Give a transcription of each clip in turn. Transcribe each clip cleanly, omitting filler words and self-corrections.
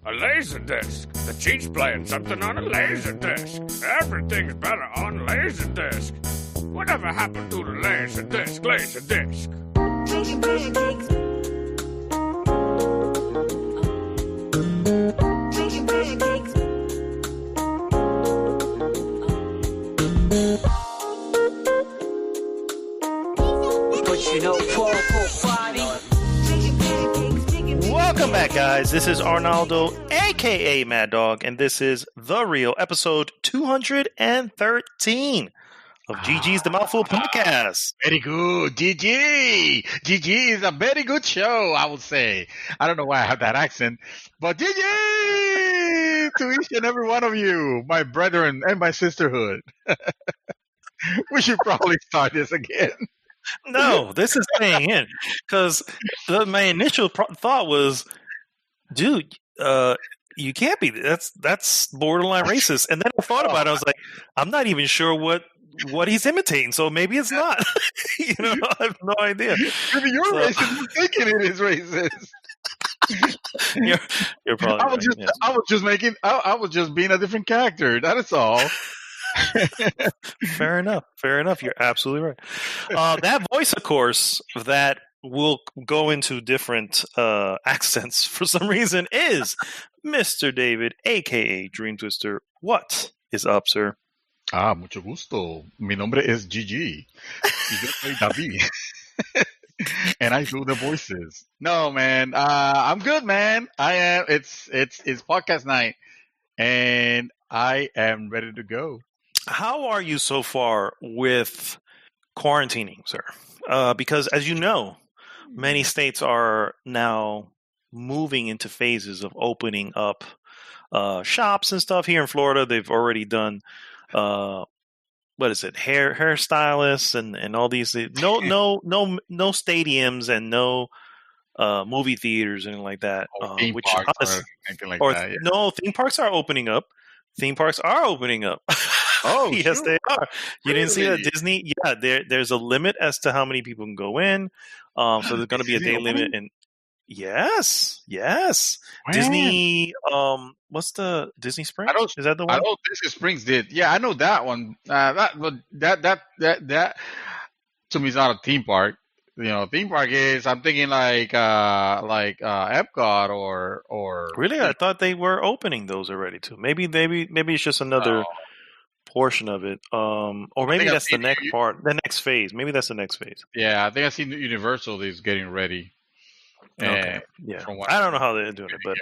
A laser disc. The Chief's playing something on a laser disc. Everything's better on laser disc. Whatever happened to the laser disc? Laser disc. Making pancakes. Making pancakes. But you know, 445. Making pancakes. Welcome back, guys. This is Arnaldo, aka Mad Dog, and this is The Real, episode 213 of GG's The Mouthful Podcast. Very good. GG. GG is a very good show, I would say. I don't know why I have that accent, but GG to each and every one of you, my brethren and my sisterhood. We should probably start this again. No, this is staying in because my initial thought was, dude, you can't be. That's borderline racist. And then I thought about it. I was like, I'm not even sure what he's imitating, so maybe it's not. I have no idea. Maybe you're racist. You're thinking it is racist. You're probably. I was just being a different character. That is all. Fair enough. You're absolutely right. That voice, of course, that will go into different accents for some reason is Mr. David, aka Dream Twister. What is up, sir? Mucho gusto. Mi nombre es Gigi. Y yo soy David. And I do the voices. No, man. I'm good, man. I am. It's podcast night, and I am ready to go. How are you so far with quarantining, sir? Because as you know, many states are now moving into phases of opening up shops and stuff. Here in Florida, they've already done hairstylists and all these things. No stadiums and no movie theaters and like that. Theme parks or anything like that. Yeah. No, theme parks are opening up. Theme parks are opening up. Oh, yes, sure. they are. You didn't see that Really? Disney? Yeah, there's a limit as to how many people can go in. So there's going to be a day limit. And yes, Man. Disney. What's the Disney Springs? Is that the I one? know Disney Springs did. Yeah, I know that one. That to me is not a theme park. Theme park is, I'm thinking like Epcot or Really, I thought they were opening those already too. Maybe it's just another portion of it. Or maybe think I've that's the seen next part, the next phase. Maybe that's the next phase. Yeah, I think I seen Universal is getting ready. Okay. Yeah. from what- I don't know how they're doing it, but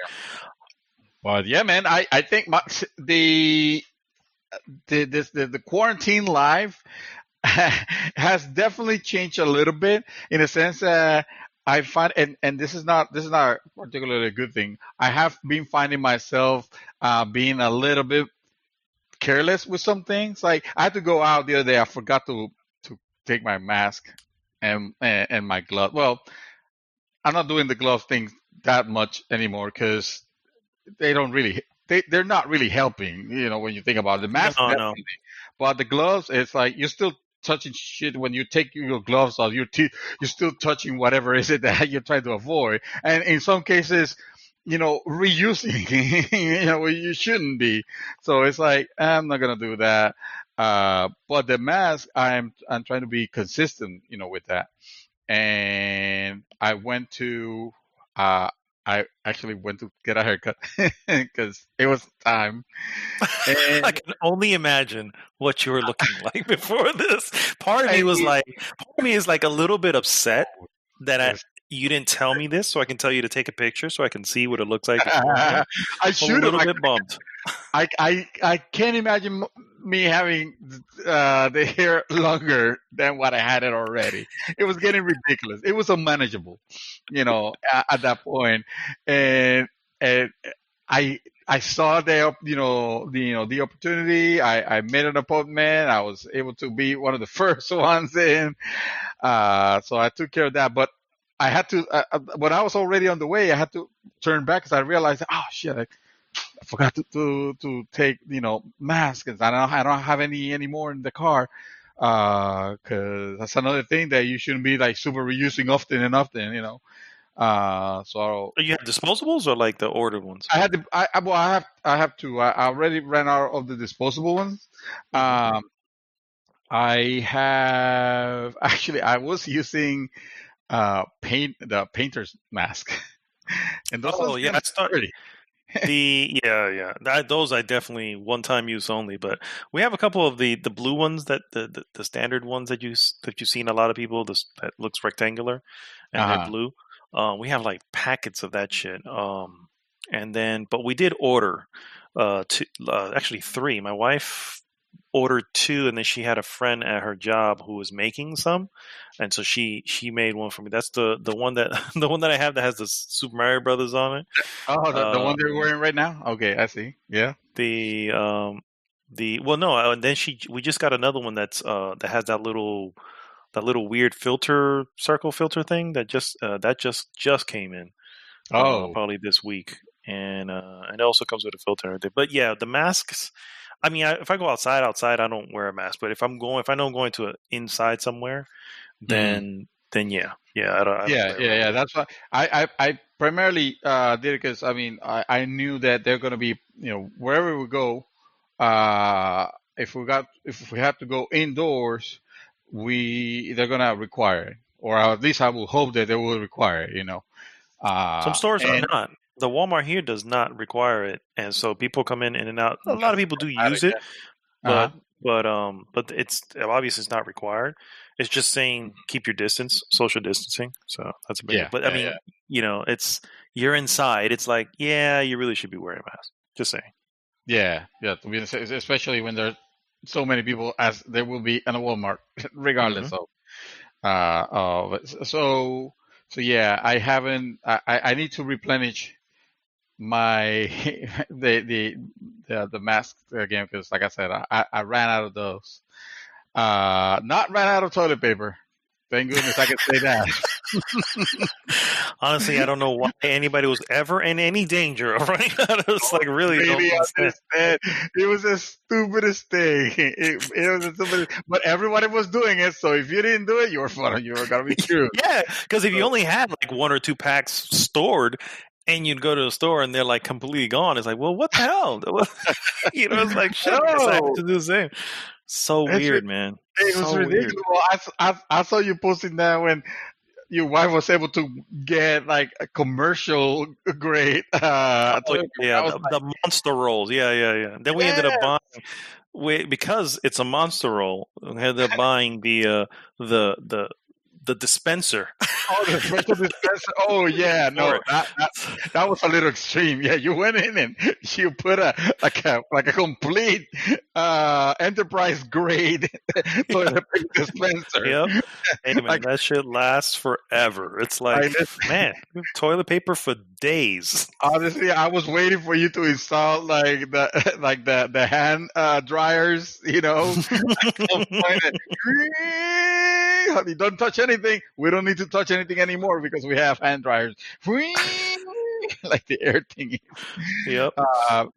But yeah, man, I think the quarantine life has definitely changed a little bit in a sense. I find, and this is not particularly a good thing. I have been finding myself being a little bit careless with some things. Like I had to go out the other day. I forgot to take my mask and my glove. Well, I'm not doing the glove thing that much anymore because they're not really helping. When you think about it. The mask, No. definitely. But the gloves, it's like you're still touching shit when you take your gloves off. You're still touching whatever is it that you're trying to avoid, and in some cases, reusing, where you shouldn't be. So it's like I'm not gonna do that. But the mask, I'm trying to be consistent, with that. And I actually went to get a haircut because it was time. And I can only imagine what you were looking like before this. Part of me is like a little bit upset that you didn't tell me this, so I can tell you to take a picture so I can see what it looks like. I should a have. little bit bummed. I can't imagine me having the hair longer than what I had it already. It was getting ridiculous. It was unmanageable, at that point. And I saw the opportunity. I made an appointment. I was able to be one of the first ones in. So I took care of that. But I had to, when I was already on the way, I had to turn back because I realized, oh shit, I forgot to take, masks. I don't have any anymore in the car. Cause that's another thing that you shouldn't be like super reusing often and often, So You have disposables or like the ordered ones? I had to. Well, I have to. I already ran out of the disposable ones. Mhm. Um, I have actually. I was using the painter's mask, and those Oh ones yeah, kind I of start dirty. those I definitely one time use only. But we have a couple of the blue ones that the standard ones that you see in a lot of people. This that looks rectangular, and they're Uh-huh. blue. We have like packets of that shit. And then but we did order two, actually three. My wife ordered two, and then she had a friend at her job who was making some, and so she made one for me. That's the one that the one that I have that has the Super Mario Brothers on it. Oh, the Uh, one they're wearing right now. Okay, I see. Yeah. the well no, and then we just got another one that has that little weird circle filter thing that just came in Oh, probably this week, and it also comes with a filter and everything. But yeah, the masks. I mean, if I go outside, I don't wear a mask. But if I know I'm going to inside somewhere, mhm. then yeah, I don't Yeah, wear yeah, one. yeah. That's why I primarily did it because I mean I knew that they're gonna be wherever we go. Uh, if we have to go indoors, they're gonna require it, or at least I will hope that they will require it. Some stores are And not. The Walmart here does not require it, and so people come in and out. A lot of people do uh use it, huh. but it's obviously it's not required. It's just saying keep your distance, social distancing. So that's a big one. Yeah, But I yeah, mean, yeah, it's you're inside. It's like yeah, you really should be wearing a mask. Just saying. yeah, yeah. To be honest, especially when there's so many people as there will be in a Walmart, Hmm. regardless of so yeah, I haven't. I need to replenish my the mask again because, like I said, I ran out of those. Not ran out of toilet paper. Thank goodness I can say that. Honestly, I don't know why anybody was ever in any danger of running out of this. Like, really, don't Really understand. understand. It was the stupidest thing. It was the stupidest, but everybody was doing it. So if you didn't do it, you were fun. You were gonna be screwed. Yeah, because if you So, only had like one or two packs stored, and you'd go to the store and they're like completely gone, it's like, well, what the hell? It's like shit. I guess I have no, to do the same. So it's weird, man. it was So weird. ridiculous. I saw you posting that when your wife was able to get like a commercial grade Oh toilet paper. yeah, I was like, the monster rolls. Yeah. Then we ended up yeah, buying because it's a monster roll. We ended up buying the the the dispenser oh, the special dispenser. Oh yeah, for no, it. that was a little extreme. Yeah, you went in and you put a complete enterprise grade toilet paper dispenser. Yep. Hey man, Like that shit lasts forever. It's like, I man, toilet paper for days. honestly, I was waiting for you to install like the the hand dryers. Some point that, honey, don't touch anything. We don't need to touch anything anymore because we have hand dryers. Like the air thingy. Yep.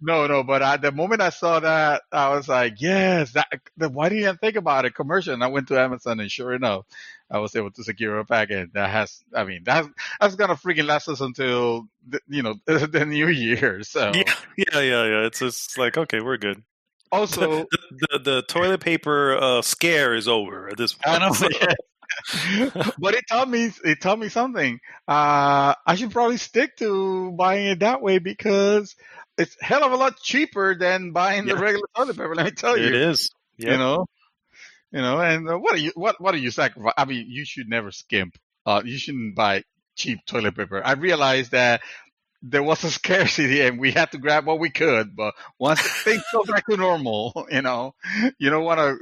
No, no, but the moment I saw that, I was like, yes, why didn't I think about it? Commercial. And I went to Amazon and sure enough, I was able to secure a packet that I mean, that's going to freaking last us until, the new year. Yeah, So yeah. It's just like, okay, we're good. also, The toilet paper scare is over at this I point. know, So, but it taught me something. I should probably stick to buying it that way because it's hell of a lot cheaper than buying the yeah, regular toilet paper. Let me tell it you, is. you Yep. know, and what are you sacrifice? I mean, you should never skimp. You shouldn't buy cheap toilet paper. I realized that there was a scarcity and we had to grab what we could. But once things go back to normal, you don't want to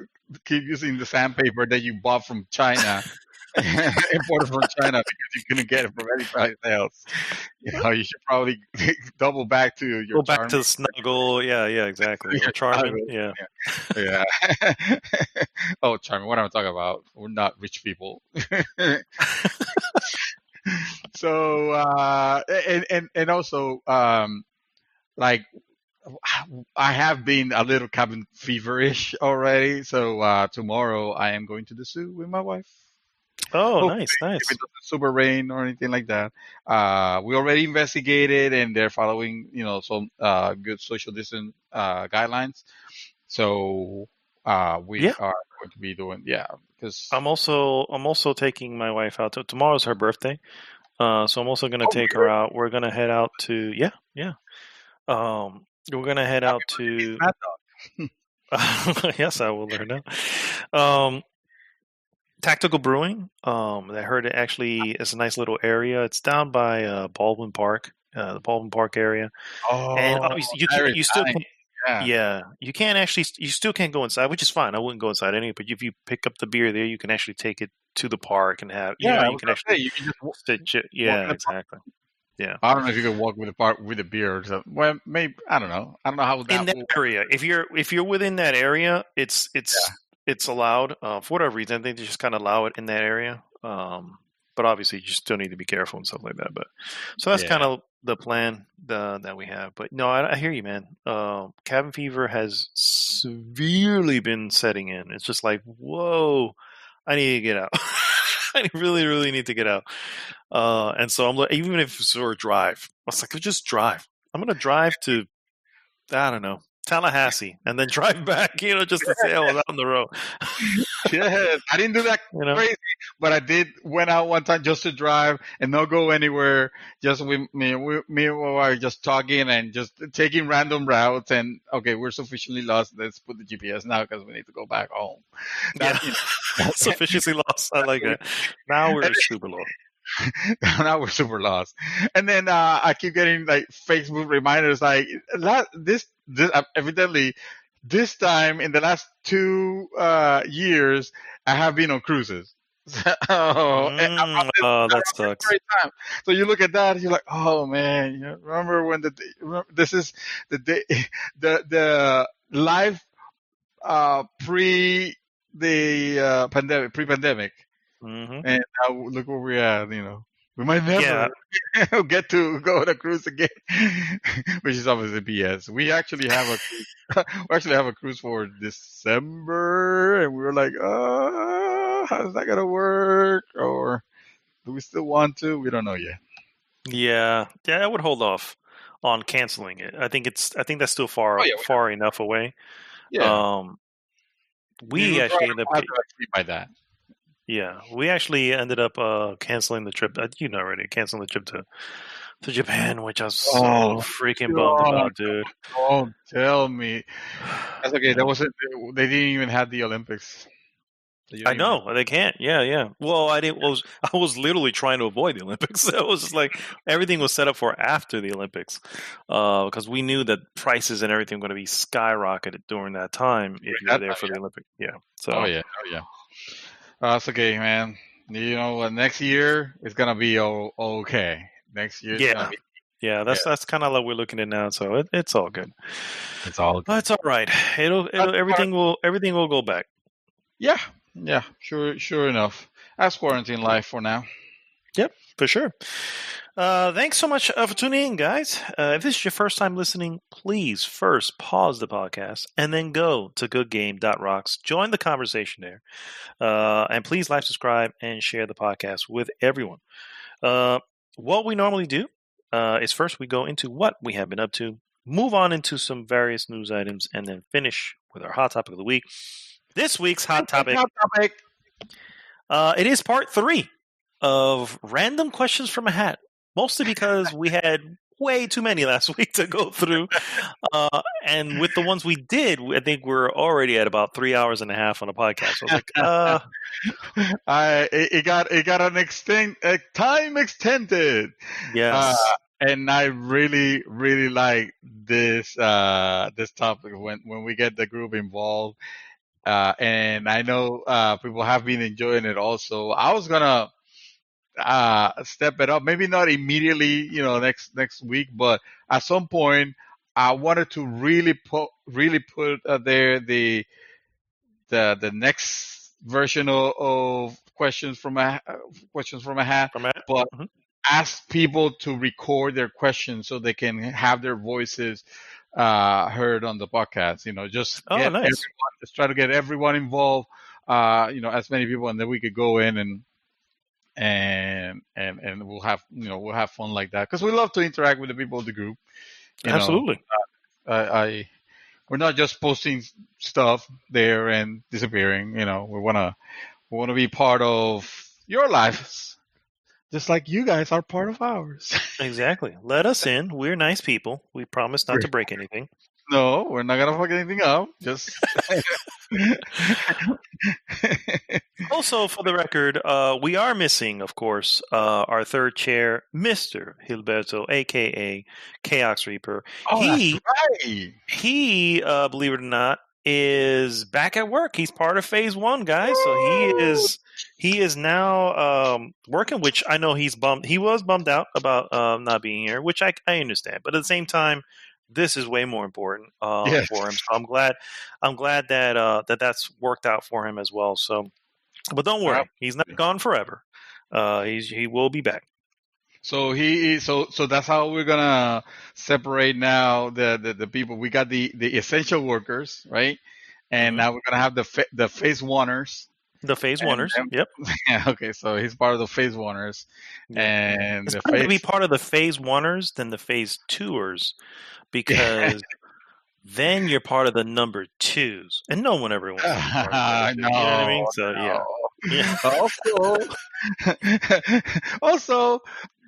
keep using the sandpaper that you bought from China, imported from China because you couldn't get it from anybody else. You should probably double back to your Go back to Charmin. the snuggle. Yeah, exactly. Or Your charming. Charmin. Yeah. Yeah. Oh, Charmin. What am I talking about? We're not rich people. So, and also, like I have been a little cabin feverish already. So tomorrow I am going to the zoo with my wife. Oh, Hopefully, nice, if nice. it doesn't super rain or anything like that. We already investigated, and they're following, some good social distance guidelines. So we Yeah, are going to be doing, yeah, because I'm also taking my wife out. Tomorrow's her birthday, so I'm also gonna oh, take her out. We're gonna head out to yeah, yeah. We're gonna head out to. Mad Yes, I will let her know. Um, Tactical Brewing. I heard it actually is a nice little area. It's down by Baldwin Park, the Baldwin Park area, and Oh, obviously you that can't. is You still nice. can. Yeah. Yeah, you can't actually. You still can't go inside, which is fine. I wouldn't go inside anyway. But if you pick up the beer there, you can actually take it to the park and have. Yeah, I You was can gonna actually say you can just sit. walk in Yeah, the park. exactly. Yeah. I don't know if you could walk with the park with a beer or something. Well, maybe I don't know. I don't know how In that that will. area, if you're within that area, it's allowed for whatever reason. They just kind of allow it in that area. But obviously, you still need to be careful and stuff like that. But so that's kind Yeah. of the plan that we have. But no, I hear you, man. Cabin fever has severely been setting in. It's just like, whoa, I need to get out. I really, really need to get out. And so I'm like, even if it's a drive, I was like, just drive. I'm gonna drive to I don't know, Tallahassee, and then drive back, just to say I was out on the road. Yes, I didn't do that You know? crazy, but I did went out one time just to drive and not go anywhere. Just with me and my wife just talking and just taking random routes. And okay, we're sufficiently lost. Let's put the GPS now because we need to go back home. Yeah. That Sufficiency lost. I like that. Now we're super low. now we're super lost. And then I keep getting like Facebook reminders like this evidently this time in the last 2 years I have been on cruises. So That sucks. great time. So you look at that, you're like, oh man, remember when this is the day, the life pre the pandemic, pre-pandemic. Hmm. And now look where we're at, We might never get to go on a cruise again, which is obviously BS. We actually have a cruise for December, and we were like, how's that gonna work? Or do we still want to? We don't know yet. Yeah. I would hold off on canceling it. I think that's still Oh yeah, far enough away. yeah. We actually ended up. By that. Yeah, we actually ended up canceling the trip. Already canceling the trip to Japan, which I was so freaking bummed about, dude. Don't tell me. That's okay. That wasn't. They didn't even have the Olympics. So I know they can't. Yeah. Well, I was literally trying to avoid the Olympics. It was just like everything was set up for after the Olympics, because we knew that prices and everything were going to be skyrocketed during that time if you were there for the Olympics. Yeah. So. Oh yeah. That's okay, man. Next year it's gonna be okay. Next year, that's kind of like we're looking at now. So it's all good. It's all good. But it's all right. Everything will go back. Yeah. Sure enough. That's quarantine life for now. Yep, for sure. Thanks so much for tuning in, guys. If this is your first time listening, please first pause the podcast and then go to goodgame.rocks. Join the conversation there. And please like, subscribe, and share the podcast with everyone. What we normally do is first we go into what we have been up to, move on into some various news items, and then finish with our hot topic of the week. This week's hot topic. It is part 3 of random questions from a hat. Mostly because we had way too many last week to go through. And with the ones we did, I think we're already at about 3 hours and a half on a podcast. So I was like, it got an time extended. Yes. And I really, really like this topic when we get the group involved. And I know people have been enjoying it also. I was gonna step it up, maybe not immediately, next week, but at some point I wanted to really put there the next version of questions from a hat, but ask people to record their questions so they can have their voices heard on the podcast. Just nice. just try to get everyone involved. As many people, and then we could go in and and we'll have we'll have fun like that because we love to interact with the people of the group. Absolutely. I we're not just posting stuff there and disappearing. We wanna be part of your lives, just like you guys are part of ours. Exactly. Let us in. We're nice people. We promise not to break anything. No, we're not gonna fuck anything up. Just Also, for the record, we are missing, of course, our third chair, Mr. Gilberto, a.k.a. Chaos Reaper. oh, He, that's right. he, believe it or not, is back at work. He's part of Phase 1, guys. So he is now working, which I know he's bummed. He was bummed out about not being here, which I understand. But at the same time, this is way more important Yes. for him. So I'm glad that that's worked out for him as well. So, but don't worry, he's not gone forever. He will be back. So so that's how we're gonna separate now the people. We got the essential workers, right? And Mhm. now we're gonna have the phase oneers. The Phase And Oneers. then- Yep. Yeah, okay, so he's part of the phase oneers, and It's the better to be phase. part of the Phase Oneers than the Phase Twoers, because then you're part of the number twos, and no one ever wants to be part of the number two, you know what I mean? So yeah. Also,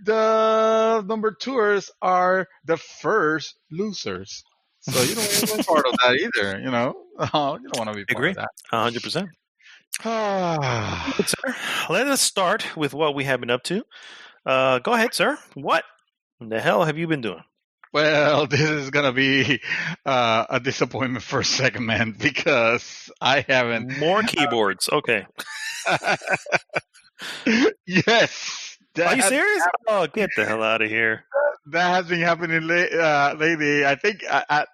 the number twos are the first losers. So you don't want to be part of that either. You don't want to be part Agree. of that. 100%. Ah. Good, sir. Let us start with what we have been up to. Go ahead, sir. What the hell have you been doing? Well, this is gonna be a disappointment for a segment because I haven't. More keyboards. Okay. Yes, Are you serious? Oh, get the hell out of here. that has been happening lately. I think I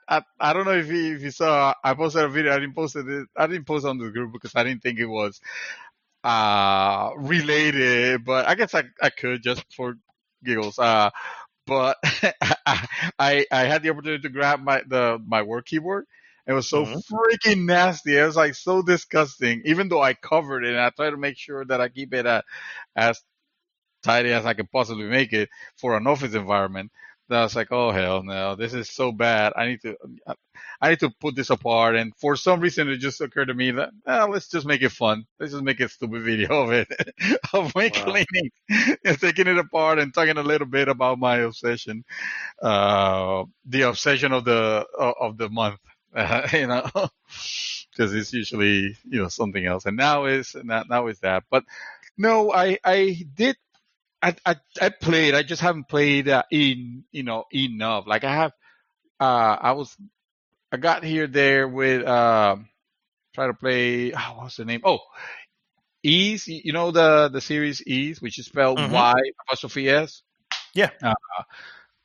don't know if you saw. I posted a video. I didn't post it. I didn't post on the group because I didn't think it was related. But I guess I could just for giggles. But I had the opportunity to grab my work keyboard. It was so Mhm. freaking nasty. It was like so disgusting. Even though I covered it, and I try to make sure that I keep it as tidy as I can possibly make it for an office environment. That I was like, oh hell no, this is so bad. I need to put this apart. And for some reason, it just occurred to me that let's just make it fun. Let's just make a stupid video of it, of me Wow. cleaning and taking it apart and talking a little bit about my obsession, the obsession of the month, because it's usually something else. And now is that. But no, I did. I played. I just haven't played enough. Like I have. I got here there with try to play. What's the name? Oh, Ease. You know the series Ease, which is spelled Mhm. Y apostrophe S. Yeah.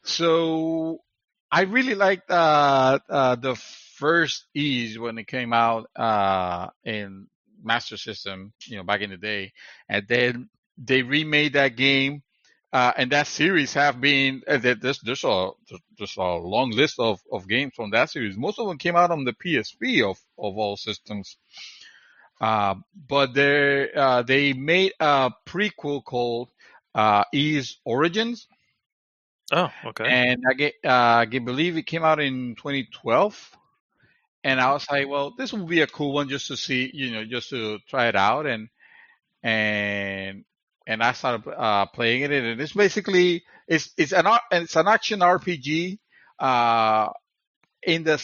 So I really liked the first Ease when it came out in Master System, back in the day, and then they remade that game. And that series have been there's a long list of games from that series. Most of them came out on the PSP of all systems. But they made a prequel called Ys Origins, Oh, okay. and I believe it came out in 2012. And I was like, well, this would be a cool one just to see, just to try it out, and I started playing it, and it's basically it's an action RPG in the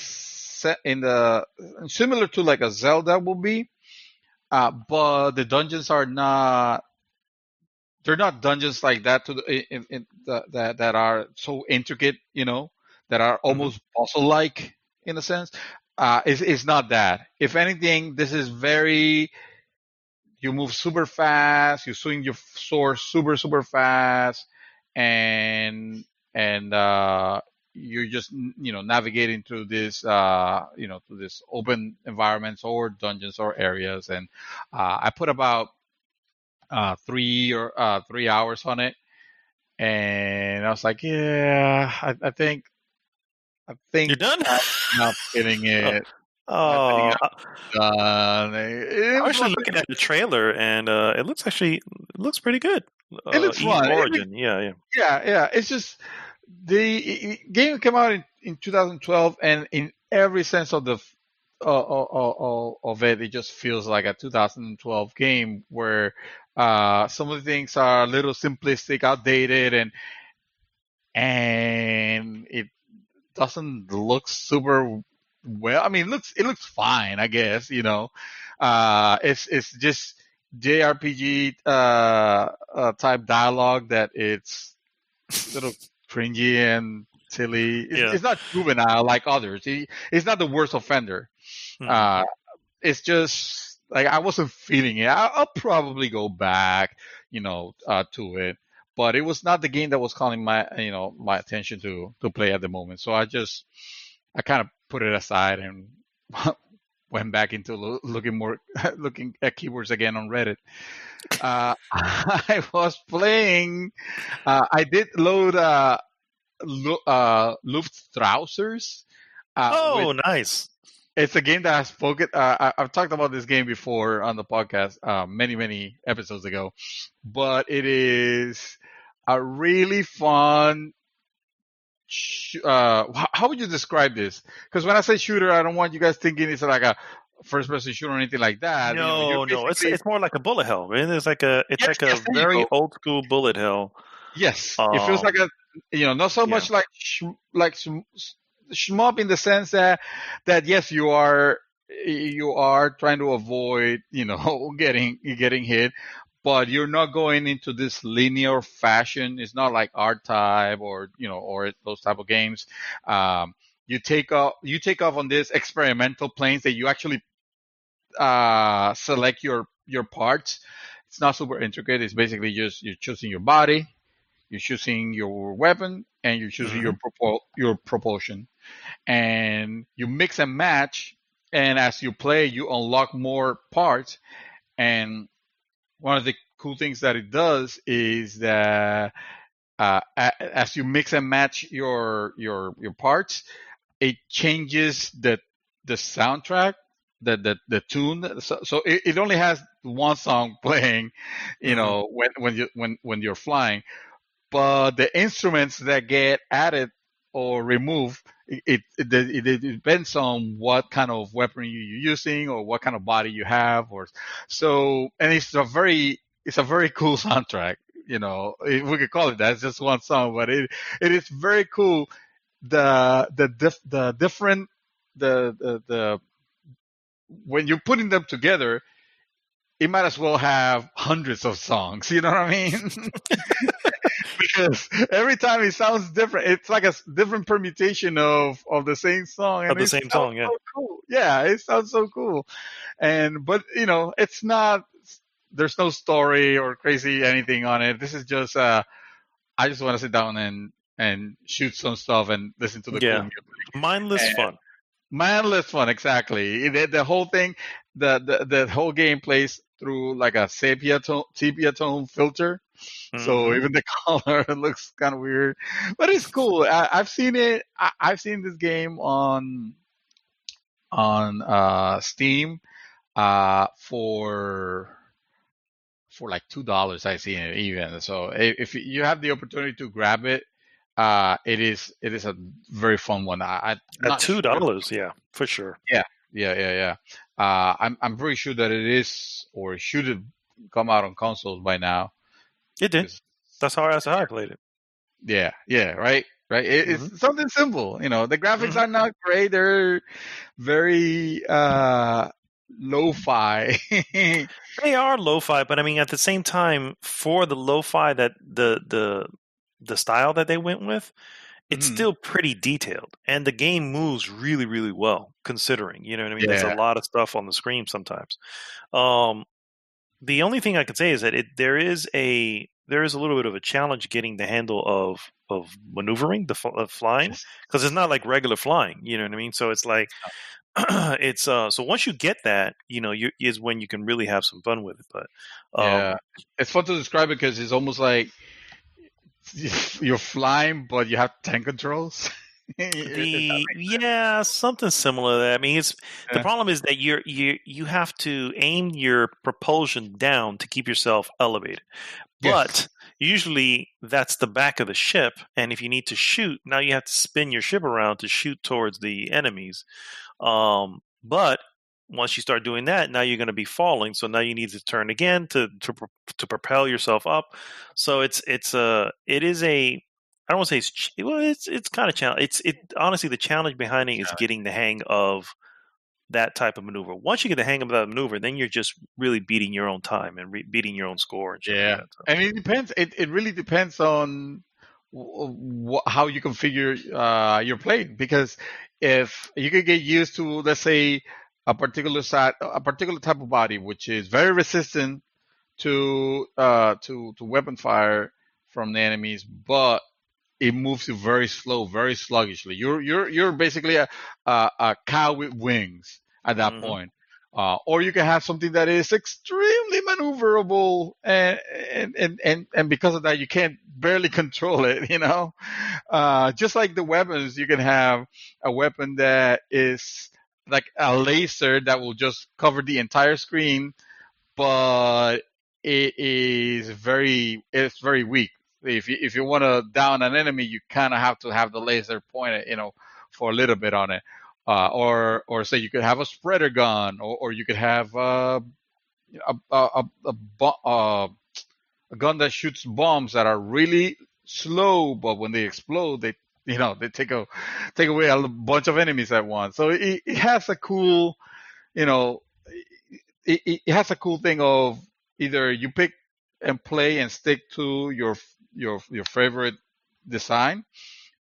similar to like a Zelda will be, but the dungeons are not. They're not dungeons like that that are so intricate, that are almost puzzle-like in a sense. It's not that. If anything, this is very. You move super fast. You swing your sword super fast, and you're just navigating through this to this open environments or dungeons or areas. And I put about 3 hours on it, and I was like, yeah, I think You're done? I'm not getting it. Oh, It I'm was actually one looking at the trailer, and it looks pretty good. it looks Eve fun. Origin, yeah. Yeah. It's just game came out in 2012, and in every sense of the of it, it just feels like a 2012 game where some of the things are a little simplistic, outdated, and it doesn't look super well. I mean, it looks fine, I guess. It's just JRPG type dialogue that it's a little cringy and silly. Yeah. It's not juvenile like others. It's not the worst offender. Mhm. It's just like I wasn't feeling it. I'll probably go back, to it, but it was not the game that was calling my attention to play at the moment. So I kind of put it aside and went back into looking at keywords again on Reddit. I was playing. I did load Luftrausers. Oh, nice. It's a game that I've spoken. I've talked about this game before on the podcast many episodes ago, but it is a really fun. How would you describe this? Because when I say shooter, I don't want you guys thinking it's like a first-person shooter or anything like that. No, it's more like a bullet hell, right? It's like a Yes, there you very go. old school bullet hell. Yes, it feels like not so much like shmup in the sense that yes, you are trying to avoid getting hit, but you're not going into this linear fashion. It's not like R-Type or those type of games. You take off on this experimental planes that you actually select your parts. It's not super intricate. It's basically just you're choosing your body, you're choosing your weapon, and you're choosing your propulsion, and you mix and match. And as you play, you unlock more parts. And one of the cool things that it does is that as you mix and match your parts, it changes the soundtrack, the tune. So it only has one song playing, when you're flying, but the instruments that get added or removed, it depends on what kind of weapon you're using or what kind of body you have, and it's a very cool soundtrack. If we could call it that. It's just one song, but it is very cool. The different the when you're putting them together, it might as well have hundreds of songs. You know what I mean? Because every time it sounds different. It's like a different permutation of the same song. Of the same song, yeah. So cool. Yeah, it sounds so cool. But it's not. There's no story or crazy anything on it. This is just. I just want to sit down and shoot some stuff and listen to the cool music. Mindless fun. Mindless fun, exactly. The whole thing, the whole game plays through like a sepia tone filter. So even the color looks kind of weird, but it's cool. I've seen it. I've seen this game on Steam for like $2. I've seen it even. So if you have the opportunity to grab it, it is a very fun one. At $2, yeah, for sure. Yeah. I'm pretty sure that it is or should have come out on consoles by now. It did. That's how I played it. Yeah, right. It's something simple. The graphics are not great. They're very lo-fi. They are lo-fi, but I mean, at the same time, for the lo-fi that the style that they went with, it's still pretty detailed, and the game moves really, really well. Considering, you know what I mean, there's a lot of stuff on the screen sometimes. The only thing I could say is that there is a little bit of a challenge getting the handle of maneuvering, of flying, because it's not like regular flying. You know what I mean? So it's like it's so once you get that, is when you can really have some fun with it. But it's fun to describe it because it's almost like you're flying, but you have tank controls. Something similar to that. I mean, the Yeah. problem is that you have to aim your propulsion down to keep yourself elevated. Yes. But usually that's the back of the ship, and if you need to shoot, now you have to spin your ship around to shoot towards the enemies. But once you start doing that, now you're going to be falling. So now you need to turn again to propel yourself up. So it is a, I don't want to say it's kind of challenge. Honestly, the challenge behind it is getting the hang of that type of maneuver. Once you get the hang of that maneuver, then you're just really beating your own time and beating your own score. And shit like Yeah, that. So, and it depends. It really depends on how you configure your plane. Because if you could get used to, let's say, a particular type of body, which is very resistant to weapon fire from the enemies, but it moves you very slow, very sluggishly. You're basically a cow with wings at that Mhm. point. Or you can have something that is extremely maneuverable, and because of that, you can't barely control it. Just like the weapons, you can have a weapon that is like a laser that will just cover the entire screen, but it's very weak. If you want to down an enemy, you kind of have to have the laser pointed, for a little bit on it. Or say you could have a spreader gun, or you could have a gun that shoots bombs that are really slow, but when they explode, they take away a bunch of enemies at once. So it has a cool, it has a cool thing of either you pick and play and stick to your favorite design,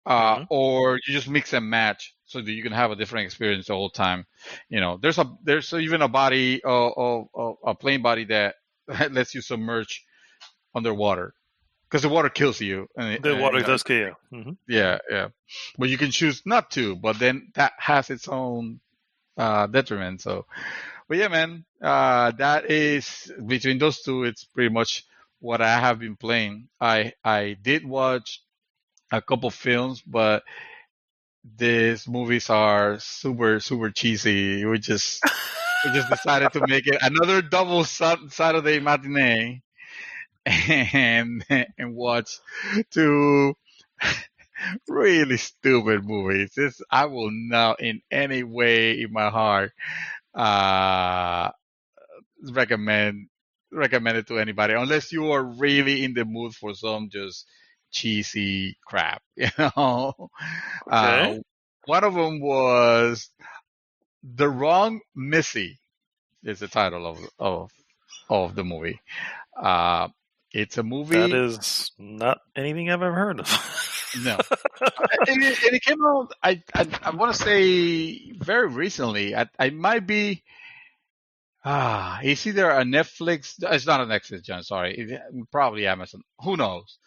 Mhm. or you just mix and match so that you can have a different experience the whole time. There's even a body of a plane body that lets you submerge underwater because the water kills you. The water does kill you. Mhm. Yeah, yeah. But you can choose not to. But then that has its own detriment. So, but yeah, man, that is between those two. It's pretty much what I have been playing. I did watch a couple films, but these movies are super super cheesy. We just decided to make it another double Saturday matinee and watch two really stupid movies. I will not in any way in my heart uh, recommend it to anybody unless you are really in the mood for some just cheesy crap. Okay. One of them was The Wrong Missy is the title of the movie. It's a That movie. is not anything I've ever heard of. No, and it came out. I want to say very recently. I might be. It's either a Netflix. It's not a Netflix, John. Sorry, probably Amazon. Who knows?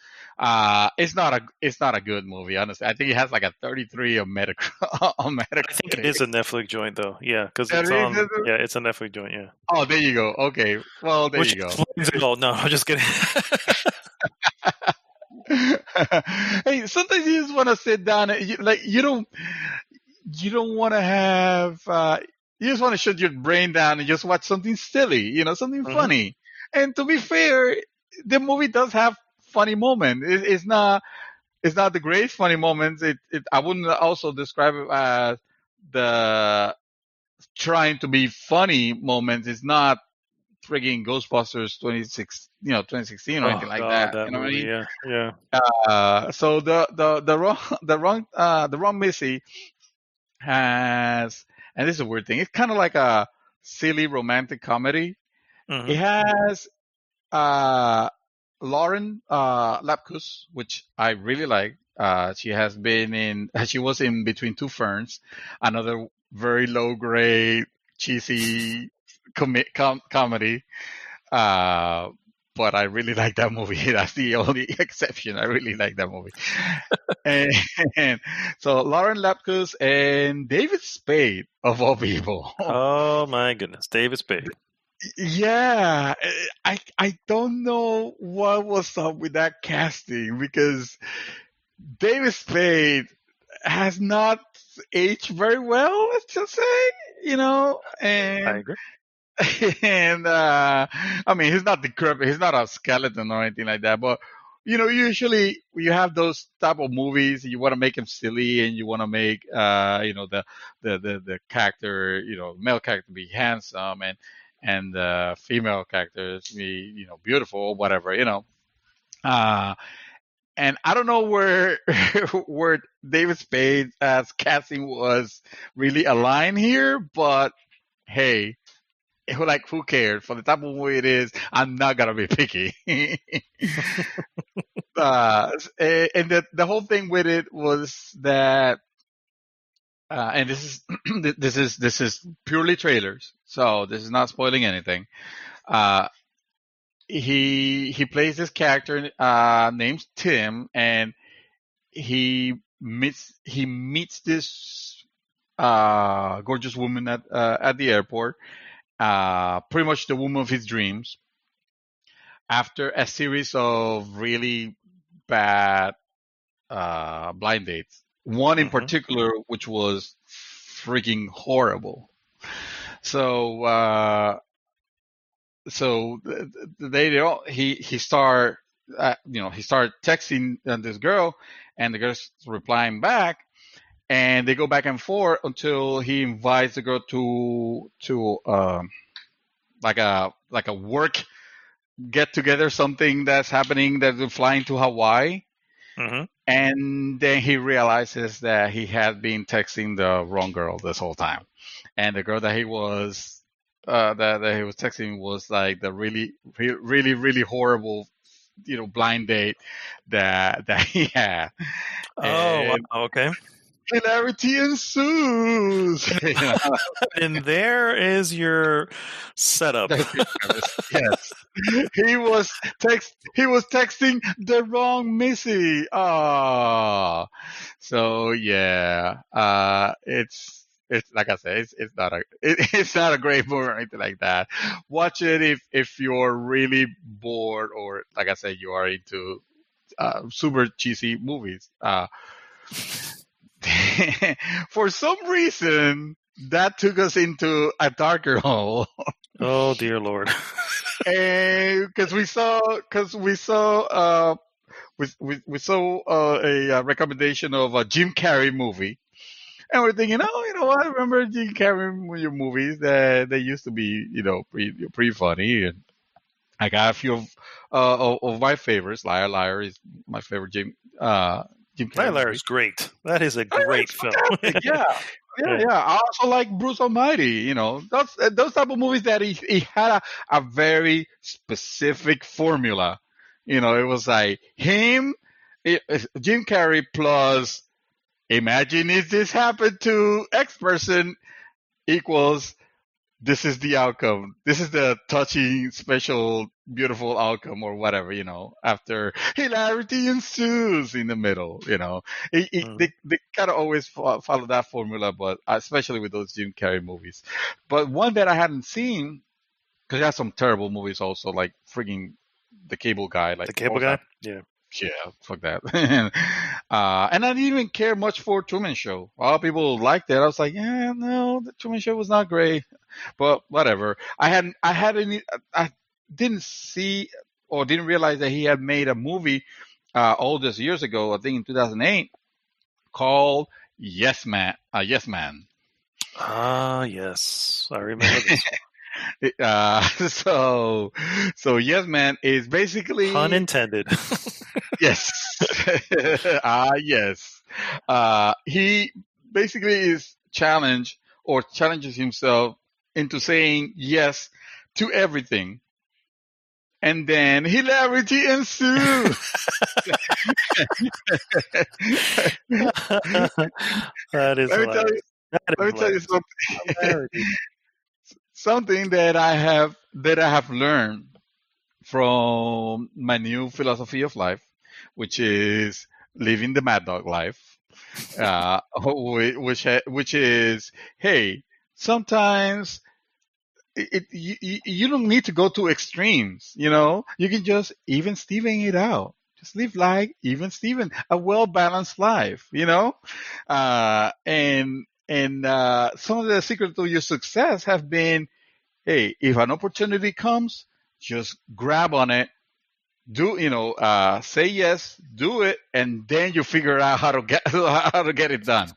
It's not a good movie. Honestly, I think it has like a 33 on Metacritic. On I think it is a Netflix joint, though. Yeah, because it's on. Yeah, it's a Netflix joint. Yeah. Oh, there you go. Okay, well, there Which you go. explains it all. No, I'm just kidding. Hey, sometimes you just want to sit down and you don't want to have you just want to shut your brain down and just watch something silly, something Mhm. funny. And to be fair, the movie does have funny moments. It's not the great funny moments. I wouldn't also describe it as the trying to be funny moments. It's not frigging Ghostbusters 2016 or Oh anything like God, that. that You know what I movie. mean? Yeah, yeah. So the wrong Missy has, and this is a weird thing. It's kind of like a silly romantic comedy. Mhm. It has Lauren Lapkus, which I really like. She was in Between Two Ferns, another very low grade, cheesy comedy. But I really like that movie. That's the only exception. I really like that movie. and so Lauren Lapkus and David Spade, of all people. Oh my goodness, David Spade. Yeah, I don't know what was up with that casting because David Spade, has not aged very well. Let's just say, I and agree. and I mean, he's not decrepit. He's not a skeleton or anything like that. But usually you have those type of movies. You want to make him silly, and you want to make the character, male character be handsome, and the female characters be beautiful or whatever. Uh, and I don't know where where David Spade as casting was really aligned here, but hey, like who cares? For the type of movie it is, I'm not gonna be picky. And the whole thing with it was that, and this is this is purely trailers, so this is not spoiling anything. Uh, he plays this character named Tim, and he meets this gorgeous woman at the airport, pretty much the woman of his dreams, after a series of really bad blind dates. One in Hmm. particular, which was freaking horrible. So, they all he start he started texting this girl, and the girl's replying back, and they go back and forth until he invites the girl to like a work get together, something that's happening, that they're flying to Hawaii. Hmm. And then he realizes that he had been texting the wrong girl this whole time, and the girl that he was that he was texting was like the really really really horrible blind date that he had. Oh, wow. And Okay. hilarity ensues. And there is your setup. Yes, he was texting the wrong Missy. Ah, so yeah, it's like I said, it's not a great movie or anything like that. Watch it if you're really bored, or like I said, you are into super cheesy movies. For some reason, that took us into a darker hole. Oh, dear Lord. And we saw a recommendation of a Jim Carrey movie, and we're thinking, oh, what? I remember Jim Carrey movies that they used to be, pretty funny. And I got a few of my favorites. Liar Liar is my favorite Jim Carrey Liar movie. is great. That is a Oh, great it's film. fantastic. Yeah. Yeah, Yeah. yeah. I also like Bruce Almighty. Those type of movies that he had a very specific formula. It was like him, Jim Carrey plus imagine if this happened to X person equals this is the outcome. This is the touching, special, beautiful outcome, or whatever. After hilarity ensues in the middle. Mm. They kind of always follow that formula, but especially with those Jim Carrey movies. But one that I hadn't seen, because he has some terrible movies also, like freaking The Cable Guy. Like The Cable what was Guy? that? Yeah. Yeah, fuck that. And I didn't even care much for Truman Show. A lot of people liked it. I was like, yeah, no, the Truman Show was not great, but whatever. I didn't see or didn't realize that he had made a movie all these years ago. I think in 2008, called Yes Man. Yes Man. Ah, yes. I remember this So Yes Man is one. basically Pun intended. yes. Yes. He basically is challenges himself into saying yes to everything. And then hilarity ensues. That is Let me tell you, hilarious. That is let me tell you hilarious. something. Hilarity. Something that I have learned from my new philosophy of life, which is living the Mad Dog life, which is, hey, sometimes you don't need to go to extremes. You can just even Steven it out. Just live like even Steven, a well balanced life, and some of the secrets to your success have been, hey, if an opportunity comes, just grab on it, say yes, do it, and then you figure out how to get it done.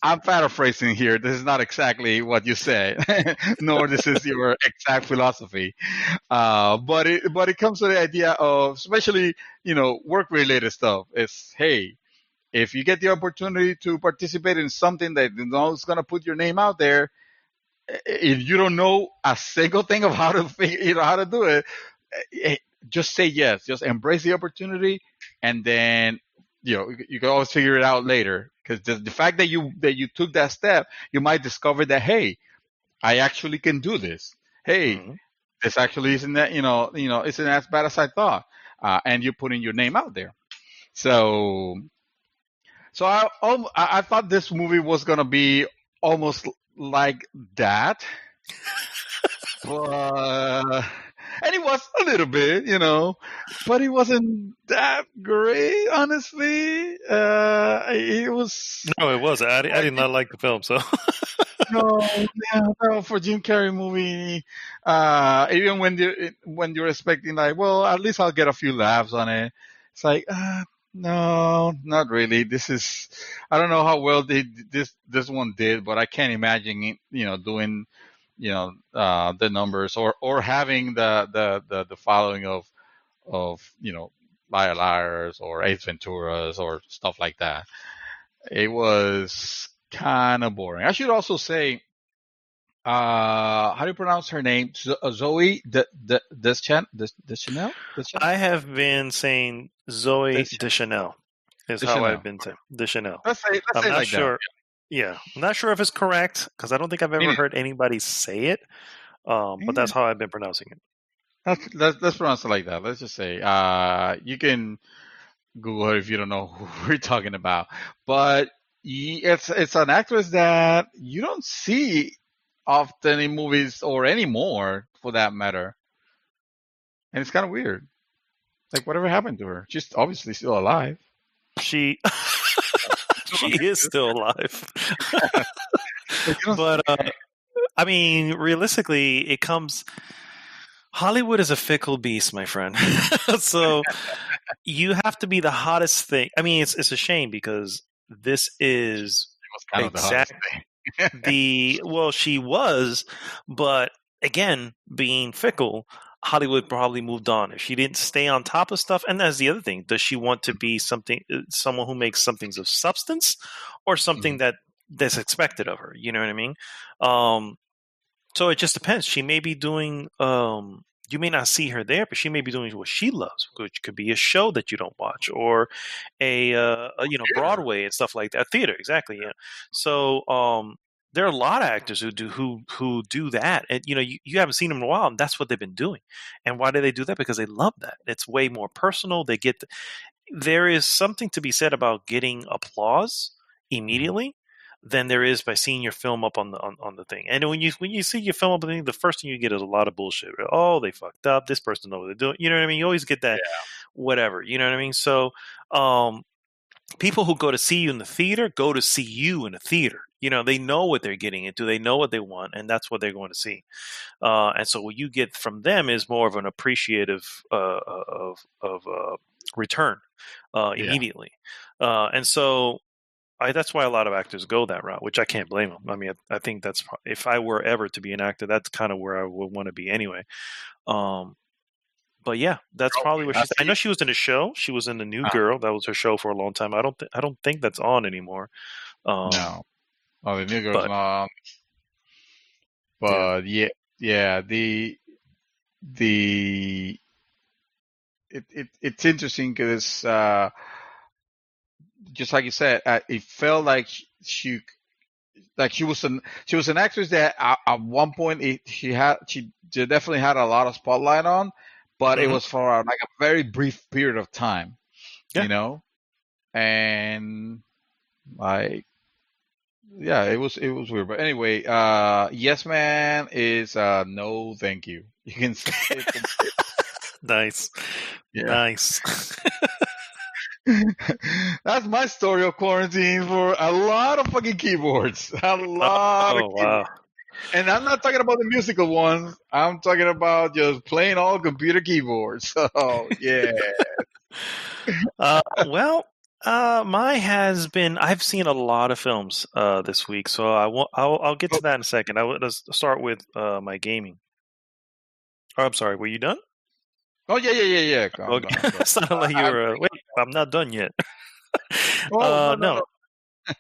I'm paraphrasing here. This is not exactly what you said, nor this is your exact philosophy. But it comes to the idea of, especially, work related stuff. It's, hey, if you get the opportunity to participate in something that is going to put your name out there, if you don't know a single thing of how to do it, just say yes. Just embrace the opportunity, and then you can always figure it out later. Because the fact that you took that step, you might discover that, hey, I actually can do this. Hey, this actually isn't that isn't as bad as I thought, and you're putting your name out there. So I thought this movie was gonna be almost like that, but. And it was a little bit, but it wasn't that great, honestly. It was. No, it was. I did not like the film, so. No, for Jim Carrey movie, even when you're expecting, like, well, at least I'll get a few laughs on it. It's like, no, not really. I don't know how well this one did, but I can't imagine it, doing. The numbers or having the following of Liar Liars or Ace Venturas or stuff like that. It was kind of boring. I should also say, how do you pronounce her name? Zoe Deschanel? I have been saying Zoe Deschanel is how I've been saying Deschanel. Let's say I'm not like sure. that. Yeah, I'm not sure if it's correct because I don't think I've ever heard anybody say it. But that's how I've been pronouncing it. Let's pronounce it like that. Let's just say, you can Google her if you don't know who we're talking about. But it's an actress that you don't see often in movies or anymore, for that matter. And it's kind of weird. Like, whatever happened to her? She's obviously still alive. She is still alive. But I mean, realistically, it comes. Hollywood is a fickle beast, my friend. So you have to be the hottest thing. I mean, it's a shame because this is kind of well, she was, but again, being fickle, Hollywood probably moved on. If she didn't stay on top of stuff, and that's the other thing. Does she want to be someone who makes something of substance, or something that's expected of her? You know what I mean? So it just depends. She may be doing. You may not see her there, but she may be doing what she loves, which could be a show that you don't watch, or a Broadway and stuff like that. Theater, exactly. Yeah. So there are a lot of actors who do that, and you haven't seen them in a while, and that's what they've been doing. And why do they do that? Because they love that. It's way more personal. There is something to be said about getting applause immediately than there is by seeing your film up on the thing. And when you see your film up on the thing, the first thing you get is a lot of bullshit. Oh, they fucked up. This person knows what they're doing. You know what I mean? You always get that, whatever. You know what I mean? So people who go to see you in the theater go to see you in a theater. They know what they're getting into. They know what they want, and that's what they're going to see. And so what you get from them is more of an appreciative of return immediately. And so that's why a lot of actors go that route, which I can't blame them. I mean, I think that's, if I were ever to be an actor, that's kind of where I would want to be anyway. But yeah, that's probably what she's. I know she was in a show. She was in The New Girl. That was her show for a long time. I don't think that's on anymore. No, The New Girl's not on. But yeah, it's interesting because just like you said, it felt like she was an actress that at one point she definitely had a lot of spotlight on, but it was for like a very brief period of time, and like, yeah, it was weird. But anyway, Yes Man is no thank you. You can say Nice. Yeah. Nice. That's my story of quarantine for a lot of fucking keyboards. A lot of Oh keyboards. wow. And I'm not talking about the musical ones. I'm talking about just plain old computer keyboards. So yeah. Well, mine has been. I've seen a lot of films this week, so I'll get to that in a second. Let's start with my gaming. Oh, I'm sorry. Were you done? Oh yeah. I'm Okay. done. It sounded like you were. Wait, I'm not done yet. Oh no. No.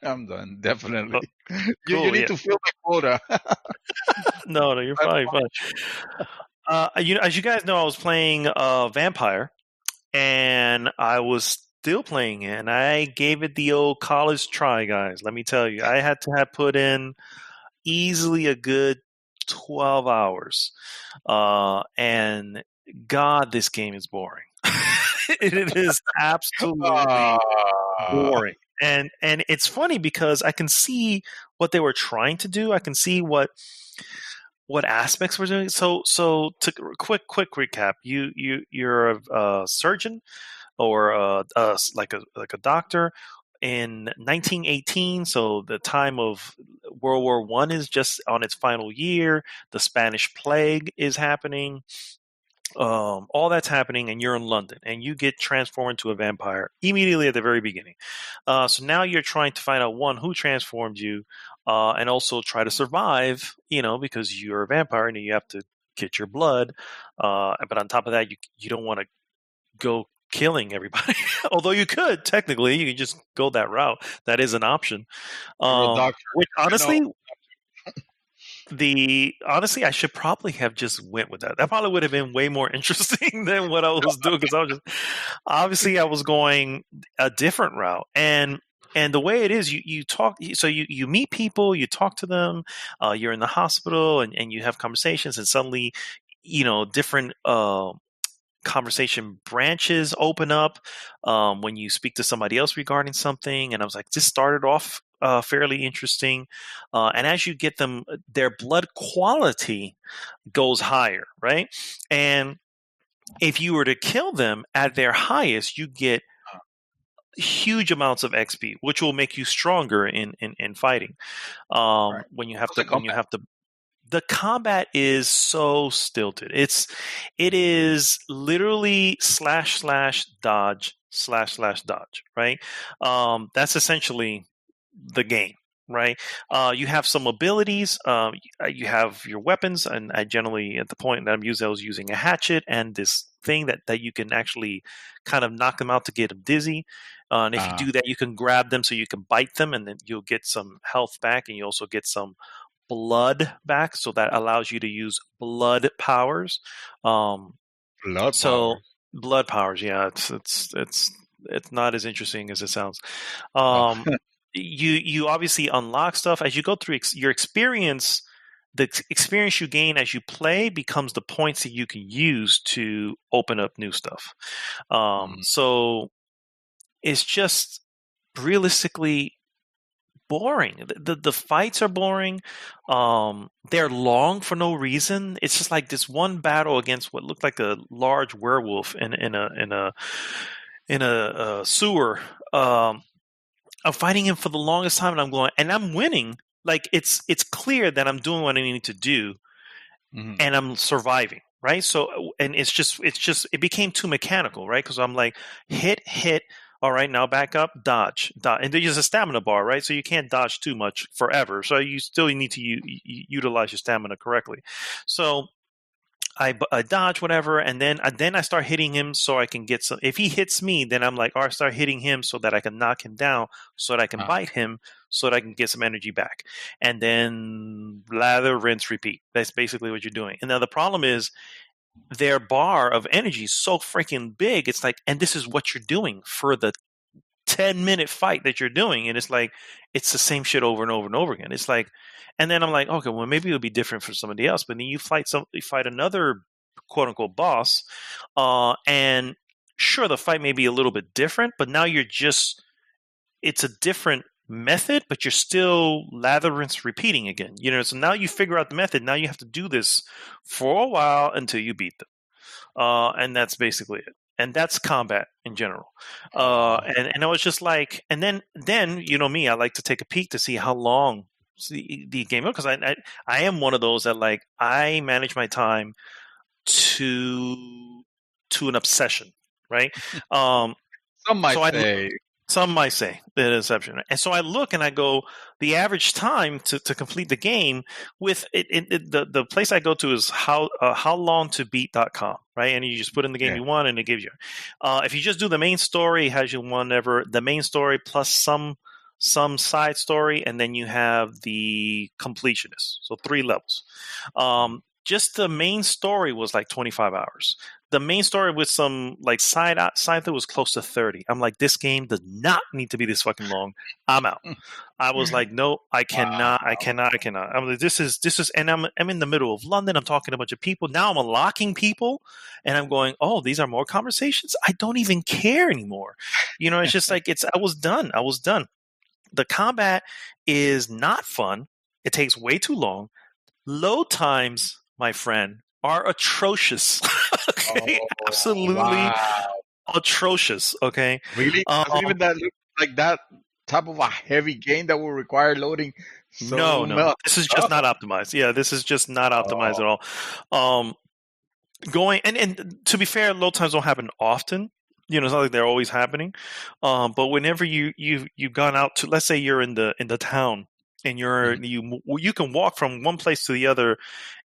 I'm done. Definitely. Oh, You cool. need Yeah. to fill my quota. No, you're fine. As you guys know, I was playing Vampire, and I was still playing it, and I gave it the old college try, guys. Let me tell you, I had to have put in easily a good 12 hours, and God, this game is boring. It is absolutely Ah. boring. And it's funny because I can see what they were trying to do. I can see what aspects we're doing. So to quick recap, you're a surgeon or like a doctor in 1918. So the time of World War I is just on its final year. The Spanish plague is happening. All that's happening, and you're in London, and you get transformed into a vampire immediately at the very beginning. So now you're trying to find out, one, who transformed you, and also try to survive, because you're a vampire and you have to get your blood. But on top of that, you don't want to go killing everybody. Although you could, technically, you could just go that route. That is an option. You're a doctor. Which honestly, No. honestly, I should probably have just went with that. That probably would have been way more interesting than what I was doing, because I was going a different route. And the way it is, you talk, so you meet people, you talk to them, you're in the hospital, and you have conversations, and suddenly, different conversation branches open up when you speak to somebody else regarding something. And I was like, this started off fairly interesting. And as you get them, their blood quality goes higher, right? And if you were to kill them at their highest, you get huge amounts of XP, which will make you stronger in fighting. Right. When you have What's to, the combat is so stilted. It is literally / dodge / dodge, right? That's essentially the game, right? You have some abilities. You have your weapons, and I generally, at the point that I was using a hatchet and this thing that you can actually kind of knock them out to get them dizzy. And if you do that, you can grab them so you can bite them, and then you'll get some health back, and you also get some blood back, so that allows you to use blood powers. Blood powers. Blood powers, yeah, it's not as interesting as it sounds. You obviously unlock stuff as you go through your experience. The experience you gain as you play becomes the points that you can use to open up new stuff. So it's just realistically boring. The fights are boring. They're long for no reason. It's just like this one battle against what looked like a large werewolf in a sewer. I'm fighting him for the longest time, and I'm winning. Like it's clear that I'm doing what I need to do, and I'm surviving. Right. So, and it became too mechanical, right? Because I'm like, hit. All right, now back up, dodge. And there's a stamina bar, right? So you can't dodge too much forever. So you still need to utilize your stamina correctly. So I dodge whatever, and then I start hitting him so I can get some. If he hits me, then I'm like, I start hitting him so that I can knock him down, so that I can bite him, so that I can get some energy back. And then lather, rinse, repeat. That's basically what you're doing. And now the problem is, their bar of energy is so freaking big. It's like, and this is what you're doing for the 10-minute fight that you're doing. And it's like, it's the same shit over and over and over again. It's like, and then I'm like, okay, well, maybe it'll be different for somebody else. But then you fight another quote unquote boss. And sure, the fight may be a little bit different, but now it's a different method, but you're still lather, rinse, repeating again. So now you figure out the method. Now you have to do this for a while until you beat them. And that's basically it. and that's combat in general. And I was just like, and then you know me, I like to take a peek to see how long the game is, because I am one of those that like I manage my time to an obsession, right? Some might so I- say. Some might say that is exception. And so I look and I go, the average time to complete the game with the place I go to is howlongtobeat.com, right? And you just put in the game Yeah. you want and it gives you. If you just do the main story, it has you the main story plus some side story, and then you have the completionist. So 3 levels. Just the main story was like 25 hours. The main story with some like side thing was close to 30. I'm like, this game does not need to be this fucking long. I'm out. I was like, no, I cannot. I'm like, this is, and I'm in the middle of London. I'm talking to a bunch of people. Now I'm unlocking people, and I'm going, oh, these are more conversations. I don't even care anymore. You know, it's just like I was done. The combat is not fun. It takes way too long. Load times, my friend, are atrocious. Okay? Absolutely Wow. atrocious. Okay. Really? Doesn't even that look like that type of a heavy game that will require loading so No. much? This is just not optimized. Yeah, this is just not optimized at all. Going and to be fair, load times don't happen often. You know, it's not like they're always happening. But whenever you've gone out to, let's say you're in the town, and you can walk from one place to the other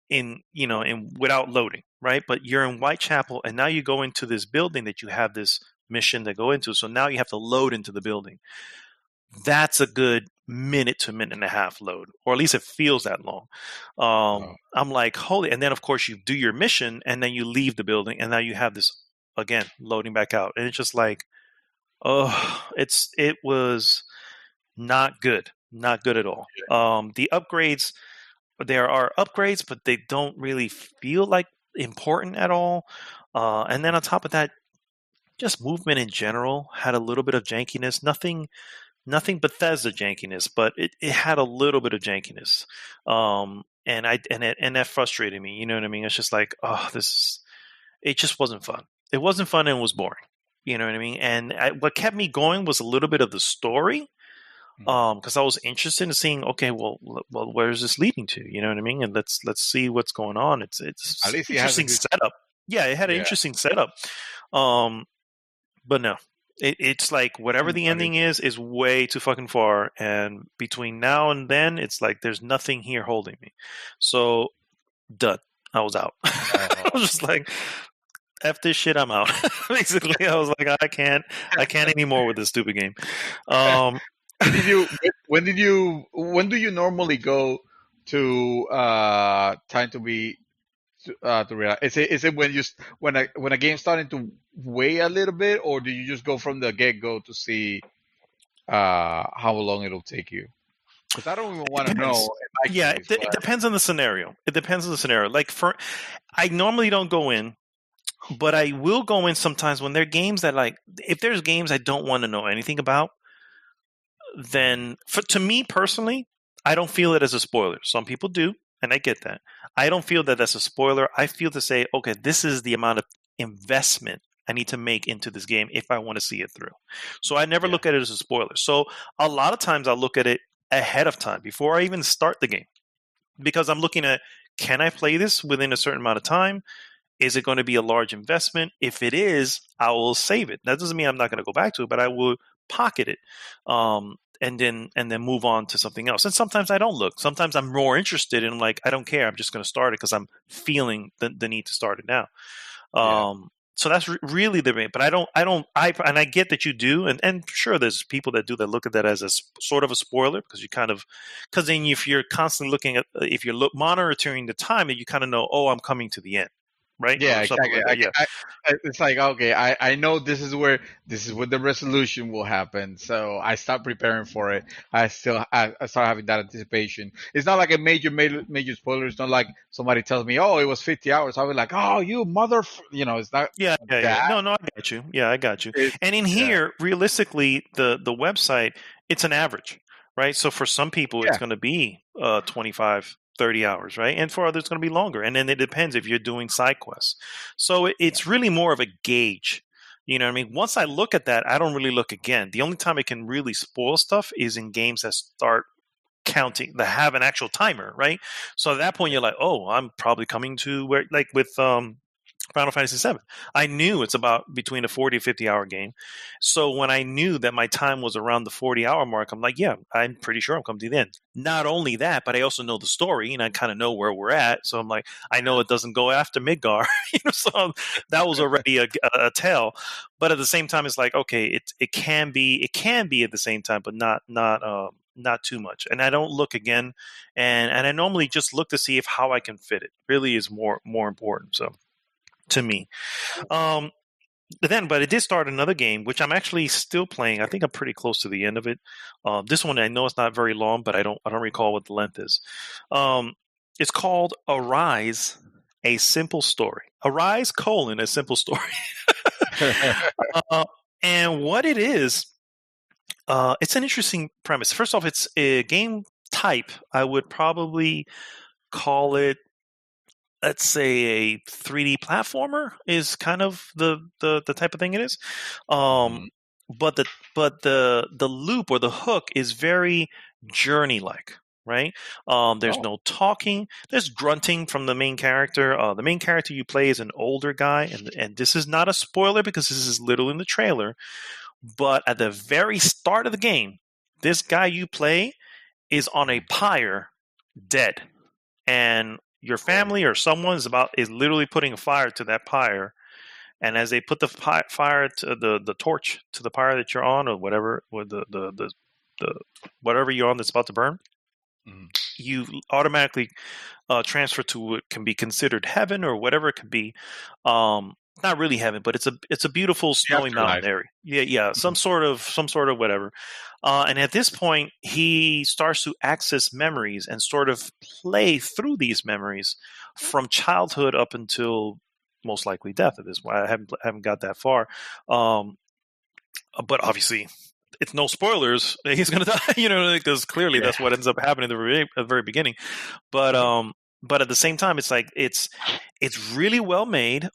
in without loading, right? But you're in Whitechapel, and now you go into this building that you have this mission to go into. So now you have to load into the building. That's a good minute to minute and a half load, or at least it feels that long. I'm like, holy! And then of course you do your mission, and then you leave the building, and now you have this again loading back out, and it's just like, oh, it was not good at all. The upgrades. There are upgrades, but they don't really feel like important at all. And then on top of that, just movement in general had a little bit of jankiness. Nothing Bethesda jankiness, but it had a little bit of jankiness. And that frustrated me. You know what I mean? It's just like, it just wasn't fun. It wasn't fun, and it was boring. You know what I mean? And what kept me going was a little bit of the story. Because I was interested in seeing, okay, well, where is this leading to? You know what I mean? And let's see what's going on. It's At least interesting setup. Yeah, it had an interesting setup. But no, it's like whatever the ending is way too fucking far. And between now and then, it's like there's nothing here holding me. So done. I was out. I was just like, F this shit, I'm out. Basically, I was like, I can't anymore with this stupid game. When do you normally go to time to be to realize? Is it when a game's starting to weigh a little bit, or do you just go from the get go to see how long it'll take you? Because I don't even want to know. Yeah, it depends on the scenario. Like I normally don't go in, but I will go in sometimes when there are games that, like, if there's games I don't want to know anything about, then to me personally, I don't feel it as a spoiler. Some people do, and I get that. I don't feel that that's a spoiler. I feel to say, okay, this is the amount of investment I need to make into this game if I want to see it through. So I never look at it as a spoiler. So a lot of times I'll look at it ahead of time before I even start the game, because I'm looking at, can I play this within a certain amount of time? Is it going to be a large investment? If it is, I will save it. That doesn't mean I'm not going to go back to it, but I will pocket it, and then move on to something else. And sometimes I don't look. Sometimes I'm more interested, and I'm like, I don't care. I'm just going to start it because I'm feeling the need to start it now. So that's really the main. But I get that you do, and sure, there's people that do that, look at that as a sort of a spoiler, because because then if you're constantly looking at, if you're monitoring the time, you kind of know, oh, I'm coming to the end. Right? Yeah, exactly. Like it's like, okay, I know this is where the resolution will happen, so I start preparing for it. I start having that anticipation. It's not like a major spoiler. It's not like somebody tells me, oh, it was 50 hours. I'll be like, oh, you mother, it's not. Yeah. No, I got you. Yeah, I got you. And in here, realistically, the website, it's an average, right? So for some people, it's going to be 25. 30 hours, right? And for others, it's going to be longer. And then it depends if you're doing side quests. So it's really more of a gauge You know what I mean? Once I look at that, I don't really look again. The only time it can really spoil stuff is in games that start counting, that have an actual timer, right? So at that point, you're like, oh, I'm probably coming to where, like with Final Fantasy VII. I knew it's about between a 40 to 50 hour game. So when I knew that my time was around the 40-hour mark, I'm like, yeah, I'm pretty sure I'm coming to the end. Not only that, but I also know the story and I kind of know where we're at. So I'm like, I know it doesn't go after Midgar. So that was already a tell. But at the same time, it's like, okay, it can be at the same time, but not too much. And I don't look again. And I normally just look to see if how I can fit it. Really is more important. So to me. But it did start another game, which I'm actually still playing. I think I'm pretty close to the end of it. This one, I know it's not very long, but I don't recall what the length is. It's called Arise, A Simple Story. Arise, A Simple Story. And what it is, it's an interesting premise. First off, it's a game type. I would probably call it, let's say, a 3D platformer is kind of the type of thing it is. But the loop or the hook is very journey like, right? There's no talking. There's grunting from the main character. The main character you play is an older guy, and this is not a spoiler because this is literally in the trailer. But at the very start of the game, this guy you play is on a pyre, dead, and your family or someone is literally putting a fire to that pyre, and as they put the fire to the torch to the pyre that you're on, or whatever, or the whatever you're on that's about to burn, you automatically transfer to what can be considered heaven or whatever it could be. Not really heaven, but it's a beautiful snowy mountain area. Yeah, some sort of whatever. And at this point, he starts to access memories and sort of play through these memories from childhood up until most likely death. At this point, I haven't got that far. But obviously, it's no spoilers. He's going to die, because clearly that's what ends up happening at the very beginning. But at the same time, it's like it's really well made.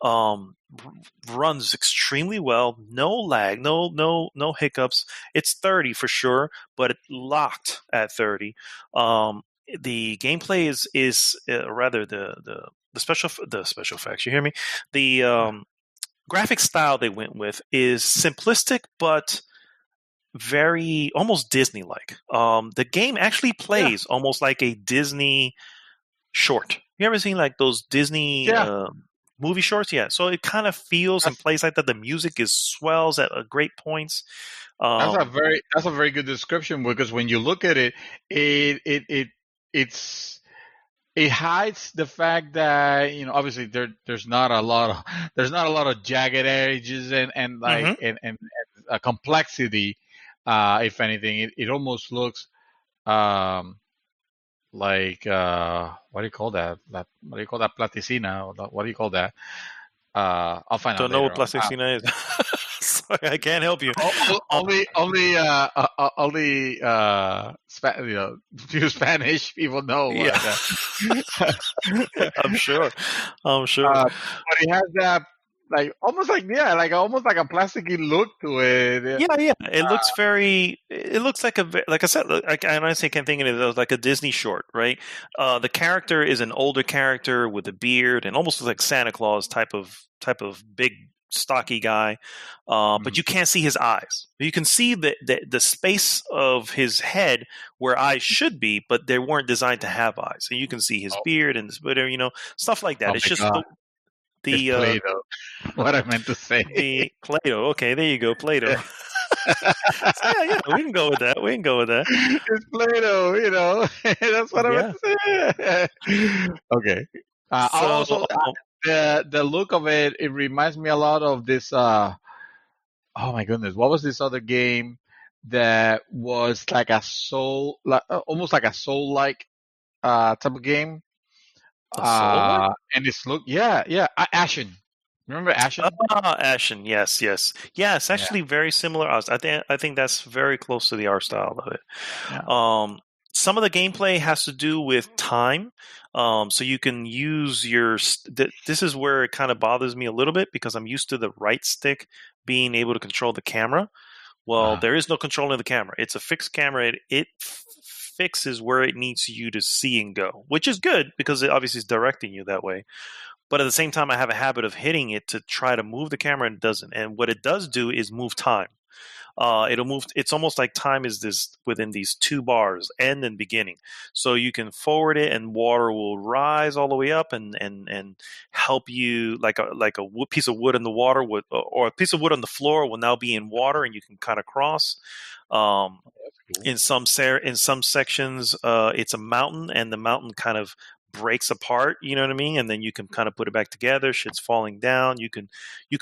Runs extremely well. No lag. No hiccups. It's 30 for sure, but it locked at 30. The gameplay is rather the special effects. You hear me? The graphic style they went with is simplistic, but very almost Disney-like. The game actually plays almost like a Disney short. You ever seen like those Disney movie shorts? Yeah. So it kind of feels and plays like that. The music swells at great points. That's a very good description, because when you look at it, it hides the fact that obviously there's not a lot of jagged edges and like and a complexity. If anything, it almost looks like what do you call that? What do you call that? Platicina? What do you call that? I'll find out. Don't know what Platicina is. Sorry, I can't help you. Only few Spanish people know. Yeah. I'm sure. But it has that almost like a plasticky look to it. Yeah. It looks it looks like like I said, I honestly can't think of it as like a Disney short, right? The character is an older character with a beard and almost like Santa Claus type of big stocky guy, but you can't see his eyes. You can see the space of his head where eyes should be, but they weren't designed to have eyes. So you can see his beard and whatever, stuff like that. It's just the Play-Doh. What I meant to say. The Play-Doh. Okay, there you go, Play-Doh. So yeah, we can go with that. It's Play-Doh, That's what I meant to say. Okay. Also, the look of it reminds me a lot of this. Oh my goodness, what was this other game that was like a soul, almost like a soul-like type of game? And it's Ashen. Remember Ashen? Ashen, yes. Yeah, it's actually very similar. I think that's very close to the art style of it. Yeah. Some of the gameplay has to do with time. So you can use this is where it kind of bothers me a little bit because I'm used to the right stick being able to control the camera. Well, Uh-huh. there is no controlling the camera. It's a fixed camera. It fixes where it needs you to see and go, which is good because it obviously is directing you that way. But at the same time, I have a habit of hitting it to try to move the camera, and it doesn't. And what it does do is move time. It'll move. It's almost like time is this within these two bars, end and beginning. So you can forward it, and water will rise all the way up and help you like a piece of wood in the water would, or a piece of wood on the floor will now be in water, and you can kind of cross. Um, in some sections, it's a mountain, and the mountain kind of breaks apart. You know what I mean? And then you can kind of put it back together. Shit's falling down. You can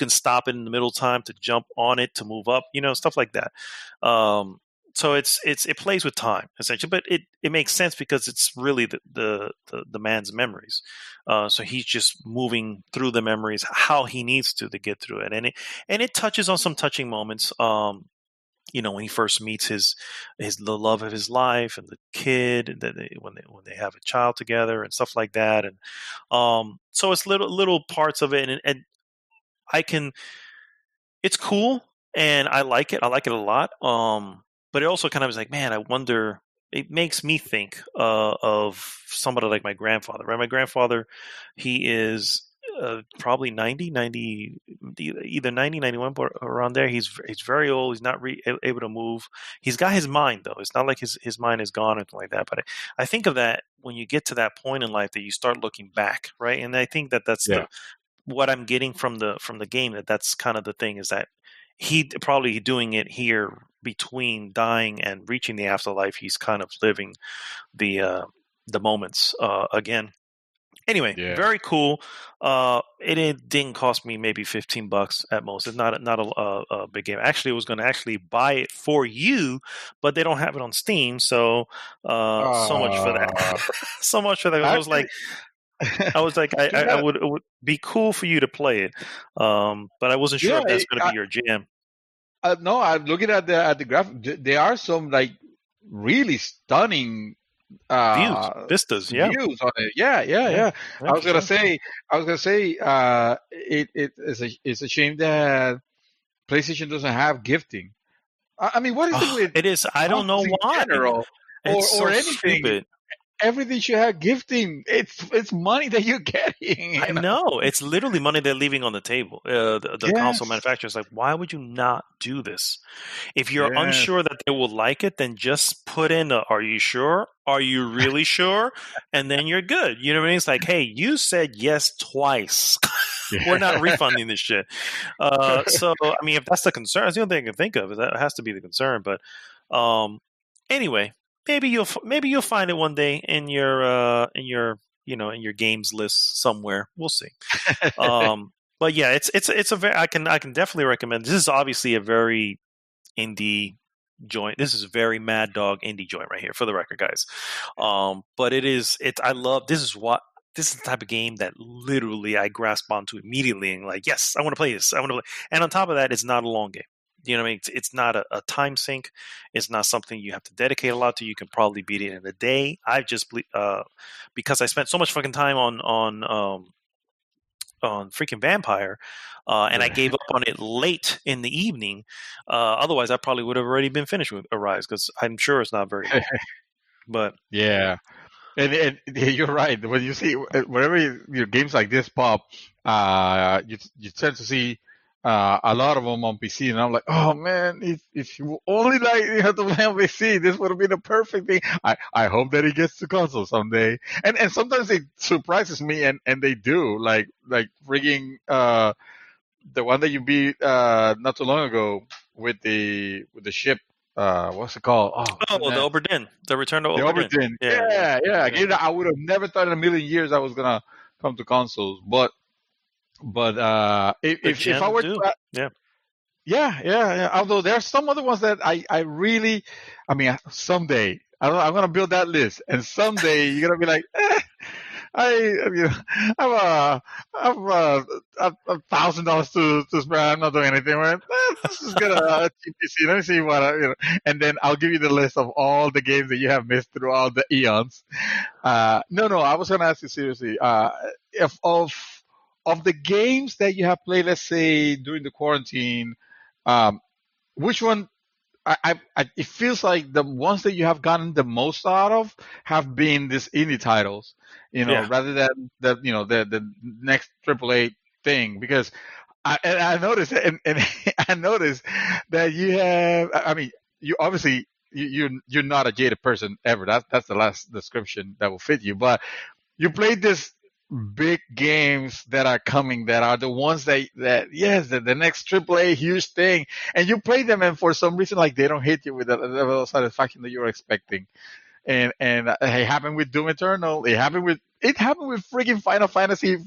stop it in the middle time to jump on it to move up. You know, stuff like that. So it plays with time essentially, but it makes sense because it's really the man's memories. So he's just moving through the memories how he needs to get through it, and it touches on some touching moments. When he first meets the love of his life and the kid that when they have a child together and stuff like that, and so it's little parts of it, and it's cool and I like it a lot. But it also kind of is like, man, I wonder. It makes me think of somebody like my grandfather. Right, my grandfather, he is. Probably 90, either 90, 91, but around there. He's very old. He's not able to move. He's got his mind, though. It's not like his mind is gone or anything like that. But I think of that when you get to that point in life that you start looking back, right? And I think that's what I'm getting from the game. That's kind of the thing is that he probably doing it here between dying and reaching the afterlife. He's kind of living the moments again. Anyway, very cool. It didn't cost me maybe $15 at most. It's not a big game. Actually, I was going to actually buy it for you, but they don't have it on Steam. So so much for that. So much for that. I was like, it would be cool for you to play it, but I wasn't sure if that's going to be your jam. No, I'm looking at the graphic. There are some like really stunning vistas, views on it. Yeah. I was gonna say, it's a shame that PlayStation doesn't have gifting. I mean, what is it with? It is. I don't know why. It's so anything. Stupid. Everything should have gifting. It's money that you're getting. I know. It's literally money they're leaving on the table. The console manufacturer's like, why would you not do this? If you're unsure that they will like it, then just put in are you sure? Are you really sure? And then you're good. You know what I mean? It's like, hey, you said yes twice. We're not refunding this shit. So, I mean, if that's the concern, that's the only thing I can think of. Is that has to be the concern. But anyway. Maybe you'll find it one day in your games list somewhere. We'll see. But yeah, it's a very I can definitely recommend. This is obviously a very indie joint. This is a very Mad Dog indie joint right here for the record, guys. But I love this is the type of game that literally I grasp onto immediately and like, yes, I want to play this. I want to play. And on top of that, it's not a long game. You know what I mean? It's not a time sink. It's not something you have to dedicate a lot to. You can probably beat it in a day. I've just because I spent so much fucking time on freaking Vampire, and I gave up on it late in the evening. Otherwise, I probably would have already been finished with Arise because I'm sure it's not very long. But yeah. And you're right. When you see whenever your games like this pop, you tend to see a lot of them on PC, and I'm like, oh man, if you only you have to play on PC, this would have been a perfect thing. I hope that it gets to console someday. And sometimes it surprises me, and they do, like frigging the one that you beat not too long ago with the ship. What's it called? The Obra Dinn. The Return to Obra Dinn. Yeah. Again, I would have never thought in a million years I was gonna come to consoles, but if I were to, yeah. Although there are some other ones that I really, I mean, someday I'm gonna build that list, and someday you're gonna be like, I've $1,000 to spend. I'm not doing anything. Right? This is gonna cheap PC. Let me see what and then I'll give you the list of all the games that you have missed throughout the eons. No, I was gonna ask you seriously. If of the games that you have played, let's say during the quarantine, Which one? It feels like the ones that you have gotten the most out of have been these indie titles, Yeah. rather than the next AAA thing. Because I noticed, and I noticed that you have. I mean, you obviously you're not a jaded person ever. That's the last description that will fit you. But you played this big games that are coming, that are the ones that yes, the next AAA huge thing, and you play them, and for some reason, like, they don't hit you with the level of satisfaction that you were expecting. And it happened with Doom Eternal. It happened with freaking Final Fantasy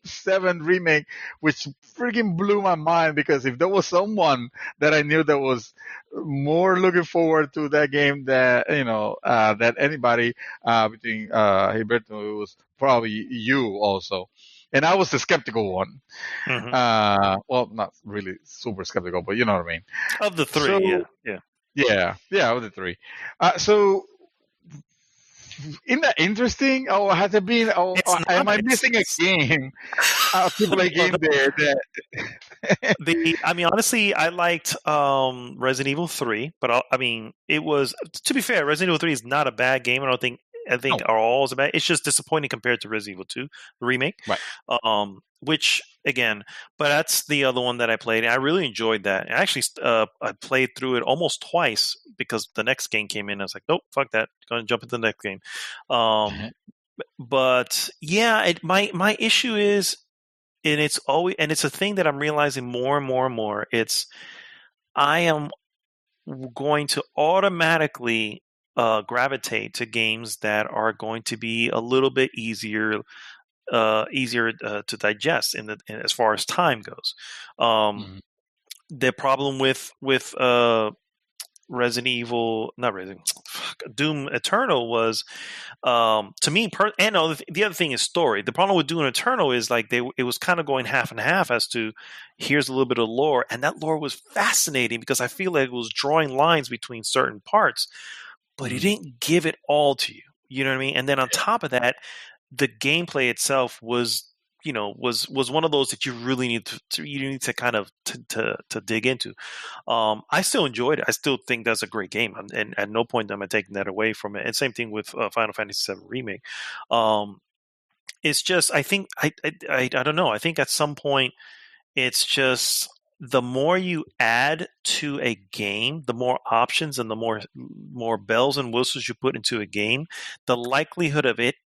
VII remake, which freaking blew my mind, because if there was someone that I knew that was more looking forward to that game that anybody between Hilberto, it was probably you also. And I was the skeptical one. Mhm. Well, not really super skeptical, but you know what I mean. Of the three, So yeah. yeah, of the three. So isn't that interesting? Oh, has it been? Oh, It's am I not. missing a game? A AAA game there that. I mean, honestly, I liked Resident Evil 3, but I mean, it was, to be fair, Resident Evil 3 is not a bad game. I think No. are all is bad. It's just disappointing compared to Resident Evil 2 the remake. Right. Which again, but that's the other one that I played, and I really enjoyed that. And actually, I played through it almost twice because the next game came in. I was like, nope, fuck that, going to jump into the next game. But yeah, my issue is, and it's a thing that I'm realizing more and more and more. I am going to automatically gravitate to games that are going to be a little bit easier to digest as far as time goes. The problem with Resident Evil, not Resident, Doom Eternal was, to me, and the other thing is story. The problem with Doom Eternal is like it was kind of going half and half as to here's a little bit of lore, and that lore was fascinating because I feel like it was drawing lines between certain parts, but it didn't give it all to you. You know what I mean? And then on top of that, the gameplay itself was one of those that you really need to kind of to dig into. I still enjoyed it. I still think that's a great game, and at no point am I taking that away from it. And same thing with Final Fantasy VII Remake. It's just, I think I don't know. I think at some point it's just, the more you add to a game, the more options and the more bells and whistles you put into a game, the likelihood of it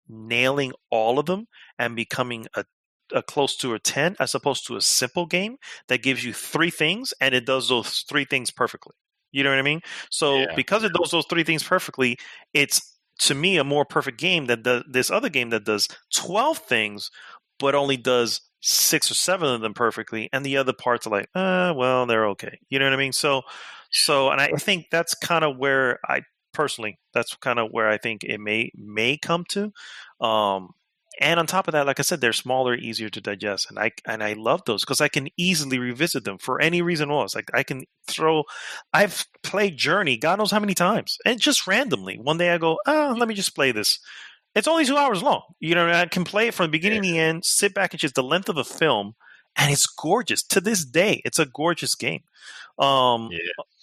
nailing all of them and becoming a close to a 10, as opposed to a simple game that gives you three things and it does those three things perfectly. You know what I mean? So because it does those three things perfectly, it's, to me, a more perfect game than this other game that does 12 things but only does 6 or 7 of them perfectly, and the other parts are like, well, they're okay. You know what I mean? So, and I think that's kind of where that's kind of where I think it may come to. And on top of that, like I said, they're smaller, easier to digest, and I love those because I can easily revisit them for any reason else. Like I've played Journey, God knows how many times, and just randomly one day I go, let me just play this. It's only 2 hours long. You know, I can play it from the beginning to the end, sit back and just the length of a film, and it's gorgeous. To this day, it's a gorgeous game. So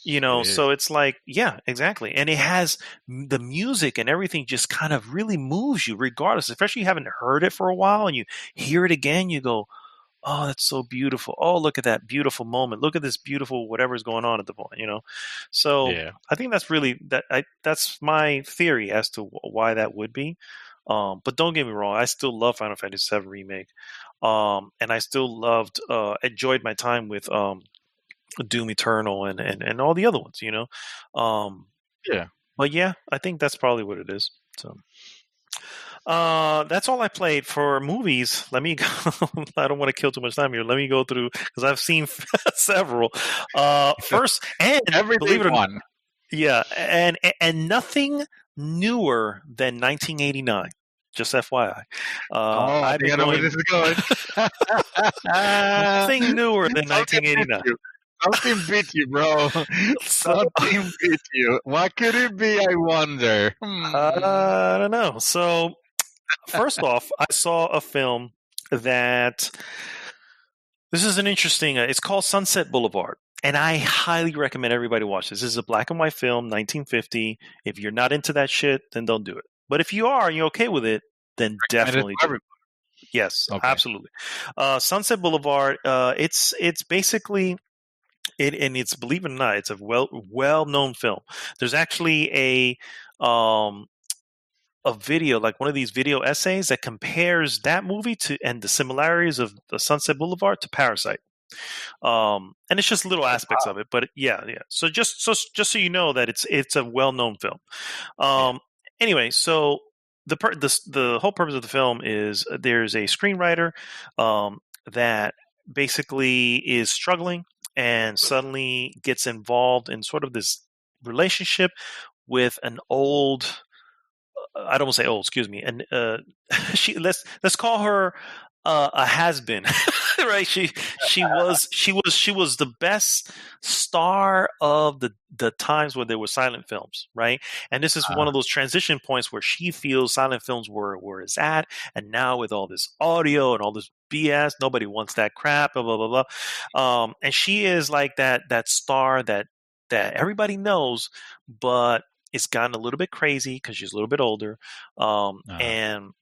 it's like, yeah, exactly. And it has the music and everything just kind of really moves you regardless, especially if you haven't heard it for a while and you hear it again, you go, oh, that's so beautiful. Oh, look at that beautiful moment. Look at this beautiful whatever's going on at the point, So I think that's really that's my theory as to why that would be. But don't get me wrong, I still love Final Fantasy VII Remake. And I still enjoyed my time with Doom Eternal and all the other ones, But yeah, I think that's probably what it is. So that's all I played. For movies, let me go. I don't want to kill too much time here. Let me go through, because I've seen several. First, and Every one. Yeah, and nothing newer than 1989. Just FYI. I think I know where this is going. Nothing newer than 1989. Something beat you, bro. Something beat you. What could it be, I wonder? I don't know. So, first off, I saw a film that This is an interesting. It's called Sunset Boulevard, and I highly recommend everybody watch this. This is a black and white film, 1950. If you're not into that shit, then don't do it. But if you are, and you're okay with it, then definitely do it. Yes, Okay. absolutely. Sunset Boulevard. It's basically it, and it's, believe it or not, it's a well known film. There's actually a video, like one of these video essays that compares that movie to and the similarities of the Sunset Boulevard to Parasite. And it's just little aspects of it, but yeah. So just so you know that it's a well known film. Anyway, so the whole purpose of the film is there's a screenwriter that basically is struggling and suddenly gets involved in sort of this relationship with an old. I don't want to say old. Excuse me. And let's call her a has-been, right? She was the best star of the times when there were silent films, right? And this is one of those transition points where she feels silent films were where it's at, and now with all this audio and all this BS, nobody wants that crap. Blah blah blah blah. And she is like that star that everybody knows, but it's gotten a little bit crazy because she's a little bit older, and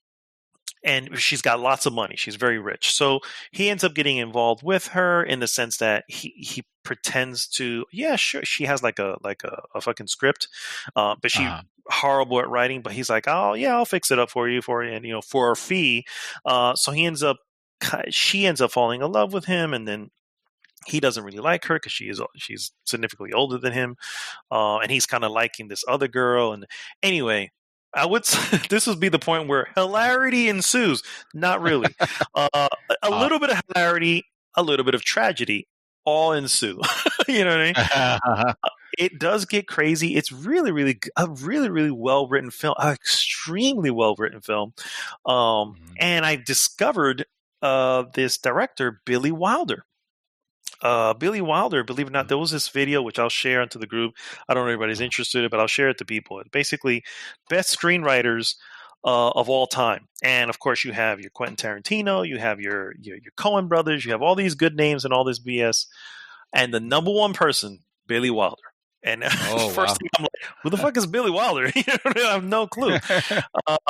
she's got lots of money. She's very rich. So he ends up getting involved with her in the sense that he pretends to, yeah, sure, she has like a fucking script, but she's horrible at writing. But he's like, oh yeah, I'll fix it up for you, and for a fee. So she ends up falling in love with him, and then he doesn't really like her because she's significantly older than him, and he's kind of liking this other girl. And anyway, this would be the point where hilarity ensues. Not really. A little bit of hilarity, a little bit of tragedy, all ensue. You know what I mean? It does get crazy. It's really, really a really, really well written film, extremely well written film. And I discovered this director, Billy Wilder. Billy Wilder, believe it or not, there was this video which I'll share into the group. I don't know if everybody's interested in it, but I'll share it to people. It's basically best screenwriters of all time. And of course, you have your Quentin Tarantino, you have your Coen brothers, you have all these good names and all this BS. And the number one person, Billy Wilder. And first thing I'm like, who the fuck is Billy Wilder? I have no clue.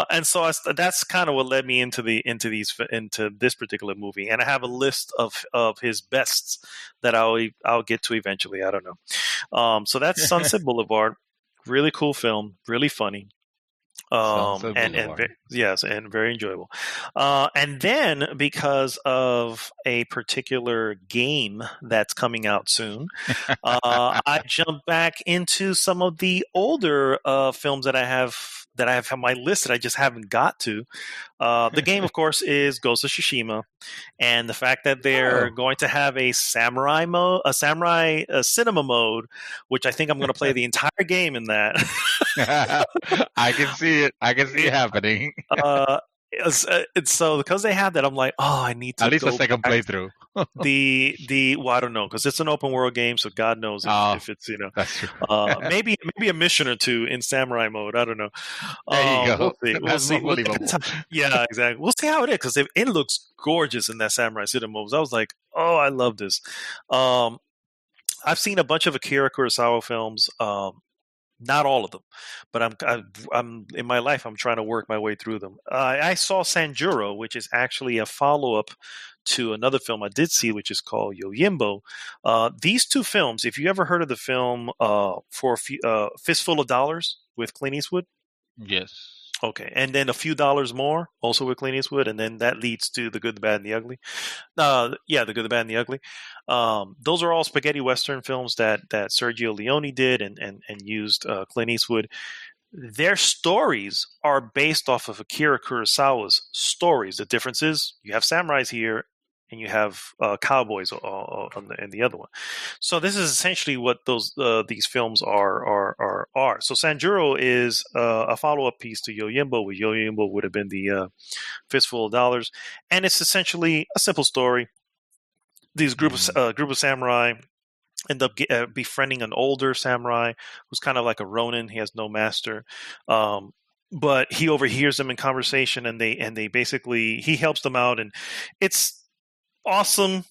And so that's kind of what led me into this particular movie. And I have a list of his bests that I'll get to eventually. I don't know. So that's Sunset Boulevard. Really cool film. Really funny. And very enjoyable. And then because of a particular game that's coming out soon, I jumped back into some of the older films that I have on my list that I just haven't got to. The game, of course, is Ghost of Tsushima, and the fact that they're going to have a samurai cinema mode, which I think I'm going to play the entire game in that. I can see it. I can see it happening. So because they have that, I'm like, I need to at least go a second back. playthrough. Well, I don't know, because it's an open world game, so God knows if it's That's true. maybe a mission or two in samurai mode. I don't know. There you go. We'll see. Yeah, exactly. We'll see how it is, because it looks gorgeous in that samurai cinema mode. I was like, I love this. I've seen a bunch of Akira Kurosawa films. Not all of them, but I'm in my life, I'm trying to work my way through them. I saw Sanjuro, which is actually a follow-up to another film I did see, which is called Yojimbo. These two films, if you ever heard of the film For a Fistful of Dollars with Clint Eastwood? Yes. Okay, and then A Few Dollars More, also with Clint Eastwood, and then that leads to The Good, the Bad, and the Ugly. The Good, the Bad, and the Ugly. Those are all spaghetti western films that Sergio Leone did and used Clint Eastwood. Their stories are based off of Akira Kurosawa's stories. The difference is you have samurais here, and you have cowboys in the other one. So this is essentially what these films are. So Sanjuro is a follow-up piece to Yojimbo, where Yojimbo would have been the Fistful of Dollars, and it's essentially a simple story. These group of samurai end up befriending an older samurai who's kind of like a ronin. He has no master. But he overhears them in conversation, and they basically, he helps them out, and it's awesome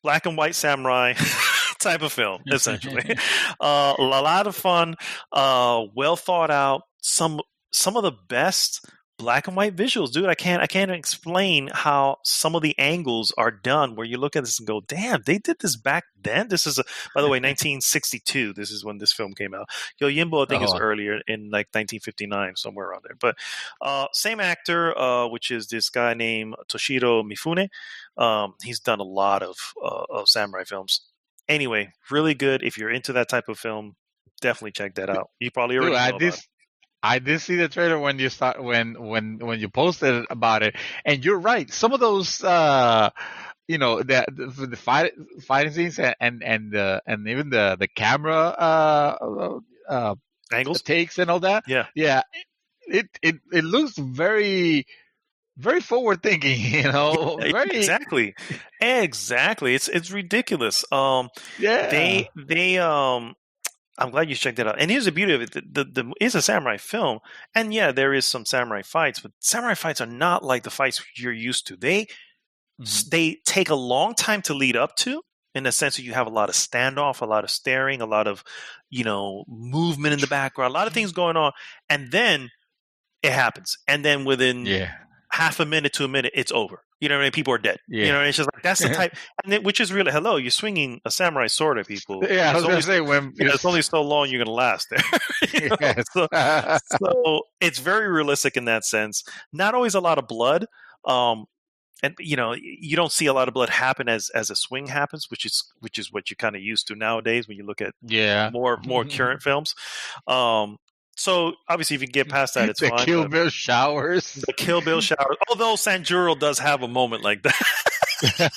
black and white samurai type of film, essentially. A lot of fun, well thought out. Some of the best black and white visuals, dude. I can't explain how some of the angles are done. Where you look at this and go, "Damn, they did this back then." This is, by the way, 1962. This is when this film came out. Yojimbo, I think, is earlier in like 1959, somewhere around there. But same actor, which is this guy named Toshiro Mifune. He's done a lot of samurai films. Anyway, really good. If you're into that type of film, definitely check that out. You probably already know about it. I did see the trailer when you when you posted about it, and you're right. Some of those, the fighting scenes and even the camera Angles, takes, and all that. Yeah. It looks very, very forward thinking. Exactly. It's ridiculous. They I'm glad you checked that out. And here's the beauty of it: it's a samurai film, and yeah, there is some samurai fights, but samurai fights are not like the fights you're used to. They take a long time to lead up to, in the sense that you have a lot of standoff, a lot of staring, a lot of movement in the background, a lot of things going on, and then it happens, and then within half a minute to a minute, it's over. You know what I mean? People are dead. Yeah. It's just like, that's the type, which is really, hello, you're swinging a samurai sword at people. Yeah, I was going to say, it's only so long you're going to last there. So it's very realistic in that sense. Not always a lot of blood. And you don't see a lot of blood happen as a swing happens, which is what you're kind of used to nowadays when you look at more current films. So obviously, if you get past that, it's fine. The Kill Bill showers. Although Sanjuro does have a moment like that.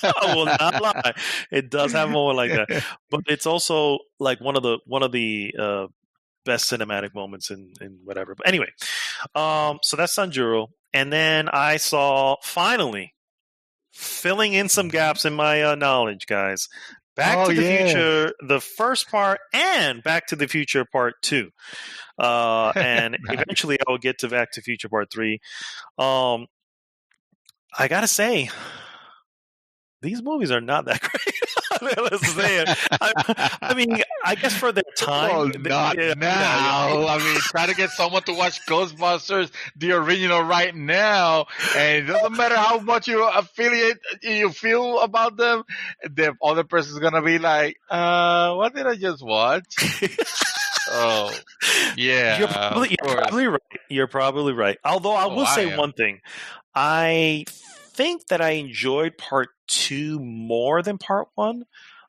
I will not lie, it does have a moment like that. But it's also like one of the best cinematic moments in whatever. But anyway, so that's Sanjuro, and then I saw, finally, filling in some gaps in my knowledge, guys. Back to the Future, the first part, and Back to the Future Part 2. And eventually I will get to Back to the Future Part 3. I gotta say, these movies are not that great. Let's say it. I mean, I guess for their time. Oh, not now. I mean, try to get someone to watch Ghostbusters, the original, right now, and it doesn't matter how much you feel about them, the other person's gonna be like, what did I just watch? Oh, yeah. You're probably right. Although I will say one thing. I think that I enjoyed Part 2 more than Part 1.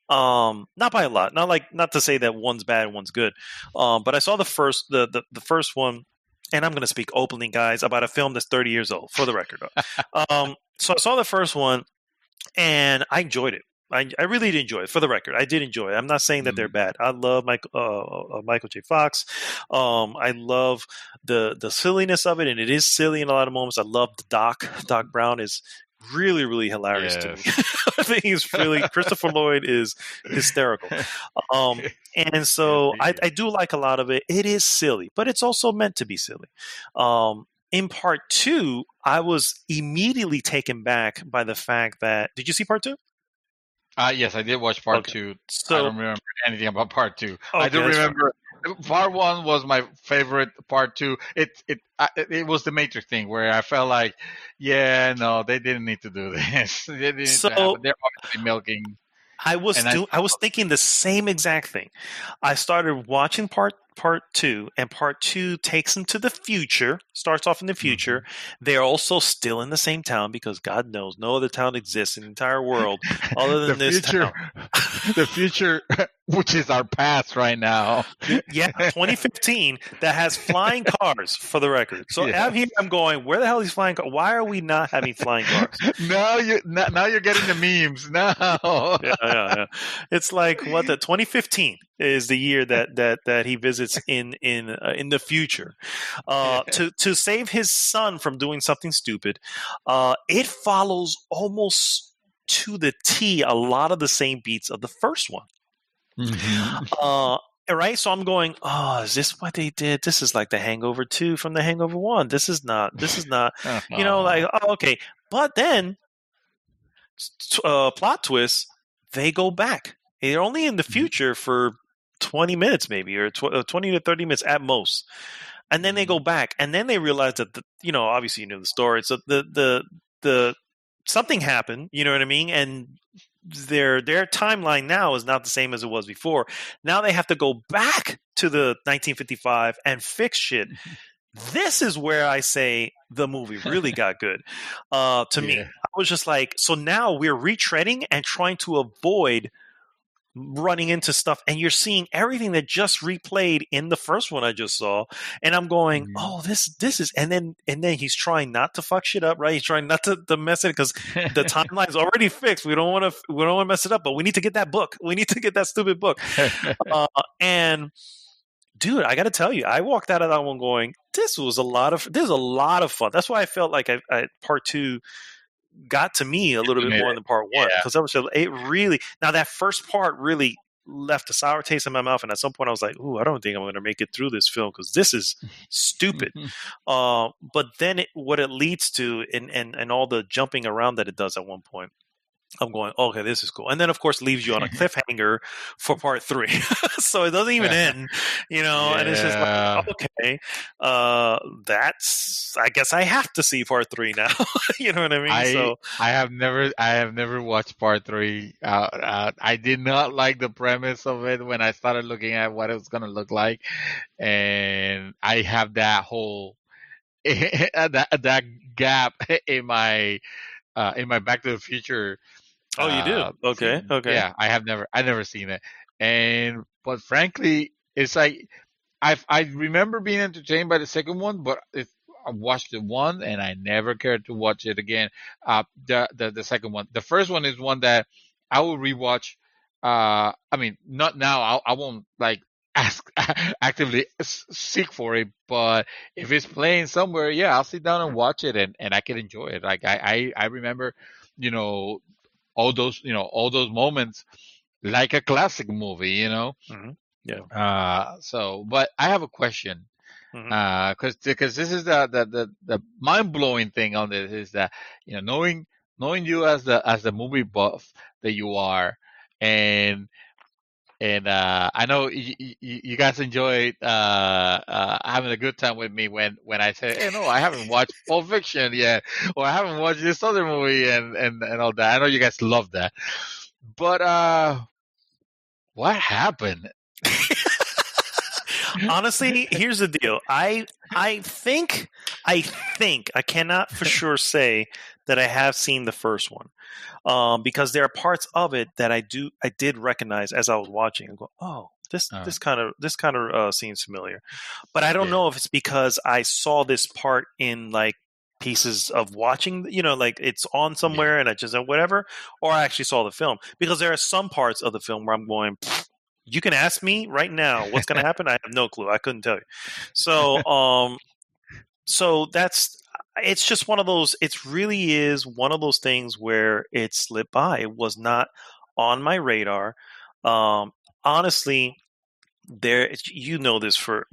Not by a lot. Not to say that one's bad and one's good. But I saw the first one, and I'm going to speak openly, guys, about a film that's 30 years old, for the record. So I saw the first one, and I enjoyed it. I really did enjoy it, for the record. I did enjoy it. I'm not saying that they're bad. I love Michael J. Fox. I love the silliness of it, and it is silly in a lot of moments. I love the Doc. Doc Brown is really, really hilarious to me. I think he's really, Christopher Lloyd is hysterical. And so I do like a lot of it. It is silly, but it's also meant to be silly. In Part 2, I was immediately taken back by the fact that, did you see Part 2? Yes, I did watch Part 2. So, I don't remember anything about Part 2. I do remember Part 1 was my favorite. Part 2, it was the Matrix thing where I felt like, no, they didn't need to do this. They're obviously milking. I was thinking the same exact thing. I started watching Part 2, and Part 2 takes them to the future, starts off in the future. Mm-hmm. They're also still in the same town, because God knows no other town exists in the entire world other than this town. The future, which is our past right now. Yeah, 2015, that has flying cars, for the record. So I'm going, where the hell are these flying cars? Why are we not having flying cars? Now you're getting the memes. No. Yeah. It's like, 2015 is the year that he visits in the future to save his son from doing something stupid. It follows almost to the T a lot of the same beats of the first one. Mm-hmm. Right, so I'm going, is this what they did? This is like the Hangover 2 from the Hangover 1. This is not, okay. But then, plot twist, they go back. They're only in the future for 20 minutes, maybe, or 20 to 30 minutes at most. And then they go back, and then they realize that, obviously, the story. So the something happened, you know what I mean? And their timeline now is not the same as it was before. Now they have to go back to the 1955 and fix shit. This is where I say the movie really got good. To me, I was just like, so now we're retreading and trying to avoid running into stuff, and you're seeing everything that just replayed in the first one I just saw, and I'm going, oh, this is, and then he's trying not to fuck shit up, right? He's trying not to mess it because the timeline's already fixed. We don't want to mess it up, but we need to get that book. We need to get that stupid book. And dude, I got to tell you, I walked out of that one going, this is a lot of fun. That's why I felt like I part two got to me a little bit more than part one, because it really, now that first part really left a sour taste in my mouth, and at some point I was like, ooh, I don't think I'm going to make it through this film because this is stupid. But then what it leads to, and all the jumping around that it does at one point, I'm going, okay, this is cool. And then, of course, leaves you on a cliffhanger for part three. So it doesn't even end, and it's just like, okay, I guess I have to see part three now. You know what I mean? I have never watched part three. I did not like the premise of it when I started looking at what it was going to look like. And I have that whole, that gap in my Back to the Future. Oh, you do? Okay. Yeah, I've never seen it. But frankly, it's like I remember being entertained by the second one, but I watched the one and I never cared to watch it again. The second one, the first one is one that I will rewatch. I mean, not now. I won't actively seek for it, but if it's playing somewhere, I'll sit down and watch it, and I can enjoy it. Like I remember, all those moments like a classic movie, Mm-hmm. Yeah. But I have a question, because this is the mind blowing thing on this is that knowing you as the movie buff that you are, and I know you guys enjoyed having a good time with me when I said, hey, no, I haven't watched Pulp Fiction yet, or I haven't watched this other movie and all that. I know you guys love that. But what happened? Honestly, here's the deal. I think I cannot for sure say that I have seen the first one, because there are parts of it that I did recognize as I was watching and go, oh, this kind of seems familiar, but I don't know if it's because I saw this part in like pieces of watching, like it's on somewhere and I just whatever, or I actually saw the film, because there are some parts of the film where I'm going, you can ask me right now what's going to happen. I have no clue. I couldn't tell you. So, so it's just one of those. It really is one of those things where it slipped by. It was not on my radar. Honestly, this with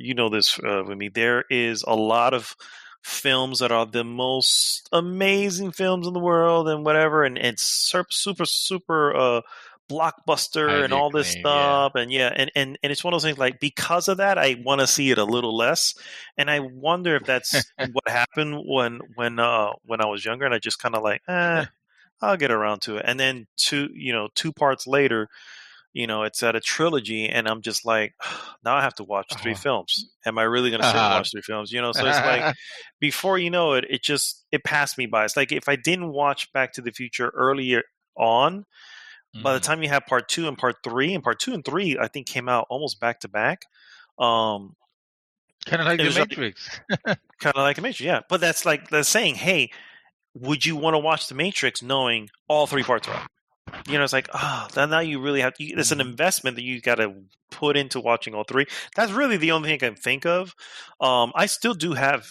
me. There is a lot of films that are the most amazing films in the world and whatever, and it's super blockbuster and all this stuff, and it's one of those things, like, because of that I want to see it a little less, and I wonder if that's what happened when I was younger, and I just kind of like, I'll get around to it, and then two parts later, it's at a trilogy, and I'm just like, now I have to watch three films. Am I really going to sit and watch three films? So it's like, before you know it, it passed me by. It's like if I didn't watch Back to the Future earlier on, by the time you have part two and part three, and part two and three, I think, came out almost back to back. Kind of like The Matrix. Kind of like The Matrix, yeah. But that's like the saying, hey, would you want to watch The Matrix knowing all three parts are out? It's like, now you really have to. It's an investment that you got to put into watching all three. That's really the only thing I can think of. I still do have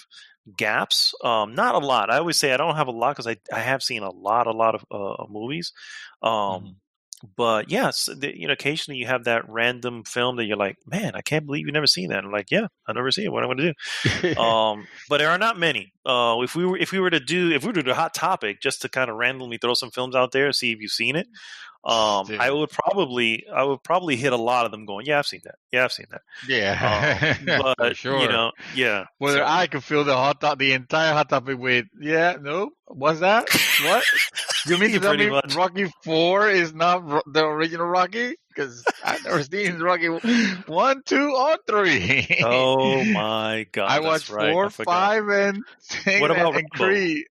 gaps, not a lot. I always say I don't have a lot because I have seen a lot of movies. But yes, occasionally you have that random film that you're like, man, I can't believe you've never seen that. I'm like, yeah, I've never seen it. What am I going to do? But there are not many. If we were to do a hot topic, just to kind of randomly throw some films out there, see if you've seen it. Dude. I would probably hit a lot of them going, yeah, I've seen that. Yeah, I've seen that. Yeah, for But sure. yeah. Whether So- I could feel the entire hot topic with, yeah, no, what's that? What? You mean to tell Pretty me much. Rocky 4 is not the original Rocky? Because I've never seen Rocky 1, 2, or 3. oh my god, I that's watched right. 4, I forgot. 5, and What about and Rambo? Creed.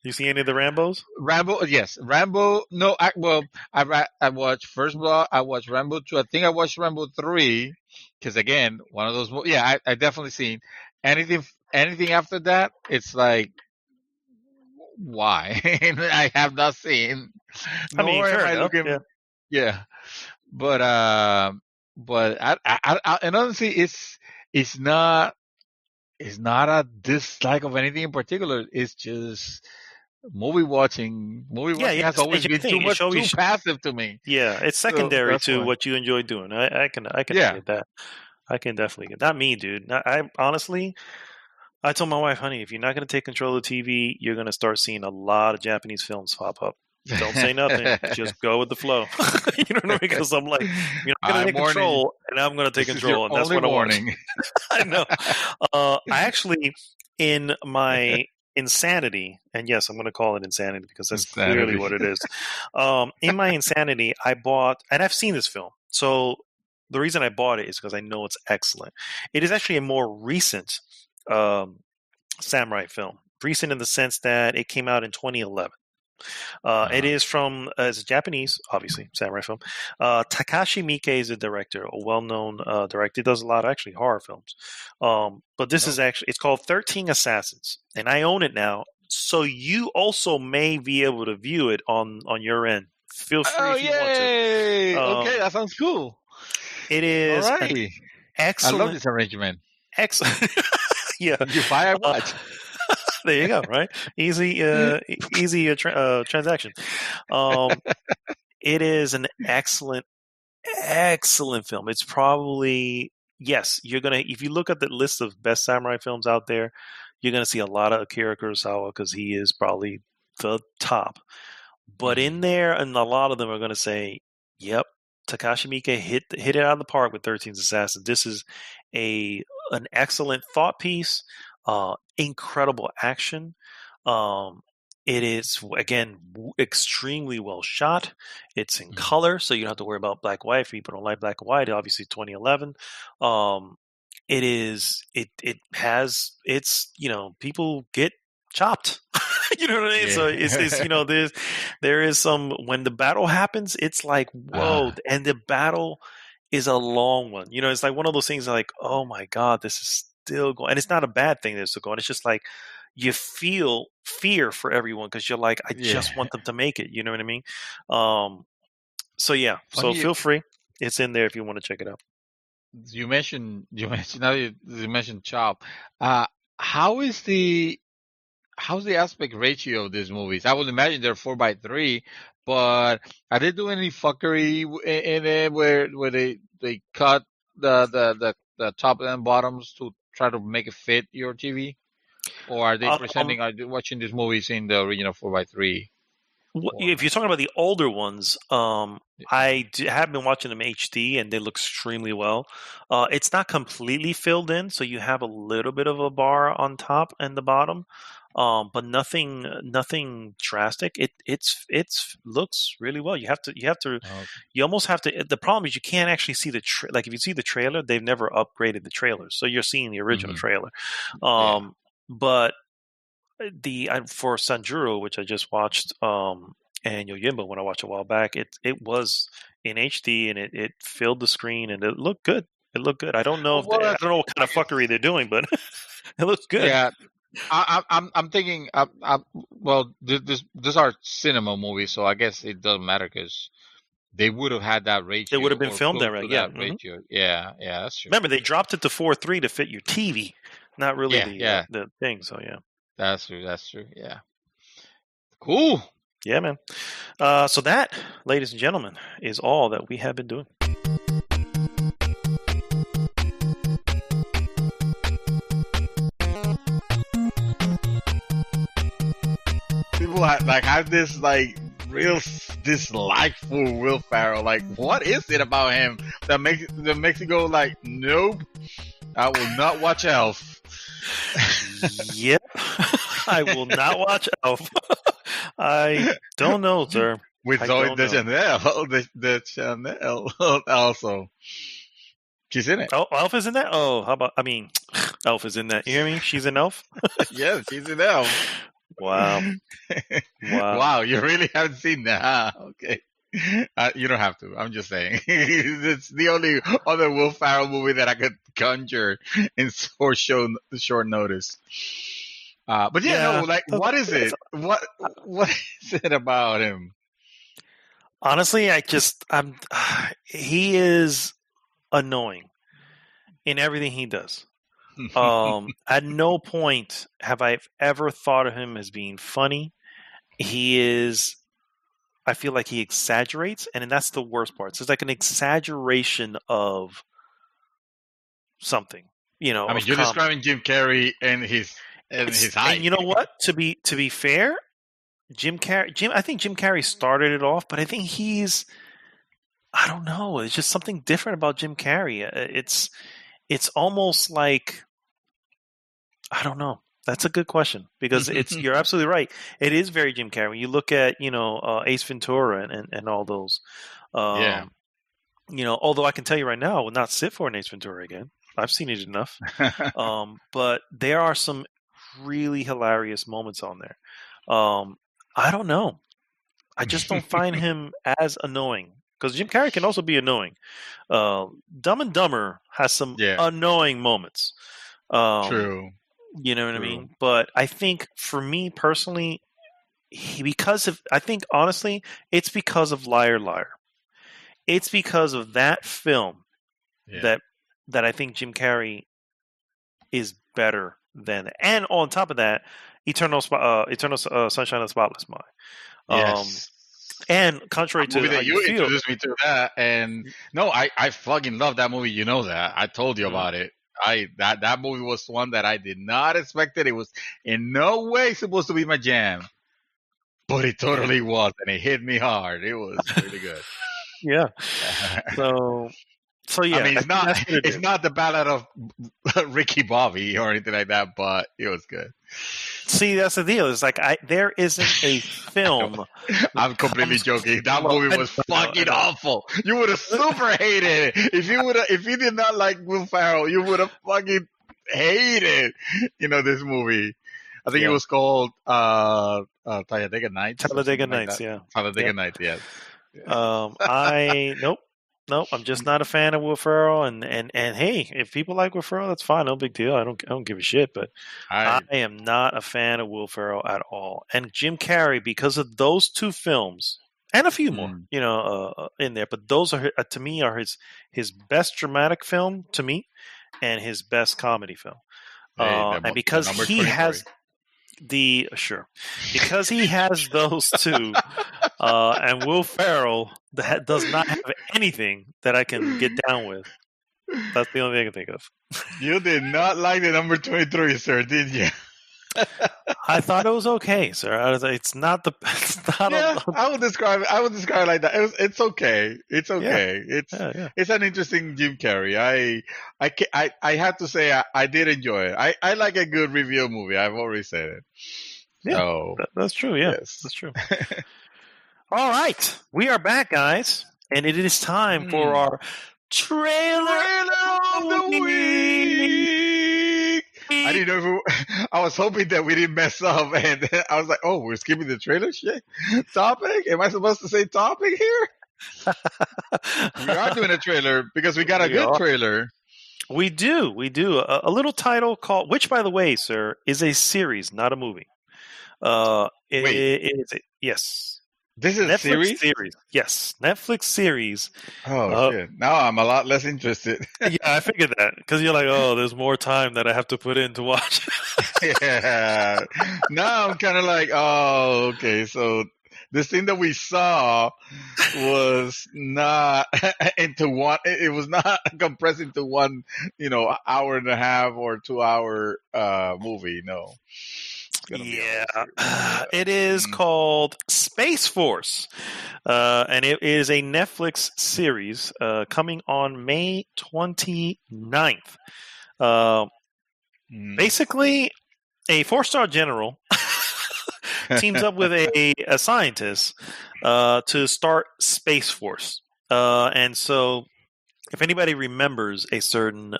You see any of the Rambos? Rambo, yes. Rambo, no, I watched First Blood. I watched Rambo 2. I think I watched Rambo 3. Because again, one of those, yeah, I definitely seen anything after that. It's like, why? I have not seen. I mean, Nor am fair I enough. looking. Yeah. Yeah, but and honestly, it's not a dislike of anything in particular. It's just movie watching. Movie watching Yeah, has it's always your been thing. too It's much, always- too passive to me. Yeah, it's So, secondary that's to why. what you enjoy doing. I can Yeah. get that. I can definitely get. Not me, dude. I honestly, I told my wife, honey, if you're not going to take control of the TV, you're going to start seeing a lot of Japanese films pop up. Don't say nothing. Just go with the flow. You know what I mean? Because I'm like, you're not going to I'm take warning you. control, and I'm going to take This is control, your and that's only what I want. warning. I know. I actually, in my insanity, and yes, I'm going to call it insanity because that's clearly Insanity. what it is. In my insanity, I bought, and I've seen this film. So the reason I bought it is because I know it's excellent. It is actually a more recent samurai film. Recent in the sense that it came out in 2011. It is from, it's a Japanese, obviously, samurai film. Takashi Miike is the director, a well-known director. He does a lot of actually horror films. But this is actually, it's called 13 Assassins. And I own it now. So you also may be able to view it on your end. Feel free Oh, if you want to. yay! Okay, that sounds cool. It All is an right. I love excellent, this arrangement. excellent. Yeah. You buy, I watch. There you go. Right, easy transaction. It is an excellent film. It's probably, yes, you're gonna, if you look at the list of best samurai films out there, you're gonna see a lot of Akira Kurosawa because he is probably the top. But in there, and a lot of them are gonna say, "Yep, Takashi Miike hit it out of the park with 13 Assassins." This is an excellent thought piece. Incredible action. It is, again, extremely well shot. It's in color, so you don't have to worry about black and white. If people don't like black and white, obviously 2011. It has, it's, people get chopped. You know what I mean? Yeah. So it's there is some, when the battle happens, it's like, whoa, and the battle is a long one. It's like one of those things like, oh my God, this is still going. And it's not a bad thing that it's still going. It's just like you feel fear for everyone because you're like, I just want them to make it. You know what I mean? So yeah. So feel free. It's in there if you want to check it out. You mentioned now you mentioned Chop. How's the aspect ratio of these movies? I would imagine they're 4:3, but are they doing any fuckery in it where they cut the top and bottoms to try to make it fit your TV, or are they presenting? Are they watching these movies in the original 4:3? If you're talking about the older ones, I have been watching them HD, and they look extremely well. It's not completely filled in, so you have a little bit of a bar on top and the bottom, but nothing drastic. It looks really well. You almost have to. The problem is you can't actually see like if you see the trailer, they've never upgraded the trailer, so you're seeing the original trailer. But for Sanjuro, which I just watched, and Yojimbo when I watched a while back, it was in HD and it filled the screen and it looked good. It looked good. I don't know I don't know what kind of fuckery they're doing, but it looks good. Yeah, I'm thinking. Well, these are cinema movies, so I guess it doesn't matter because they would have had that ratio. It would have been or filmed close there, to right? that ratio. Yeah, that's true. Remember, they dropped it to 4:3 to fit your TV, not really Yeah, the thing. So yeah, that's true. Yeah, cool. Yeah, man. So that, ladies and gentlemen, is all that we have been doing. People have this real dislike for Will Ferrell. Like, what is it about him that makes you go like, nope, I will not watch Elf. Yep. I will not watch Elf. I don't know, sir. With I Zoe don't know. Deschanel, Deschanel also. She's in it. Oh, Elf is in that? Oh, how about, I mean, Elf is in that. You hear me? She's an Elf? Yes, she's in Elf. Wow. Wow. Wow, you really haven't seen that? Huh? Okay. You don't have to. I'm just saying. It's the only other Will Ferrell movie that I could conjure in short notice. But Yeah. no, like, what is it? What is it about him? Honestly, he is annoying in everything he does. At no point have I ever thought of him as being funny. I feel like he exaggerates, and that's the worst part. So it's like an exaggeration of something, I mean, of you're comedy. describing Jim Carrey and his height. And you know what? To be fair, I think Jim Carrey started it off, but I think I don't know. It's just something different about Jim Carrey. It's almost like, I don't know. That's a good question because you're absolutely right. It is very Jim Carrey. When you look at, Ace Ventura and all those, Yeah. although I can tell you right now, I will not sit for an Ace Ventura again. I've seen it enough. But there are some really hilarious moments on there. I don't know. I just don't find him as annoying because Jim Carrey can also be annoying. Dumb and Dumber has some annoying moments. True. You know what I True. mean? But I think for me personally, I think honestly, it's because of Liar Liar. It's because of that film that I think Jim Carrey is better than. And on top of that, Eternal Sunshine of the Spotless Mind. Yes. And contrary to movie how that you you feel, introduced me to that, and no, I fucking love that movie. You know that. I told you about it. That movie was one that I did not expect it. It was in no way supposed to be my jam, but it totally was, and it hit me hard. It was really good. yeah. So yeah, I mean, think that's what it it's is. not the Ballad of Ricky Bobby or anything like that, but it was good. See, that's the deal. It's like there isn't a film. I'm completely joking. That Well, movie I was know, fucking I know. awful. You would have super hated it if you did not like Will Ferrell. You would have fucking hated, this movie. I think it Yeah. was called Talladega Nights. or Talladega something like Nights, that. yeah. Talladega Nights. Yes. Nope. I'm just not a fan of Will Ferrell, and hey, if people like Will Ferrell, that's fine, no big deal. I don't give a shit. But I am not a fan of Will Ferrell at all. And Jim Carrey, because of those two films and a few more, in there. But those are to me are his best dramatic film to me, and his best comedy film. And because he has because he has those two, and Will Ferrell that does not have anything that I can get down with. That's the only thing I can think of. You did not like the number 23, sir, did you? I thought it was okay, sir. It's not the. It's not. Yeah, I would describe it like that. It's okay. It's okay. It's an interesting Jim Carrey. I have to say I did enjoy it. I like a good review movie. I've already said it. Yeah, So, that's true. Yeah, yes. that's true. All right, we are back, guys, and it is time for our trailer of the week. I didn't know I was hoping that we didn't mess up, and then I was like, "Oh, we're skipping the trailer shit topic. Am I supposed to say topic here?" We are doing a trailer because we got a good trailer. We do. A little title called, which, by the way, sir, is a series, not a movie. Yes. This is a Netflix series? Yes, Netflix series. Oh, shit. Now I'm a lot less interested. Yeah, I figured that because you're like, oh, there's more time that I have to put in to watch. Yeah. Now I'm kind of like, oh, okay. So this thing that we saw was not into one. It was not compressed into one, hour and a half or 2 hour movie. No. gonna be a Yeah, whole series. it is called Space Force, and it is a Netflix series coming on May 29th. Basically, a 4-star general teams up with a scientist to start Space Force. And so, if anybody remembers a certain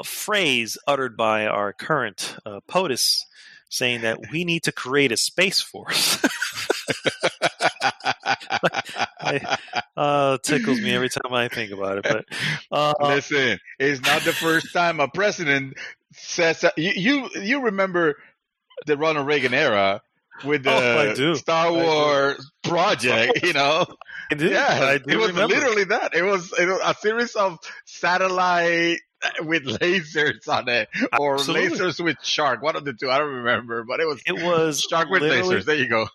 phrase uttered by our current POTUS saying that we need to create a Space Force, tickles me every time I think about it. But Listen, it's not the first time a president says you remember the Ronald Reagan era with I do. the Star Wars project, you know. I do. Yeah, I do it was remember. literally that. It was a series of satellite with lasers on it, or Absolutely. lasers with shark. One of the two, I don't remember, but It was shark with literally- lasers. There you go.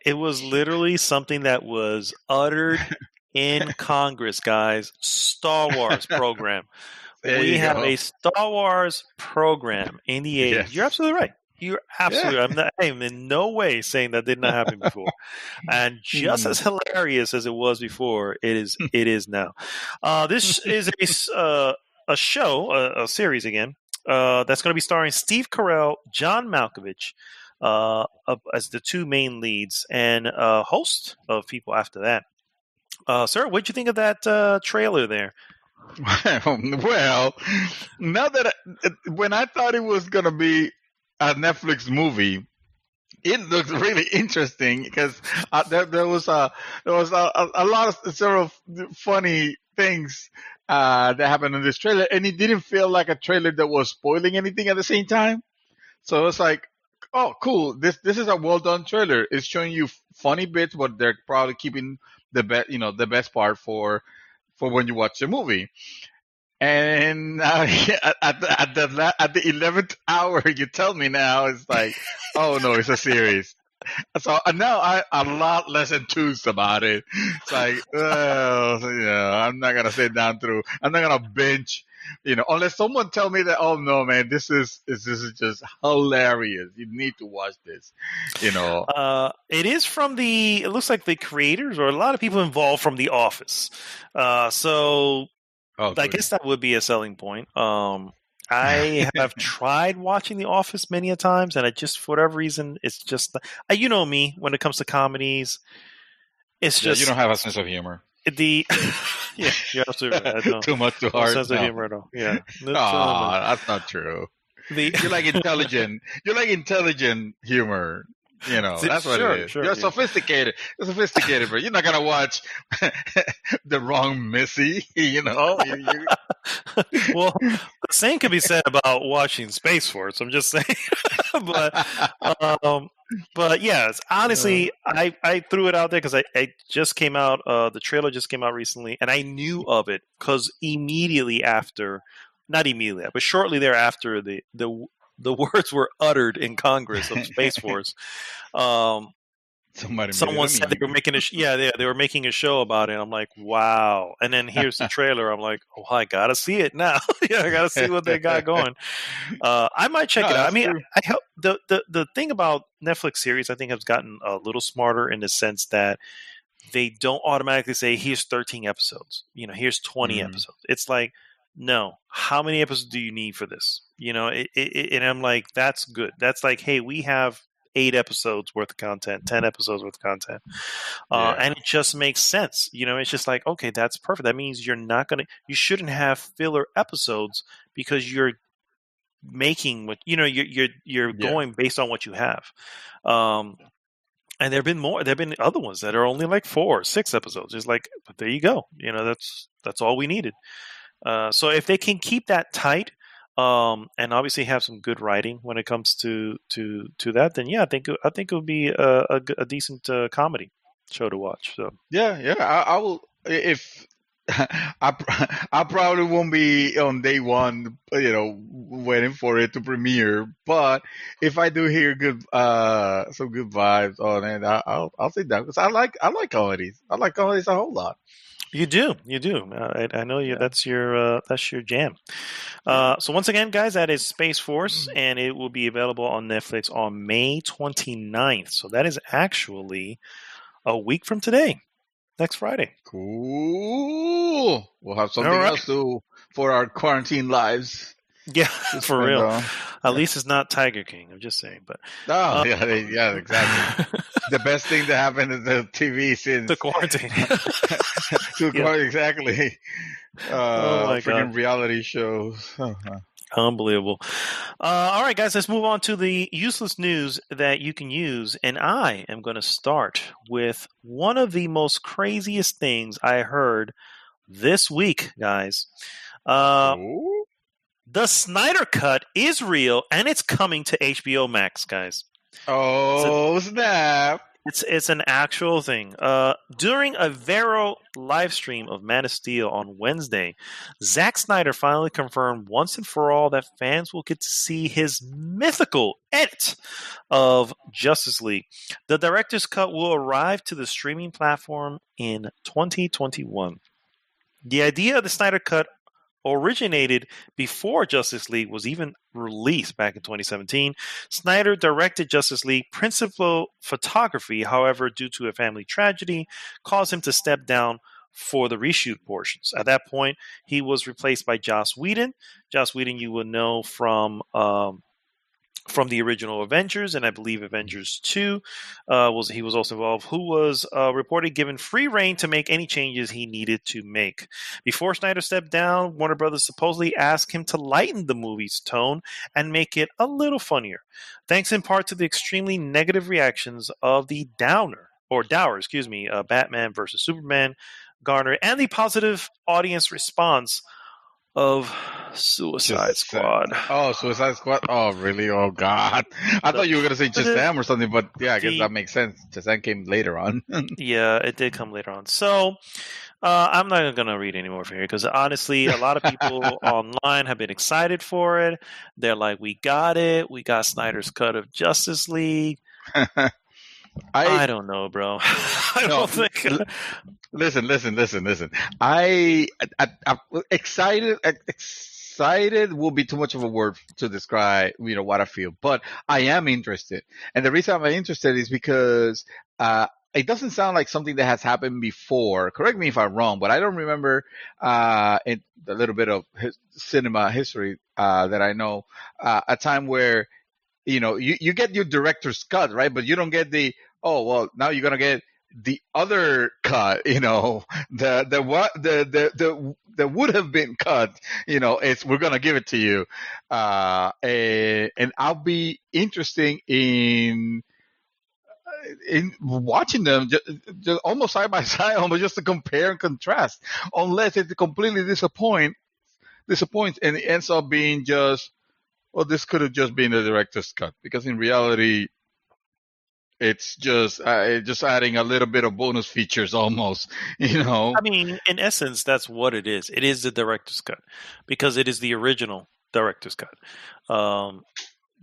It was literally something that was uttered in Congress, guys. Star Wars program. There We you have go. a Star Wars program in the 80s. Yes. You're absolutely right. You're absolutely right. I'm in no way saying that did not happen before. And just as hilarious as it was before, it is now. This is a show, a series again, that's going to be starring Steve Carell, John Malkovich as the two main leads, and a host of people after that. Sir, what'd you think of that trailer there? Well, now that when I thought it was gonna be a Netflix movie, it looks really interesting because there was a lot of sort of funny things that happened in this trailer, and it didn't feel like a trailer that was spoiling anything at the same time. So it's like, oh, cool. This is a well done trailer. It's showing you funny bits, but they're probably keeping the best part for when you watch the movie. And at the 11th hour, you tell me now it's like, oh no, it's a series. So now I'm a lot less enthused about it. It's like, well, I'm not gonna sit down through. I'm not gonna binge, unless someone tell me that. Oh no, man, this is just hilarious. You need to watch this. It is from it looks like the creators or a lot of people involved from The Office. So I guess that would be a selling point. I have tried watching The Office many a times, and I just, for whatever reason, it's just, you know me, when it comes to comedies, it's just... you don't have a sense of humor. Yeah, you're absolutely right. I don't. Too much to No heart. sense of humor at all. Yeah. That's not true. You like intelligent. You like intelligent humor. That's what it is. Sure, You're yeah. sophisticated. You're sophisticated, but you're not gonna watch the wrong Missy. Well, the same can be said about watching Space Force. I'm just saying, but yes, honestly, I threw it out there because I just came out. The trailer just came out recently, and I knew of it because immediately after, not immediately, but shortly thereafter, the words were uttered in Congress of Space Force. Someone said they were making they were making a show about it. I'm like, wow. And then here's the trailer. I'm like, oh, I gotta see it now. I gotta see what they got going. I might check it out. I mean, I hope the thing about Netflix series, I think, has gotten a little smarter in the sense that they don't automatically say, here's 13 episodes. Here's 20 episodes. It's like, no, how many episodes do you need for this? And I'm like, that's good. That's like, hey, we have 8 episodes worth of content, 10 episodes worth of content. And it just makes sense. It's just like, okay, that's perfect. That means you shouldn't have filler episodes because you're making what, you're going based on what you have. And there've been other ones that are only like 4 or 6 episodes. It's like, but there you go. That's all we needed. So if they can keep that tight, and obviously have some good writing when it comes to that, then I think it would be a decent comedy show to watch. So I will. If I probably won't be on day one, waiting for it to premiere. But if I do hear some good vibes on it, I'll sit down because I like comedies. I like comedies a whole lot. You do. I know you. That's your jam. So once again, guys, that is Space Force, and it will be available on Netflix on May 29th. So that is actually a week from today, next Friday. Cool. We'll have something All right. else to for our quarantine lives. Yeah, to for spend real. on. At least it's not Tiger King. I'm just saying, but Oh, yeah, exactly. The best thing that happened to the TV since the quarantine. exactly. Oh my freaking God. reality shows. Unbelievable. All right, guys, let's move on to the useless news that you can use. And I am going to start with one of the most craziest things I heard this week, guys. Ooh. The Snyder Cut is real, and it's coming to HBO Max, guys. Oh, snap. It's an actual thing. During a Vero live stream of Man of Steel on Wednesday, Zack Snyder finally confirmed once and for all that fans will get to see his mythical edit of Justice League. The director's cut will arrive to the streaming platform in 2021. The idea of the Snyder Cut originated before Justice League was even released back in 2017. Snyder directed Justice League principal photography, however, due to a family tragedy, caused him to step down for the reshoot portions. At that point, he was replaced by Joss Whedon. Joss Whedon, you will know from the original Avengers, and I believe Avengers 2 he was also involved, who was reported given free reign to make any changes he needed to make. Before Snyder stepped down, Warner Brothers supposedly asked him to lighten the movie's tone and make it a little funnier, thanks in part to the extremely negative reactions of the Dower, Batman versus Superman garnered, and the positive audience response of Suicide Squad. Oh, Suicide Squad. Oh, really? Oh, God. I thought you were going to say Shazam or something, but yeah, I guess that makes sense. Shazam came later on. Yeah, it did come later on. So I'm not going to read any more from here because honestly, a lot of people online have been excited for it. They're like, we got it. We got Snyder's cut of Justice League. I don't know, bro. I don't think. Listen. I'm excited. Excited will be too much of a word to describe, what I feel. But I am interested, and the reason I'm interested is because it doesn't sound like something that has happened before. Correct me if I'm wrong, but I don't remember in a little bit of cinema history that I know a time where you get your director's cut, right? But you don't get now you're gonna get the other cut, the would have been cut, we're gonna give it to you, and I'll be interested in watching them just almost side by side, almost just to compare and contrast, unless it completely disappoints and it ends up being just, well, this could have just been the director's cut, because in reality, it's just adding a little bit of bonus features almost, I mean, in essence, that's what it is. It is the director's cut because it is the original director's cut. Due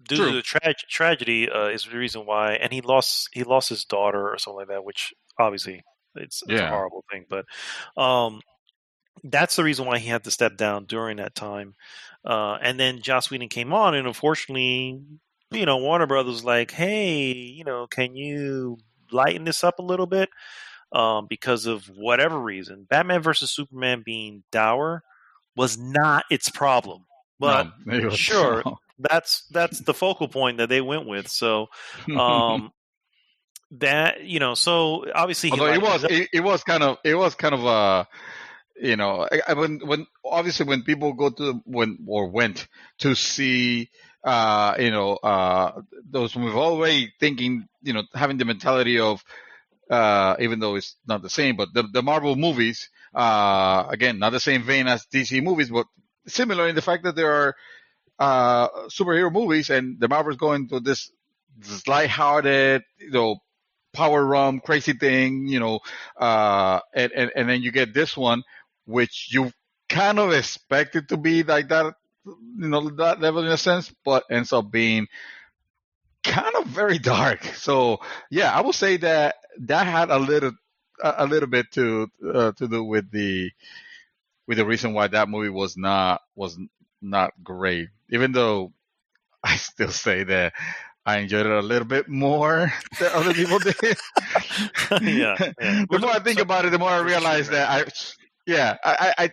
to the tragedy is the reason why, and he lost his daughter or something like that, which obviously it's a horrible thing, but that's the reason why he had to step down during that time. And then Joss Whedon came on, and unfortunately, Warner Brothers was like, hey, can you lighten this up a little bit? Because of whatever reason, Batman versus Superman being dour was not its problem. But sure, that's the focal point that they went with. So that so obviously, although it was kind of when obviously when people went to see those movies, already thinking, having the mentality of even though it's not the same, but the Marvel movies, again, not the same vein as DC movies, but similar in the fact that there are superhero movies, and the Marvel's going to this lighthearted, power rum crazy thing, and then you get this one, which you kind of expect it to be like that, that level in a sense, but ends up being kind of very dark. So yeah, I would say that had a a little bit to do with the reason why that movie was not great. Even though I still say that I enjoyed it a little bit more than other people did. Yeah, yeah. The more I think about it, the more I realize that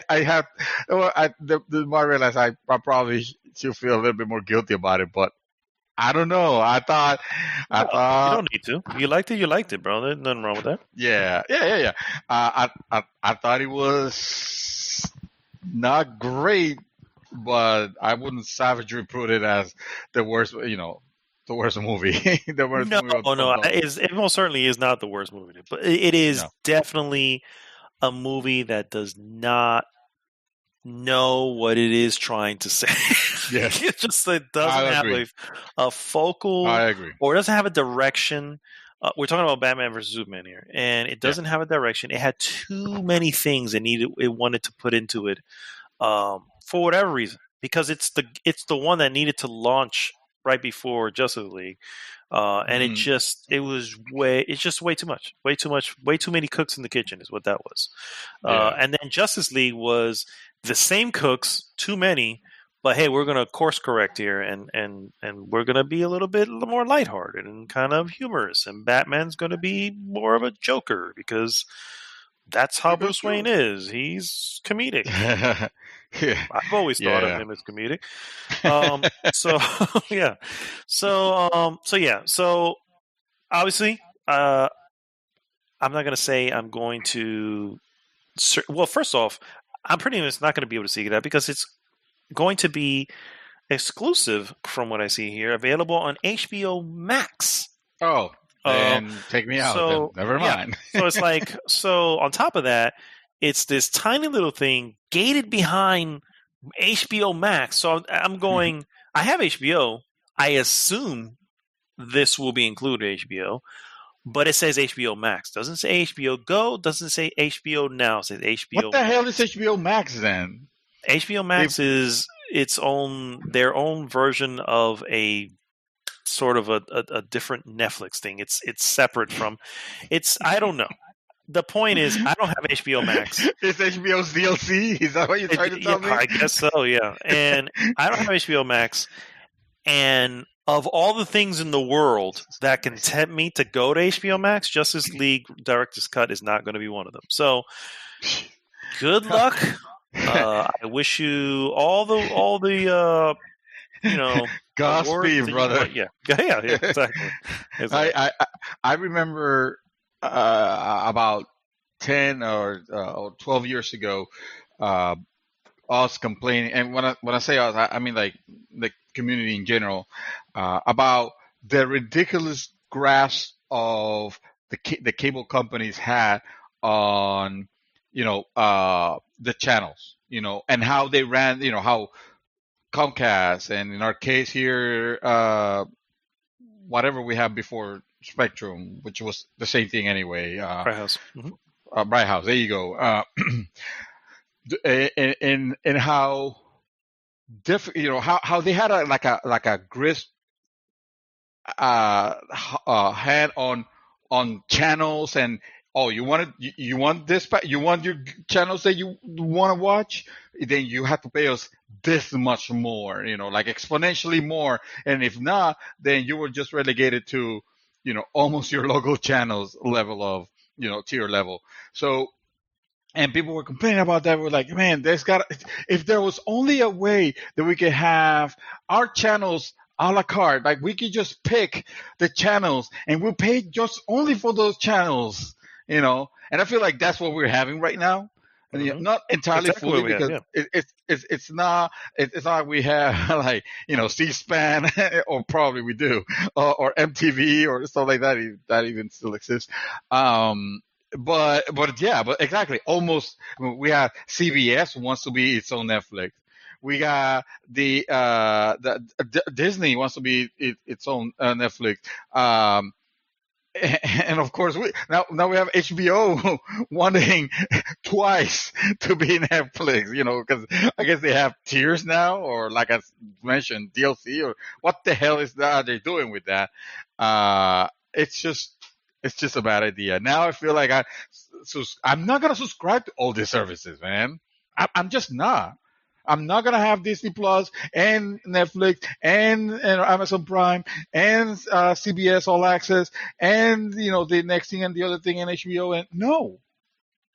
I have. Well, the more I realize I probably should feel a little bit more guilty about it, but I don't know. I thought, You don't need to. You liked it, bro. There's nothing wrong with that. yeah. I thought it was not great, but I wouldn't savagely put it as the worst. The worst movie. The worst No, movie. no, it most certainly is not the worst movie, but it is No. definitely a movie that does not know what it is trying to say. Yes. It just it doesn't I have agree. a focal, I agree. or it doesn't have a direction. We're talking about Batman versus Superman here, and it doesn't have a direction. It had too many things it wanted to put into it, for whatever reason, because it's the one that needed to launch right before Justice League, and it's just way too much, way too many cooks in the kitchen is what that was. Yeah. And then Justice League was the same cooks, too many, but hey, we're going to course correct here, and we're going to be a little bit more lighthearted and kind of humorous, and Batman's going to be more of a joker because that's how Bruce Wayne is. He's comedic. Yeah. I've always thought Yeah. of him as comedic. So yeah. So obviously, I'm not going to say I'm going to. Well, first off, I'm pretty much not going to be able to see that because it's going to be exclusive, from what I see here, available on HBO Max. Oh, then take me out. so, then. Never yeah. mind. So it's like, on top of that, it's this tiny little thing gated behind HBO Max. So I'm going, I have HBO. I assume this will be included HBO, but it says HBO Max. Doesn't say HBO Go, doesn't say HBO Now. It says HBO What the hell is HBO Max then? HBO Max is their own version of a sort of a different Netflix thing. It's separate from I don't know. The point is, I don't have HBO Max. It's HBO's DLC? Is that what you're trying to tell me? I guess so, yeah. And I don't have HBO Max. And of all the things in the world that can tempt me to go to HBO Max, Justice League Director's Cut is not going to be one of them. So, good luck. I wish you all the Godspeed, awards brother. Yeah, exactly. I remember about 10 or 12 years ago, us complaining, and when I say us, I mean like the community in general, about the ridiculous grasp of the cable companies had on the channels, and how they ran, how Comcast, and in our case here, whatever we have before Spectrum, which was the same thing anyway. Bright House. Bright House. There you go. And how different, how they had a grist hand on channels, and you want this, you want your channels that you want to watch, then you have to pay us this much more, like exponentially more, and if not, then you were just relegated to almost your local channels level of tier level. So, and people were complaining about that. We're like, man, if there was only a way that we could have our channels a la carte, like we could just pick the channels and we'll pay just only for those channels, and I feel like that's what we're having right now. And not entirely Exactly fully, what we have, because it's not like we have like C-SPAN or probably we do, or MTV or stuff like that even still exists. But exactly, almost. We have CBS wants to be its own Netflix. We got the Disney wants to be its own Netflix. And of course, now we have HBO wanting twice to be Netflix, because I guess they have tiers now, or like I mentioned, DLC, or what the hell is that they're doing with that? It's just a bad idea. Now I feel like I'm not gonna subscribe to all these services, man. I'm just not. I'm not gonna have Disney Plus and Netflix and Amazon Prime and CBS All Access and the next thing and the other thing and HBO, and no,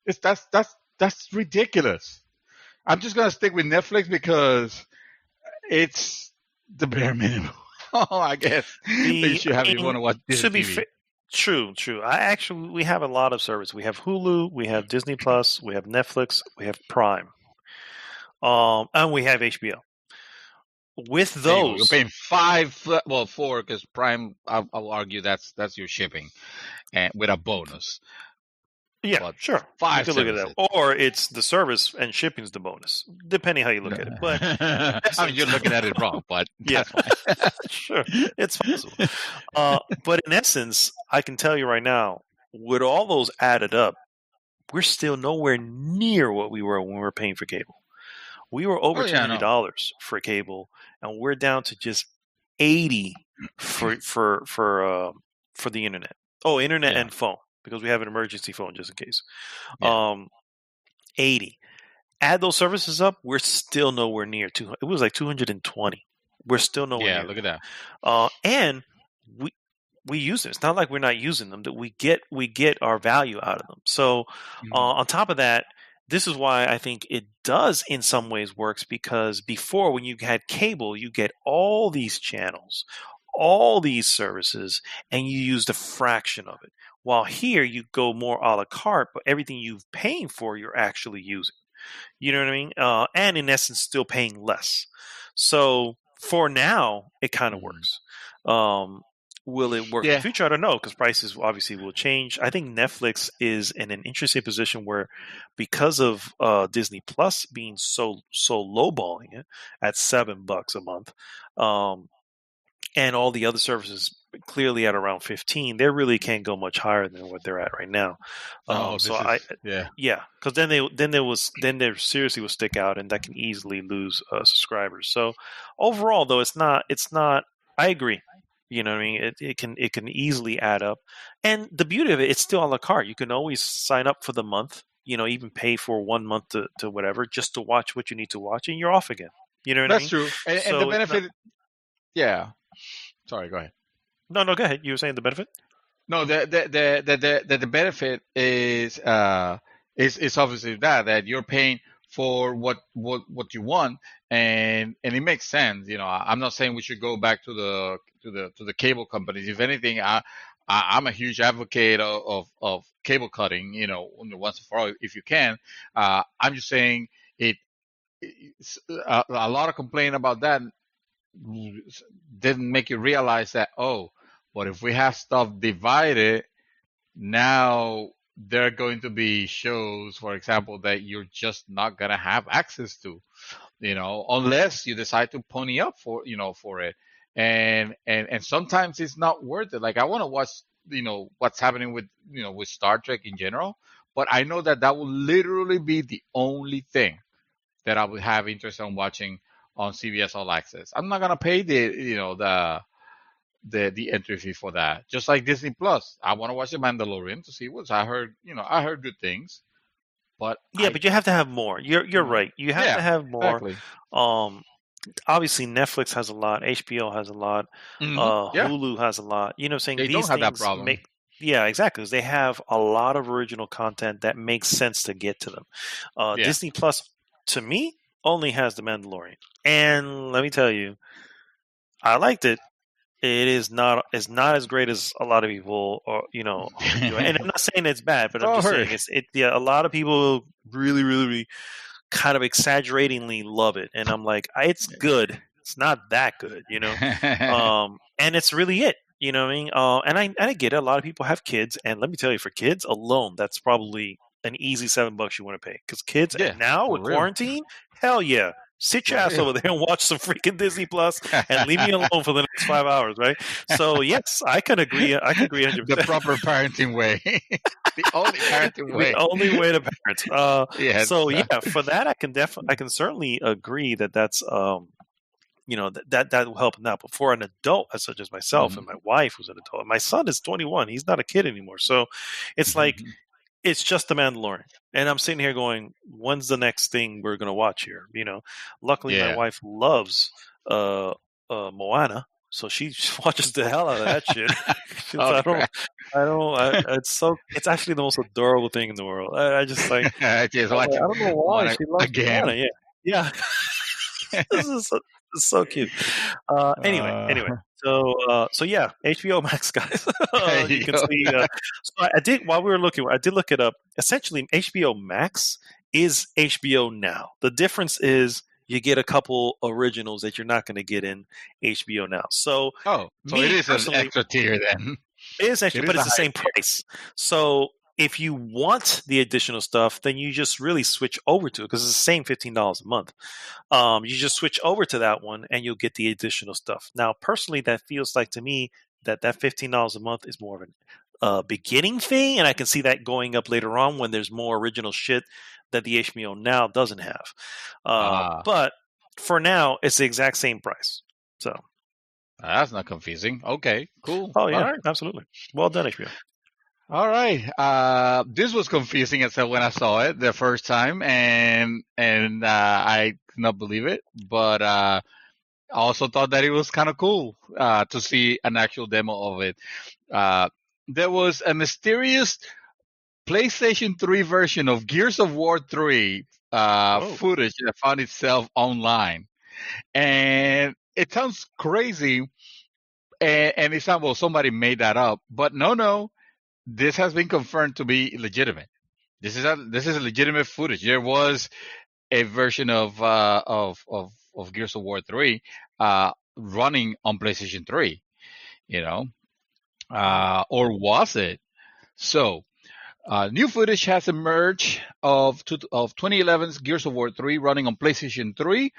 that's ridiculous. I'm just gonna stick with Netflix because it's the bare minimum. I guess that you should have if you want to watch Disney To be TV. fair, true. We have a lot of service. We have Hulu, we have Disney Plus, we have Netflix, we have Prime, and we have HBO. With There you go. You're those, paying four, because Prime. I'll argue that's your shipping, and with a bonus. yeah, But sure, you five could look at that, services. or it's the service and shipping's the bonus, depending how you look at it. But I mean, you're looking at it wrong, but yeah, that's fine. sure, it's possible. But in essence, I can tell you right now, with all those added up, we're still nowhere near what we were when we were paying for cable. We were over Oh yeah, no. $200 for cable, and we're down to just 80 for the internet. Oh, internet Yeah. and phone, because we have an emergency phone just in case. Yeah. 80. Add those services up, we're still nowhere near 200. It was like 220. We're still nowhere Yeah, near. look at that. And we use it. It's not like we're not using them. That we get our value out of them. So on top of that, this is why I think it does in some ways works, because before, when you had cable, you get all these channels, all these services, and you used a fraction of it. While here, you go more a la carte, but everything you're paying for, you're actually using. You know what I mean? And in essence, still paying less. So for now, it kind of works. Will it work in Yeah. the future? I don't know, because prices obviously will change. I think Netflix is in an interesting position where, because of Disney Plus being so lowballing it at $7 a month, and all the other services clearly at around 15, they really can't go much higher than what they're at right now. Yeah. Because then they seriously will stick out, and that can easily lose subscribers. So overall, though, it's not. I agree. You know what I mean? It can easily add up, and the beauty of it, it's still a la carte. You can always sign up for the month. Even pay for 1 month to whatever, just to watch what you need to watch, and you're off again. You know what I mean? That's true. And So the it's benefit. Yeah. Sorry, go ahead. No, go ahead. You were saying the benefit? No, the benefit is obviously that you're paying for what you want, and it makes sense. I'm not saying we should go back to the cable companies. If anything, I'm a huge advocate of cable cutting. Once and for all, if you can. I'm just saying it's a lot of complaint about that didn't make you realize that, but if we have stuff divided, now there are going to be shows, for example, that you're just not gonna have access to, unless you decide to pony up for it. And sometimes it's not worth it. Like, I want to watch, what's happening with Star Trek in general, but I know that will literally be the only thing that I would have interest in watching on CBS All Access. I'm not gonna pay the entry fee for that. Just like Disney Plus, I want to watch The Mandalorian to see what's. I heard good things, but but you have to have more. You're right. You have to have more. Exactly. Obviously, Netflix has a lot. HBO has a lot. Yeah. Hulu has a lot. You know, what I'm saying They these don't have that things problem. Yeah, exactly. 'Cause they have a lot of original content that makes sense to get to them. Yeah. Disney Plus, to me, only has The Mandalorian, and let me tell you, I liked it. It is not as great as a lot of people, enjoy. And I'm not saying it's bad, but I'm just saying a lot of people really, really kind of exaggeratingly love it, and I'm like, it's good. It's not that good, and it's really it. You know what I mean? And I get it. A lot of people have kids, and let me tell you, for kids alone, that's probably an easy $7 you want to pay. Because kids, now with quarantine, hell yeah. Sit your ass over there and watch some freaking Disney Plus and leave me alone for the next 5 hours, right? So yes, I can agree. I can agree 100%. The proper parenting way, the only parenting way, the only way to parent. Yes. So yeah, for that, I can certainly agree that's that will help now. But for an adult, such as myself and my wife, who's an adult, and my son is 21, he's not a kid anymore. So it's like it's just The Mandalorian. And I'm sitting here going, when's the next thing we're going to watch here? Luckily my Yeah. wife loves Moana, so she watches the hell out of that shit. Oh, crap. It's actually the most adorable thing in the world. I just like, Just I watch don't know why Moana she loves again. Moana. Yeah. This is so cute. Anyway. So yeah, HBO Max, guys. There You you can go. see. So I did while we were looking. I did look it up. Essentially, HBO Max is HBO Now. The difference is you get a couple originals that you're not going to get in HBO Now. So Oh, so me it is an personally, extra tier then. it is actually, It but is it's a the same higher tier. price. So if you want the additional stuff, then you just really switch over to it because it's the same $15 a month. You just switch over to that one and you'll get the additional stuff. Now, personally, that feels like to me that $15 a month is more of a beginning fee, and I can see that going up later on when there's more original shit that the HBO Now doesn't have. But for now, it's the exact same price. So, That's not confusing. Okay, cool. oh yeah, All right. absolutely. Well done, HBO. All right. This was confusing as hell when I saw it the first time, and I could not believe it. But I also thought that it was kind of cool to see an actual demo of it. There was a mysterious PlayStation 3 version of Gears of War 3 Oh. footage that found itself online, and it sounds crazy. And it sounds, well, somebody made that up, but no. This has been confirmed to be legitimate. This is a legitimate footage. There was a version of Gears of War 3 running on PlayStation 3, or was it? So, new footage has emerged of 2011's Gears of War 3 running on PlayStation 3,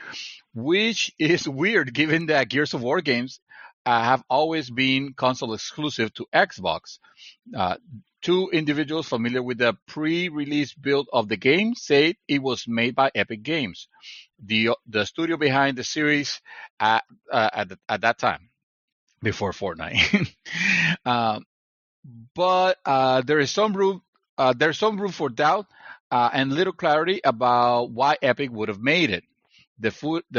which is weird given that Gears of War games have always been console exclusive to Xbox. Two individuals familiar with the pre-release build of the game said it was made by Epic Games, the studio behind the series at that time, before Fortnite. But there's some room for doubt and little clarity about why Epic would have made it. The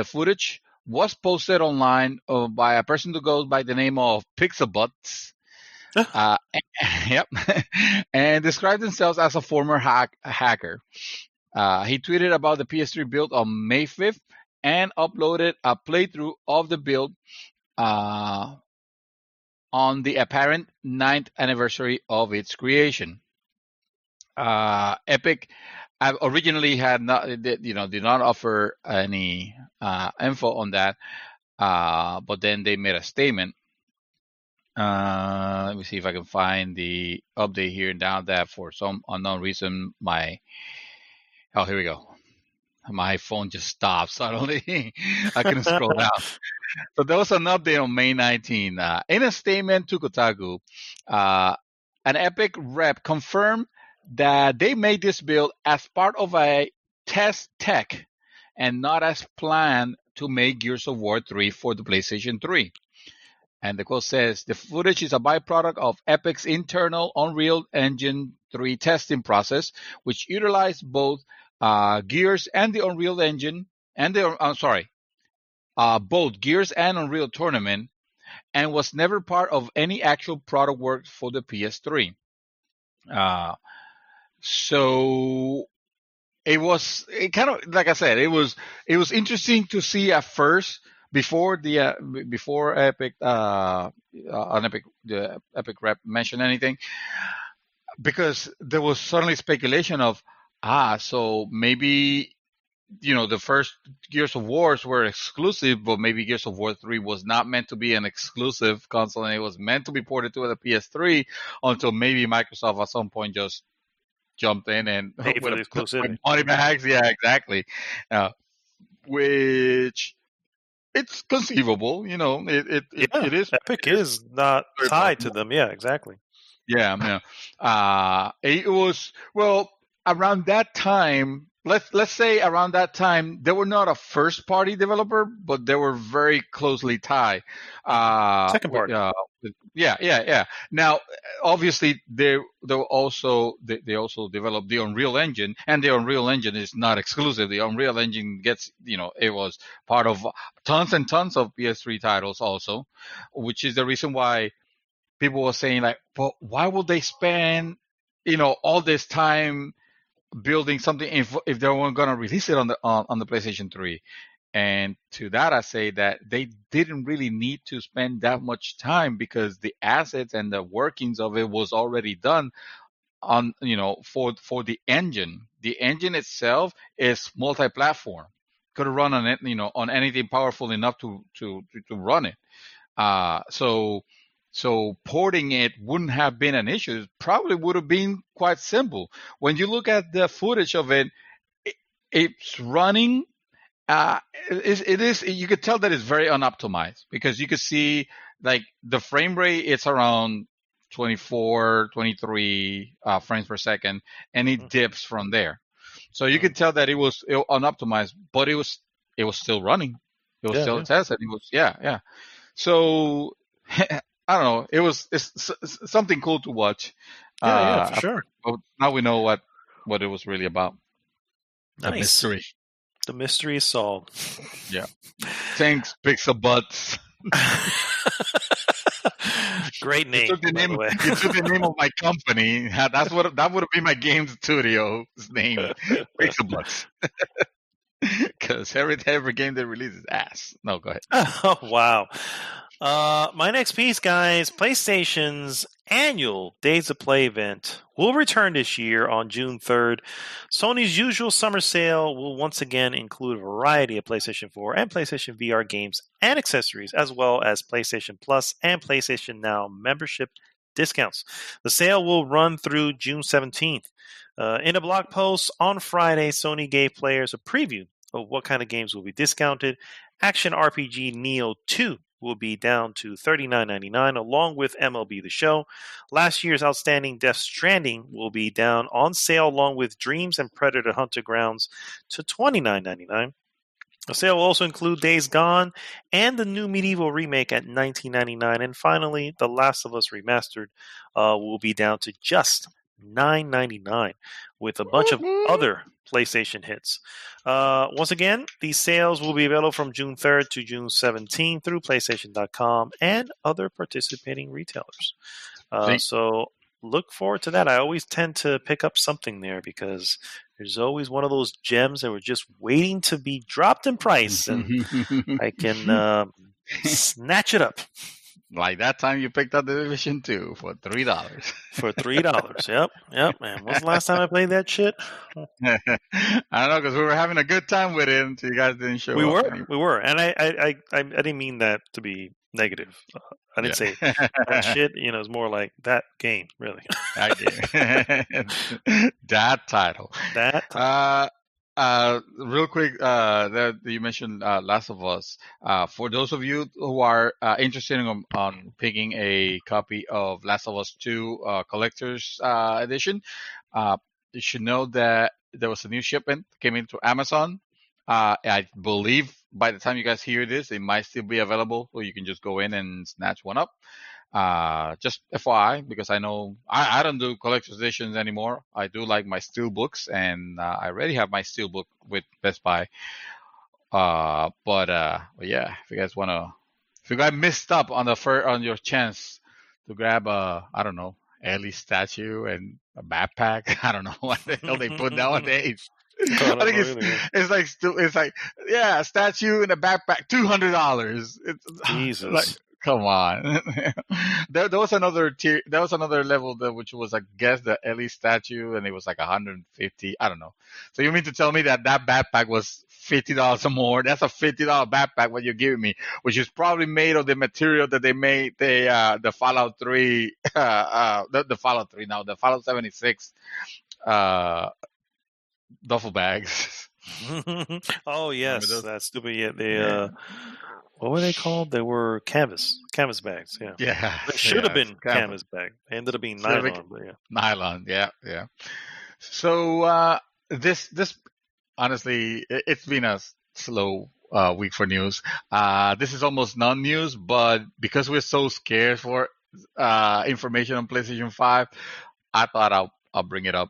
footage was posted online by a person who goes by the name of Pixelbutts. Yep, and described themselves as a former hacker. He tweeted about the PS3 build on May 5th and uploaded a playthrough of the build on the apparent 9th anniversary of its creation. Epic originally did not offer any info on that, but then they made a statement. Let me see if I can find the update here. Now that for some unknown reason, here we go. My phone just stopped suddenly. I couldn't scroll down. So there was an update on May 19. In a statement to Kotaku, an Epic rep confirmed that they made this build as part of a test tech and not as planned to make Gears of War 3 for the PlayStation 3. And the quote says, the footage is a byproduct of Epic's internal Unreal Engine 3 testing process, which utilized both Gears and the Unreal Engine, both Gears and Unreal Tournament, and was never part of any actual product work for the PS3. So it kind of, like I said, it was interesting to see at first before the Epic rep mentioned anything, because there was suddenly speculation of so maybe the first Gears of Wars were exclusive, but maybe Gears of War 3 was not meant to be an exclusive console and it was meant to be ported to the PS3 until maybe Microsoft at some point just jumped in and Pay for the exclusivity. money bags. Yeah, exactly. Which it's conceivable, it is. Epic is not tied to them. Yeah, exactly. Yeah. It was, well, around that time. Let's say around that time, they were not a first party developer, but they were very closely tied. Second party. Yeah. Now, obviously, they also developed the Unreal Engine, and the Unreal Engine is not exclusive. The Unreal Engine gets, it was part of tons and tons of PS3 titles also, which is the reason why people were saying like, well, why would they spend, all this time building something if they weren't going to release it on the PlayStation 3? And to that, I say that they didn't really need to spend that much time because the assets and the workings of it was already done on, for the engine. The engine itself is multi-platform. Could run on it, on anything powerful enough to run it. So porting it wouldn't have been an issue. It probably would have been quite simple. When you look at the footage of it's running. It is. You could tell that it's very unoptimized because you could see like the frame rate. It's around 24, 23 frames per second, and it dips from there. So you could tell that it was unoptimized, but it was still running. It was still tested. It was yeah. So I don't know. It's something cool to watch. For sure. Now we know what it was really about. Nice. The mystery. The mystery is solved. Yeah. Thanks, Pixel Butts. Great name. You took the name of my company. That would have been my game studio's name, Pixel Butts. Because every game they release is ass. No, go ahead. Oh, wow. My next piece, guys, PlayStation's annual Days of Play event will return this year on June 3rd. Sony's usual summer sale will once again include a variety of PlayStation 4 and PlayStation VR games and accessories, as well as PlayStation Plus and PlayStation Now membership discounts. The sale will run through June 17th. In a blog post on Friday, Sony gave players a preview of what kind of games will be discounted. Action RPG Neo 2 will be down to $39.99, along with MLB The Show. Last year's outstanding Death Stranding will be down on sale, along with Dreams and Predator Hunter Grounds, to $29.99. The sale will also include Days Gone and the new Medieval remake at $19.99. And finally, The Last of Us Remastered will be down to just $9.99, with a bunch of other PlayStation hits. Once again, these sales will be available from June 3rd to June 17th through PlayStation.com and other participating retailers. So look forward to that. I always tend to pick up something there because there's always one of those gems that were just waiting to be dropped in price, and I can snatch it up. Like that time you picked up the Division 2 for $3. For $3. Yep, man. When's the last time I played that shit? I don't know, because we were having a good time with it until you guys didn't show up. We were. And I didn't mean that to be negative. I didn't say that shit. It's more like that game, really. That game. That title. Real quick, that you mentioned Last of Us. For those of you who are interested on picking a copy of Last of Us 2 Collector's Edition, you should know that there was a new shipment came into Amazon. I believe by the time you guys hear this, it might still be available, or you can just go in and snatch one up. Just FYI, because I know I don't do collector's editions anymore. I do like my steel books, and I already have my steel book with Best Buy. But yeah, if you guys missed up on your chance to grab I don't know, Ellie statue and a backpack. I don't know what the hell they put nowadays. I think it's like a statue and a backpack, $200. Jesus. Like, come on. there was another tier. There was another level which was, I guess, the Ellie statue, and it was like $150. I don't know. So you mean to tell me that backpack was $50 or more? That's a $50 backpack what you're giving me, which is probably made of the material that they made the Fallout 3, the Fallout 3 now, the Fallout 76 duffel bags. Oh yes, that's stupid. Yeah, what were they called? They were canvas bags. Yeah. They should have been canvas bags. They ended up being nylon. Nylon. Yeah. So this honestly, it's been a slow week for news. This is almost non-news, but because we're so scared for information on PlayStation 5, I thought I'll bring it up.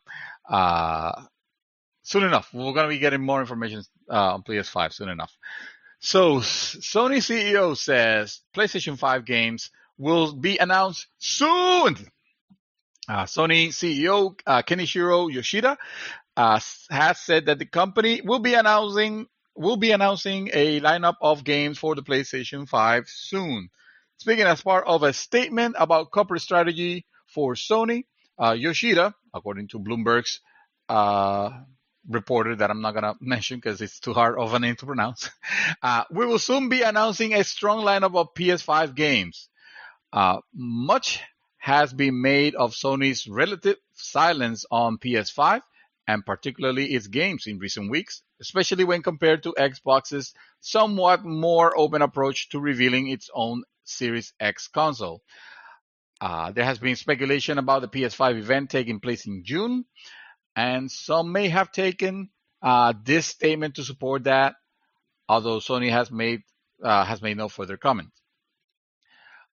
Soon enough, we're going to be getting more information on PS5 soon enough. So, Sony CEO says PlayStation 5 games will be announced soon. Sony CEO Kenichiro Yoshida has said that the company will be announcing a lineup of games for the PlayStation 5 soon. Speaking as part of a statement about corporate strategy for Sony, Yoshida, according to Bloomberg's reporter that I'm not going to mention because it's too hard of a name to pronounce, we will soon be announcing a strong lineup of PS5 games. Much has been made of Sony's relative silence on PS5 and particularly its games in recent weeks, especially when compared to Xbox's somewhat more open approach to revealing its own Series X console. There has been speculation about the PS5 event taking place in June, and some may have taken this statement to support that, although Sony has made no further comment.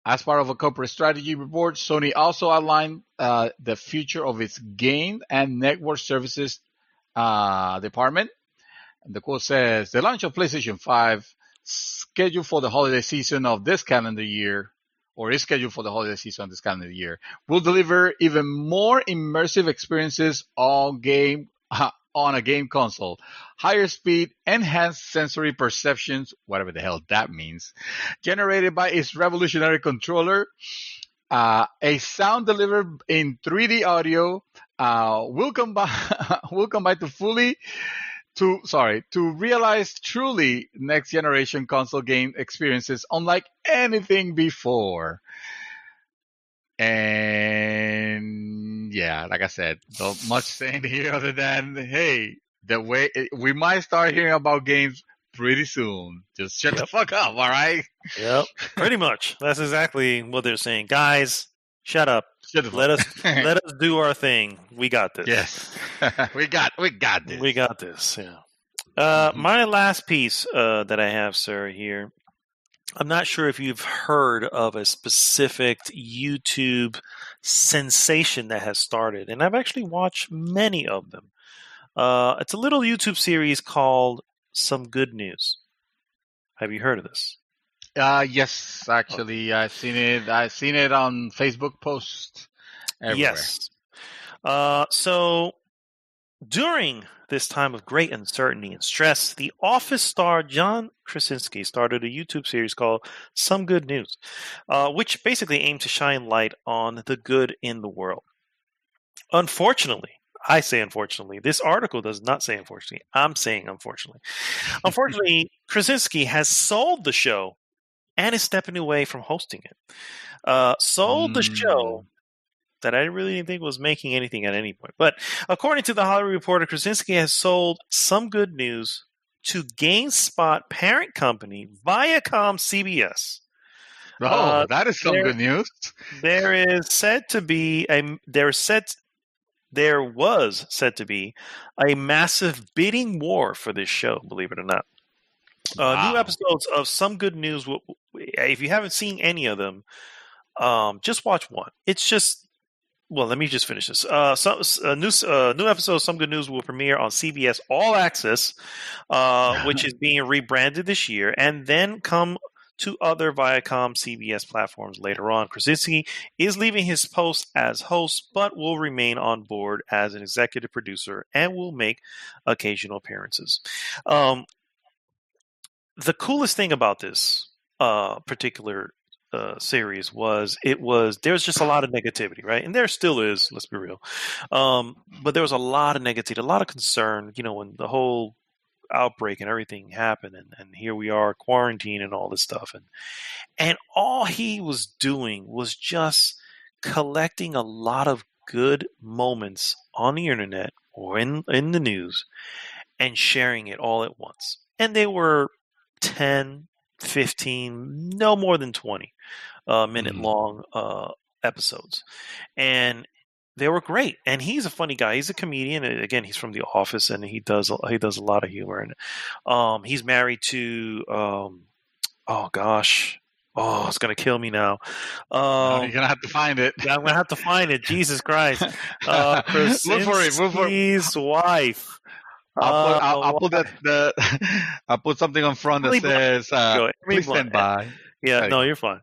As part of a corporate strategy report, Sony also outlined the future of its game and network services department. And the quote says, the launch of PlayStation 5 scheduled for the holiday season of this calendar year, or is scheduled for the holiday season of this calendar year, will deliver even more immersive experiences on a game console, higher speed, enhanced sensory perceptions, whatever the hell that means, generated by its revolutionary controller, a sound delivered in 3D audio, will combine to realize truly next generation console game experiences unlike anything before. And yeah, like I said, not much saying here other than, hey, the way we might start hearing about games pretty soon. Just shut the fuck up, all right? Yep, pretty much. That's exactly what they're saying. Guys, shut up. Let us do our thing. We got this. Yes, we got this. We got this. Yeah. My last piece that I have, sir, here. I'm not sure if you've heard of a specific YouTube sensation that has started, and I've actually watched many of them. It's a little YouTube series called Some Good News. Have you heard of this? Yes, actually, I've seen it. I've seen it on Facebook posts everywhere. Yes. So during this time of great uncertainty and stress, the Office star John Krasinski started a YouTube series called Some Good News, which basically aimed to shine light on the good in the world. Unfortunately, I say unfortunately, this article does not say unfortunately. I'm saying unfortunately. Unfortunately, Krasinski has sold the show and is stepping away from hosting it. Sold the show that I really didn't think was making anything at any point. But according to the Hollywood Reporter, Krasinski has sold Some Good News to GameSpot parent company Viacom CBS. That is some good news. There was said to be a massive bidding war for this show, believe it or not. New episodes of Some Good News, if you haven't seen any of them, just watch one. It's just, well, let me just finish this. New episodes of Some Good News will premiere on CBS All Access, which is being rebranded this year, and then come to other Viacom CBS platforms later on. Krasinski is leaving his post as host, but will remain on board as an executive producer and will make occasional appearances. The coolest thing about this particular series was there was just a lot of negativity, right? And there still is, let's be real. But there was a lot of negativity, a lot of concern, when the whole outbreak and everything happened, and here we are, quarantine and all this stuff. And all he was doing was just collecting a lot of good moments on the internet or in the news and sharing it all at once. And they were 10, 15, no more than 20 minute long episodes. And they were great, and he's a funny guy. He's a comedian. And again, he's from The Office, and he does a lot of humor. And he's married to oh gosh, oh, it's gonna kill me now. You're gonna have to find it. I'm gonna have to find it. Jesus Christ, Look for it. Look for it. Krasinski's wife. I'll put I'll put something on front that Emily Blunt. says, Emily "Please Blunt. stand by." Yeah, There no, you you're fine.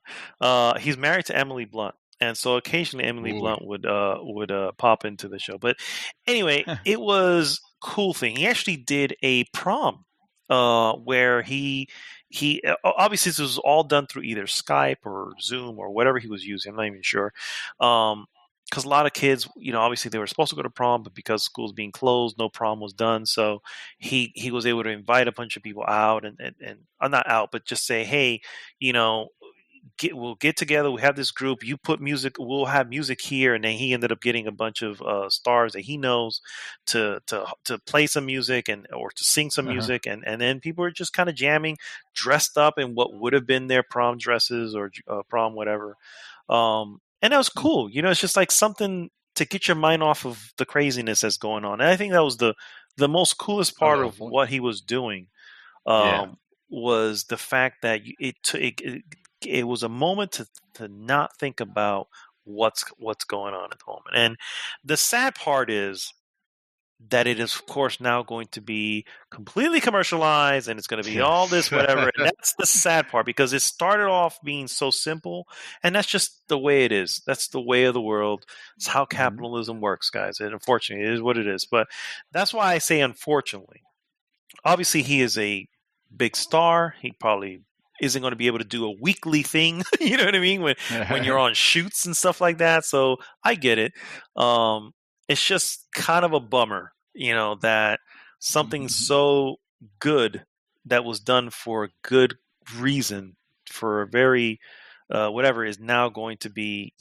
He's married to Emily Blunt, and so occasionally Emily Ooh. Blunt would pop into the show. But anyway, it was a cool thing. He actually did a prom where he obviously this was all done through either Skype or Zoom or whatever he was using. I'm not even sure. Because a lot of kids, obviously they were supposed to go to prom, but because school's being closed, no prom was done. So he was able to invite a bunch of people out and not out, but just say, hey, we'll get together. We have this group. You put music. We'll have music here. And then he ended up getting a bunch of stars that he knows to play some music or to sing some music. And then people are just kind of jamming, dressed up in what would have been their prom dresses or prom whatever. And that was cool. It's just like something to get your mind off of the craziness that's going on. And I think that was the most coolest part of what he was doing. Was the fact that it was a moment to not think about what's going on at the moment. And the sad part is that it is, of course, now going to be completely commercialized and it's going to be all this, whatever. And that's the sad part because it started off being so simple, and that's just the way it is. That's the way of the world. It's how capitalism works, guys. And unfortunately, it is what it is. But that's why I say unfortunately. Obviously, he is a big star. He probably isn't going to be able to do a weekly thing. You know what I mean? When you're on shoots and stuff like that. So I get it. It's just kind of a bummer, that something so good that was done for a good reason, for a very whatever, is now going to be,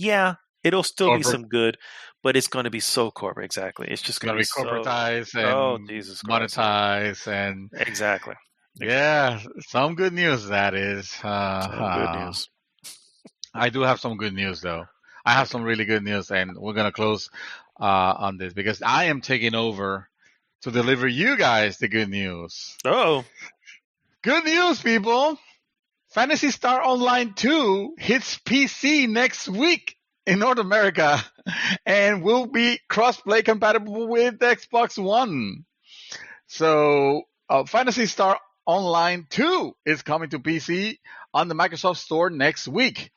it'll still corporate. Be some good, but it's going to be so corporate. Exactly. It's just going to be corporatized and Jesus monetized and exactly. Yeah, some good news that is. Good news. I do have some good news though. I have some really good news, and we're gonna close on this because I am taking over to deliver you guys the good news. Oh, good news, people! Phantasy Star Online 2 hits PC next week in North America, and will be cross-play compatible with Xbox One. So, Phantasy Star Online 2 is coming to PC on the Microsoft Store next week.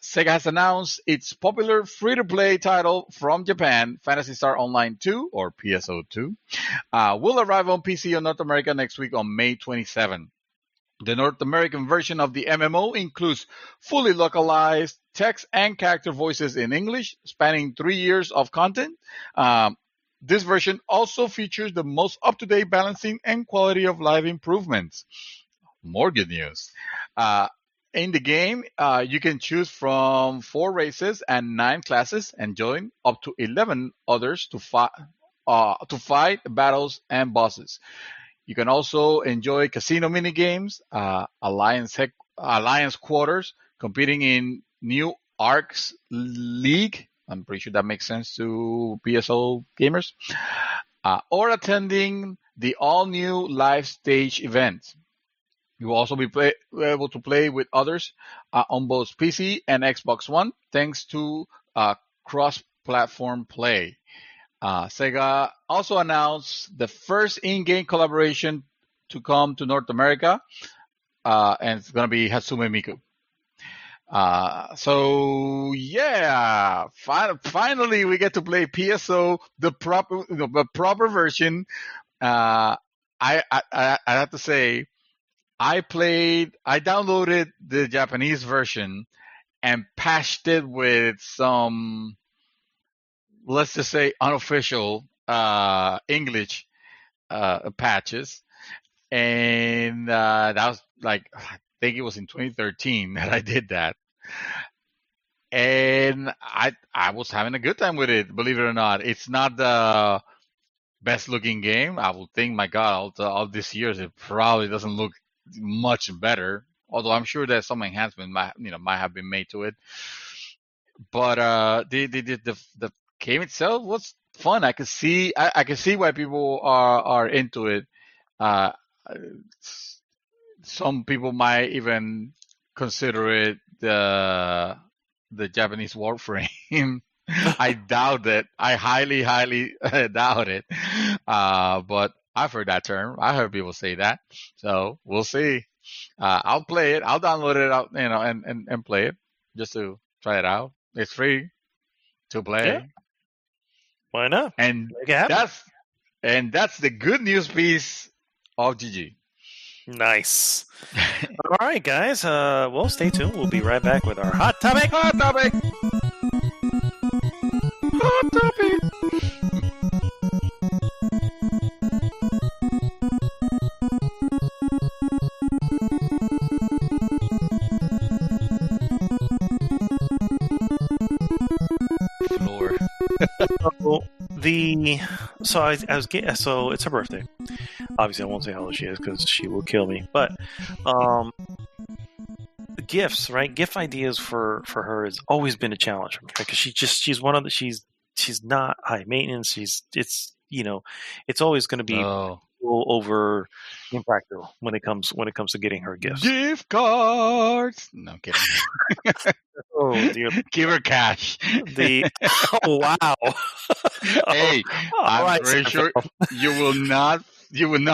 Sega has announced its popular free-to-play title from Japan, Phantasy Star Online 2, or PSO2, will arrive on PC in North America next week on May 27. The North American version of the MMO includes fully localized text and character voices in English, spanning 3 years of content. This version also features the most up-to-date balancing and quality of life improvements. More good news. In the game, you can choose from 4 races and 9 classes and join up to 11 others to fight battles and bosses. You can also enjoy casino minigames, alliance quarters, competing in new Arcs League. I'm pretty sure that makes sense to PSO gamers. Or attending the all-new live stage event. You will also be able to play with others on both PC and Xbox One, thanks to cross-platform play. Sega also announced the first in-game collaboration to come to North America, and it's going to be Hatsume Miku. So yeah, finally we get to play PSO, the proper version. I have to say, I downloaded the Japanese version and patched it with some, let's just say, unofficial English patches, and that was like, I think it was in 2013 that I did that, and I was having a good time with it. Believe it or not, it's not the best looking game. I would think, my God, all these years it probably doesn't look much better. Although I'm sure that some enhancement might have been made to it. But the game itself was fun. I could see I can see why people are into it. Uh, some people might even consider it the Japanese Warframe. I doubt it. I highly, highly doubt it. But I've heard that term. I heard people say that. So we'll see. I'll play it. I'll download it out, and play it just to try it out. It's free to play. Yeah. Why not? And Make it happen. that's the good news piece of GG. Nice. All right, guys. Well, stay tuned. We'll be right back with our hot topic. Hot topic. Hot topic. Floor. So it's her birthday. Obviously, I won't say how old she is because she will kill me. But gifts, right? Gift ideas for her has always been a challenge for me because she's one of the she's not high maintenance. It's always going to be over impractical when it comes to getting her gifts. Gift cards. No, I'm kidding. Oh dear. Give her cash. Oh wow. Hey, I'm right, pretty sure you will not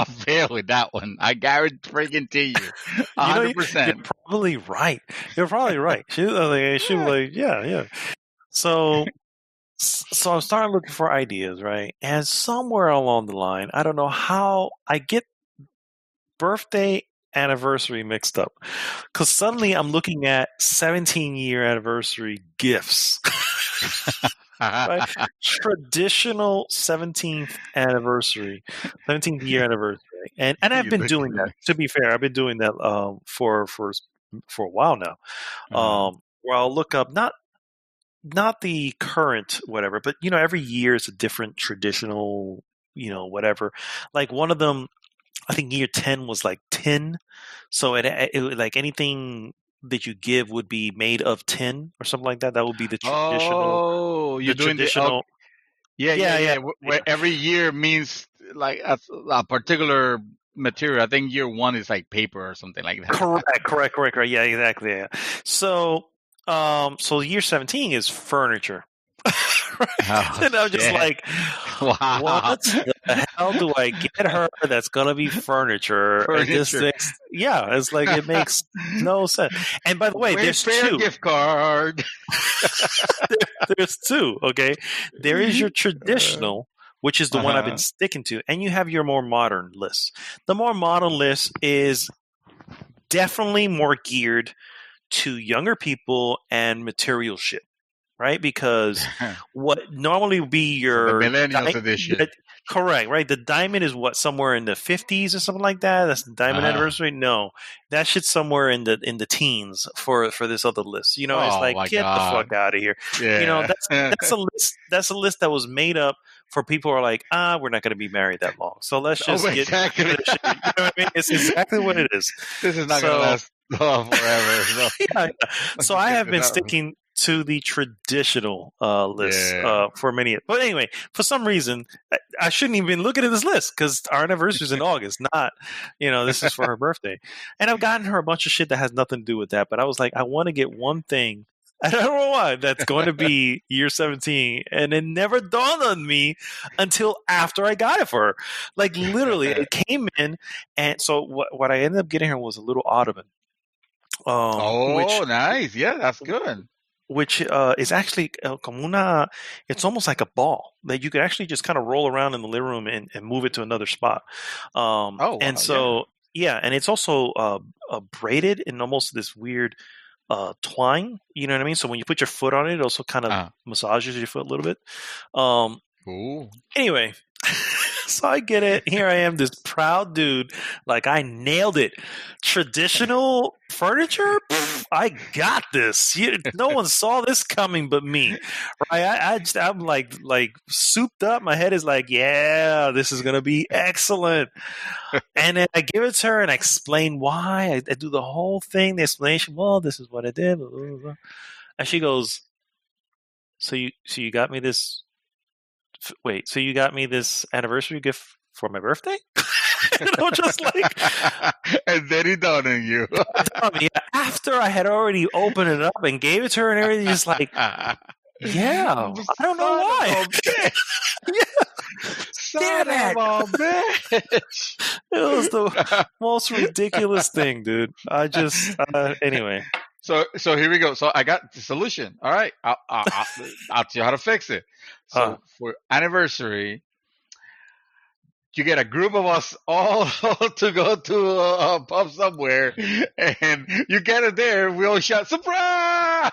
fail with that one. I guarantee freaking to you, 100%. You're probably right. She was like, yeah. So I'm starting looking for ideas, right? And somewhere along the line, I don't know how I get birthday anniversary mixed up because suddenly I'm looking at 17-year anniversary gifts. Right? Traditional 17th year anniversary, and I've been doing that. To be fair, I've been doing that for a while now. Where I'll look up not the current whatever, but every year is a different traditional whatever. Like one of them, I think year 10 was like tin, so it like anything that you give would be made of tin or something like that. That would be the traditional. Oh, you're doing traditional. Yeah. Where every year means like a particular material. I think year 1 is like paper or something like that. Correct. Yeah, exactly. Yeah. So year 17 is furniture. And I'm just like, wow. What the hell do I get her that's gonna be furniture? It's like it makes no sense. And by the way, there's two gift card. There's two. Okay, there is your traditional, which is the one I've been sticking to, and you have your more modern list. The more modern list is definitely more geared to younger people and material shit. Right, because what normally would be your the millennials edition, correct? Right, the diamond is what, somewhere in the 50s or something like that. That's the diamond anniversary. No, that shit's somewhere in the teens for this other list. It's like get the fuck out of here. Yeah. That's a list. That's a list that was made up for people who are like, we're not going to be married that long, so let's just get exactly. You know what I mean? It's exactly what it is. This is not going to last forever. So, so I have been sticking to the traditional list for many. But anyway, for some reason, I shouldn't even look at this list because our anniversary is in August, not, this is for her birthday. And I've gotten her a bunch of shit that has nothing to do with that. But I was like, I want to get one thing. I don't know why that's going to be year 17. And it never dawned on me until after I got it for her. Like literally, it came in. And so what I ended up getting her was a little ottoman. Which, nice. Yeah, that's good. Which is actually it's almost like a ball that you could actually just kind of roll around in the living room and move it to another spot. And so, and it's also braided in almost this weird twine. You know what I mean? So when you put your foot on it, it also kind of massages your foot a little bit. Anyway. So I get it. Here I am, this proud dude. Like I nailed it. Traditional furniture? Pff, I got this. No one saw this coming but me. Right? I'm like souped up. My head is like, yeah, this is gonna be excellent. And then I give it to her and I explain why. I do the whole thing. The explanation. Well, this is what I did. Blah, blah, blah. And she goes, So you got me this wait, so you got me this anniversary gift for my birthday? Just like, and then he dawned on you. after I had already opened it up and gave it to her and everything, just like, yeah, I don't know why. Son Damn of a bitch. It was the most ridiculous thing, dude. I just, anyway. So here we go. So I got the solution. All right, I'll tell you how to fix it. So for anniversary, you get a group of us all to go to a pub somewhere, and you get it there. We all shout surprise,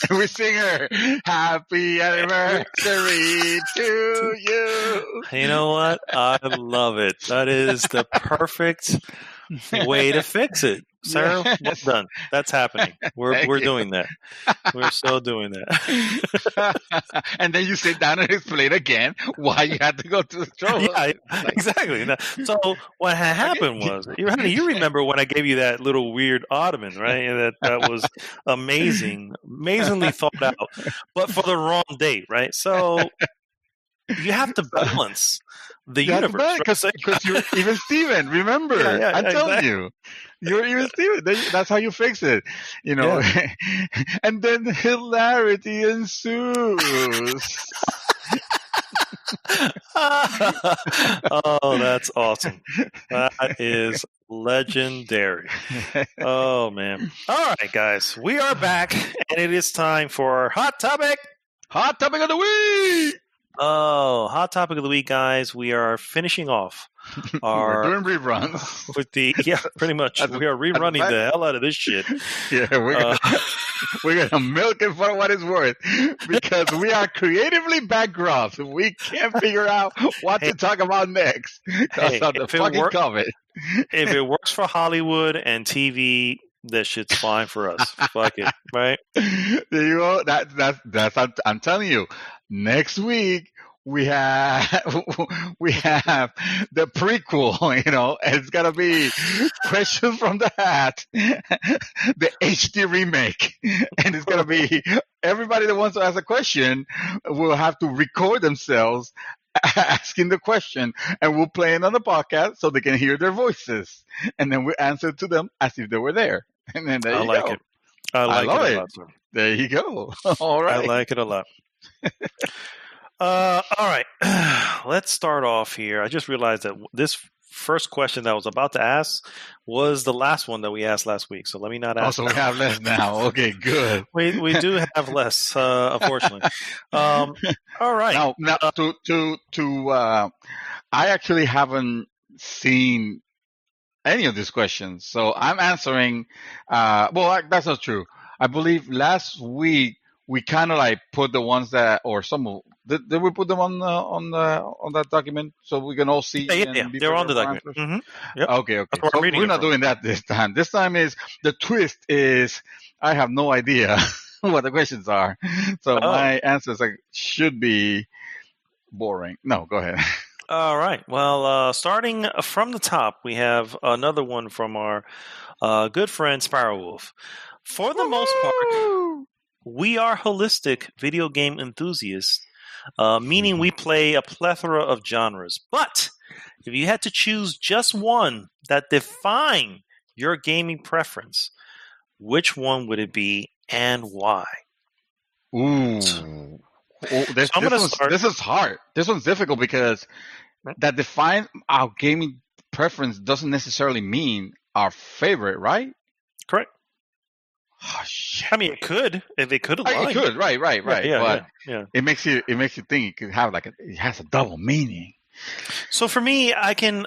and we sing her happy anniversary to you. You know what? I love it. That is the perfect way to fix it, sir. Yes. Well done. That's happening. We're you. doing that. We're so doing that. And then you sit down and explain again why you had to go to the trouble. Yeah, exactly. So what had happened was, you remember when I gave you that little weird ottoman, right? And that was amazingly thought out, but for the wrong date, right? So you have to balance the universe. Because you're even Steven, remember? I'm telling you. You're even Steven. That's how you fix it. You know. Yeah. And then hilarity ensues. Oh, that's awesome. That is legendary. Oh, man. All right, guys. We are back, and it is time for our Hot Topic. Hot Topic of the Week. Oh, Hot Topic of the Week, guys. We are finishing off we're doing reruns. Pretty much. We are rerunning the hell out of this shit. Yeah, we're gonna milk it for what it's worth because we are creatively bankrupt. We can't figure out what to talk about next because of the fucking COVID. If it works for Hollywood and TV, that shit's fine for us. Fuck it, right? There you go. That's I'm telling you. Next week we have the prequel. You know, and it's gonna be Questions from the Hat, the HD remake, and it's gonna be everybody that wants to ask a question will have to record themselves asking the question, and we'll play it on the podcast so they can hear their voices, and then we answer to them as if they were there. And then there you go. It. I love it a lot, sir. There you go. All right. I like it a lot. All right. Let's start off here. I just realized that this first question that I was about to ask was the last one that we asked last week. So let me not ask. So we have less now. Okay, good. We do have less, unfortunately. All right. Now I actually haven't seen any of these questions, so I'm answering. Well, that's not true. I believe last week we kind of like put the ones that, or some of, did we put them on that document so we can all see? Yeah, they're on the document. Mm-hmm. Yep. Okay. So we're not doing that this time. This time is the twist is I have no idea what the questions are, so my answers should be boring. No, go ahead. All right. Well, starting from the top, we have another one from our good friend Sparrow Wolf. For the most part, we are holistic video game enthusiasts, meaning we play a plethora of genres. But if you had to choose just one that define your gaming preference, which one would it be and why? Ooh. This is hard. This one's difficult because that define our gaming preference doesn't necessarily mean our favorite, right? Correct. Oh, shit. I mean, it could. If it could align. It could, right. Yeah, but it makes you think it could have it has a double meaning. So for me, I can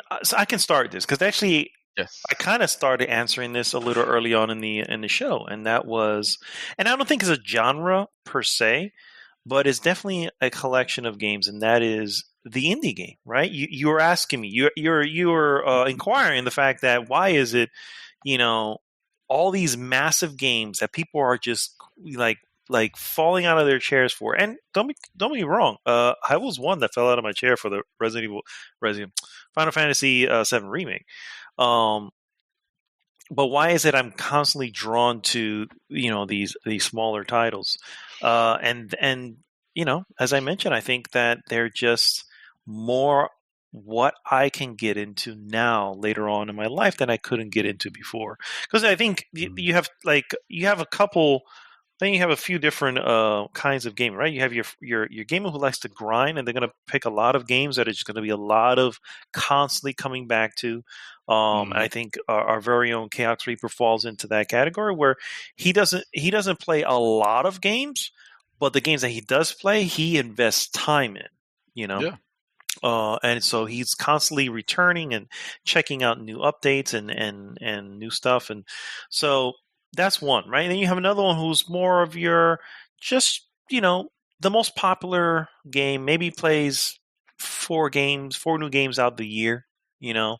start this because actually, yes, I kind of started answering this a little early on in the show, and that was, and I don't think it's a genre per se, but it's definitely a collection of games, and that is the indie game, right? You were asking me, you're inquiring the fact that why is it, all these massive games that people are just like falling out of their chairs for. And don't get me wrong, I was one that fell out of my chair for the Final Fantasy VII remake. But why is it I'm constantly drawn to these smaller titles? And as I mentioned, I think that they're just more what I can get into now later on in my life than I couldn't get into before. Because I think you have a couple. Then you have a few different kinds of gaming, right? You have your gamer who likes to grind, and they're going to pick a lot of games that are just going to be a lot of constantly coming back to. And I think our very own Chaos Reaper falls into that category where he doesn't play a lot of games, but the games that he does play, he invests time in. Yeah. And so he's constantly returning and checking out new updates and new stuff, and so. That's one, right? And then you have another one who's more of your just, the most popular game. Maybe plays 4 new games out the year, Usually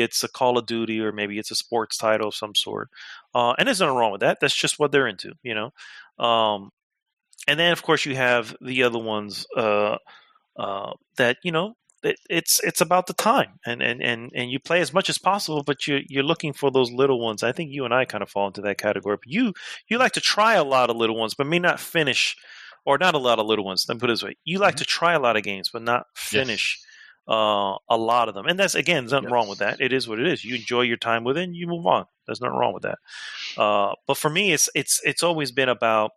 it's a Call of Duty or maybe it's a sports title of some sort. And there's nothing wrong with that. That's just what they're into, And then, of course, you have the other ones that, it's about the time and you play as much as possible, but you're looking for those little ones. I think you and I kind of fall into that category. But you like to try a lot of little ones, but may not finish, or not a lot of little ones. Let me put it this way: you like to try a lot of games, but not finish a lot of them. And that's, again, there's nothing wrong with that. It is what it is. You enjoy your time with it, and you move on. There's nothing wrong with that. But for me, it's always been about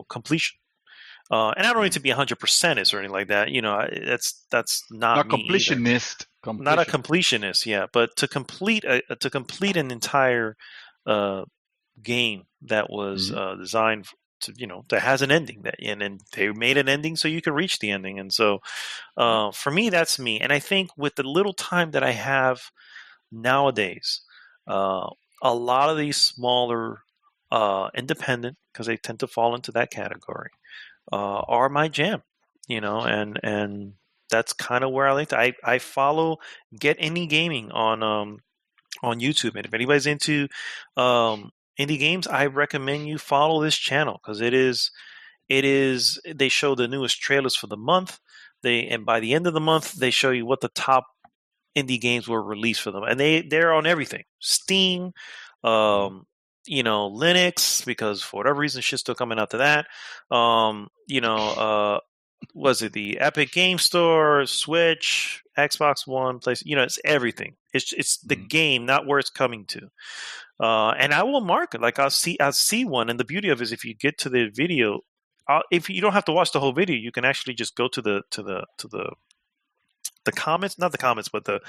completion. And I don't need to be 100% or anything like that. That's not me completionist. Not a completionist, yeah. But to complete an entire game that was designed to, that has an ending, and they made an ending so you could reach the ending. And so, for me, that's me. And I think with the little time that I have nowadays, a lot of these smaller, independent, because they tend to fall into that category. Are my jam, and that's kind of where I like to. I follow Get Indie Gaming on YouTube, and if anybody's into indie games, I recommend you follow this channel because it is. They show the newest trailers for the month. And by the end of the month, they show you what the top indie games were released for them, and they're on everything: Steam. Linux, because for whatever reason, shit's still coming out to that. Was it the Epic Game Store, Switch, Xbox One, PlayStation? It's everything. It's the game, not where it's coming to. And I will mark it. Like I'll see one, and the beauty of it is if you get to the video, if you don't have to watch the whole video, you can actually just go to the comments, not the comments, but the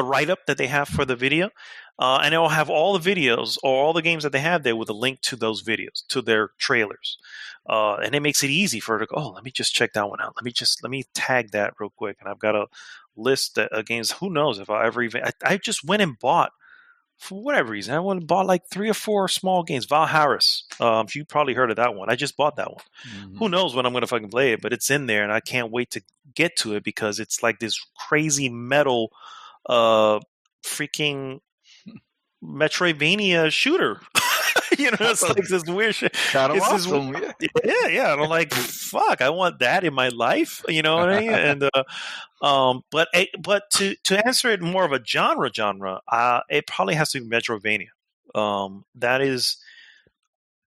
write-up that they have for the video, and it will have all the videos or all the games that they have there with a link to those videos, to their trailers, and it makes it easy for her to go, let me just check that one out. Let me tag that real quick, and I've got a list of games. Who knows if I ever even? I just went and bought, for whatever reason, I went and bought like 3 or 4 small games. Valharis, you probably heard of that one. I just bought that one. Who knows when I'm going to fucking play it, but it's in there, and I can't wait to get to it because it's like this crazy metal, freaking Metroidvania shooter. It's like this weird shit. Kind of awesome. Yeah. And I'm like, fuck, I want that in my life. You know what I mean? And but to answer it more of a genre, it probably has to be Metroidvania. That is,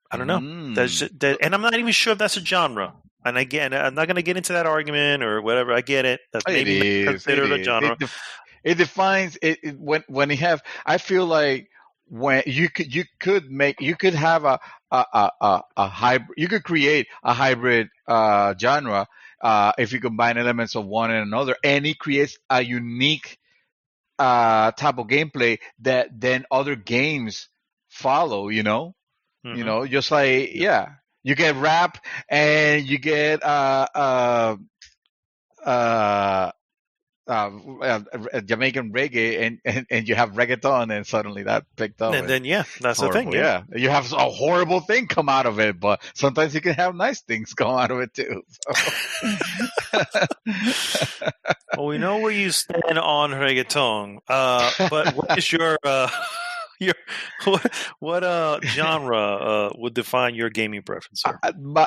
I don't know. That's that, and I'm not even sure if that's a genre. And again, I'm not going to get into that argument or whatever. I get it. That's maybe considered a genre. It defines it when you have. I feel like when you could have a hybrid. You could create a hybrid genre if you combine elements of one and another, and it creates a unique type of gameplay that then other games follow. Just like you get rap and you get Jamaican reggae and you have reggaeton, and suddenly that picked up. And then that's horrible. The thing. Yeah, you have a horrible thing come out of it, but sometimes you can have nice things come out of it too. So. Well, we know where you stand on reggaeton, but what is your what genre would define your gaming preference, sir?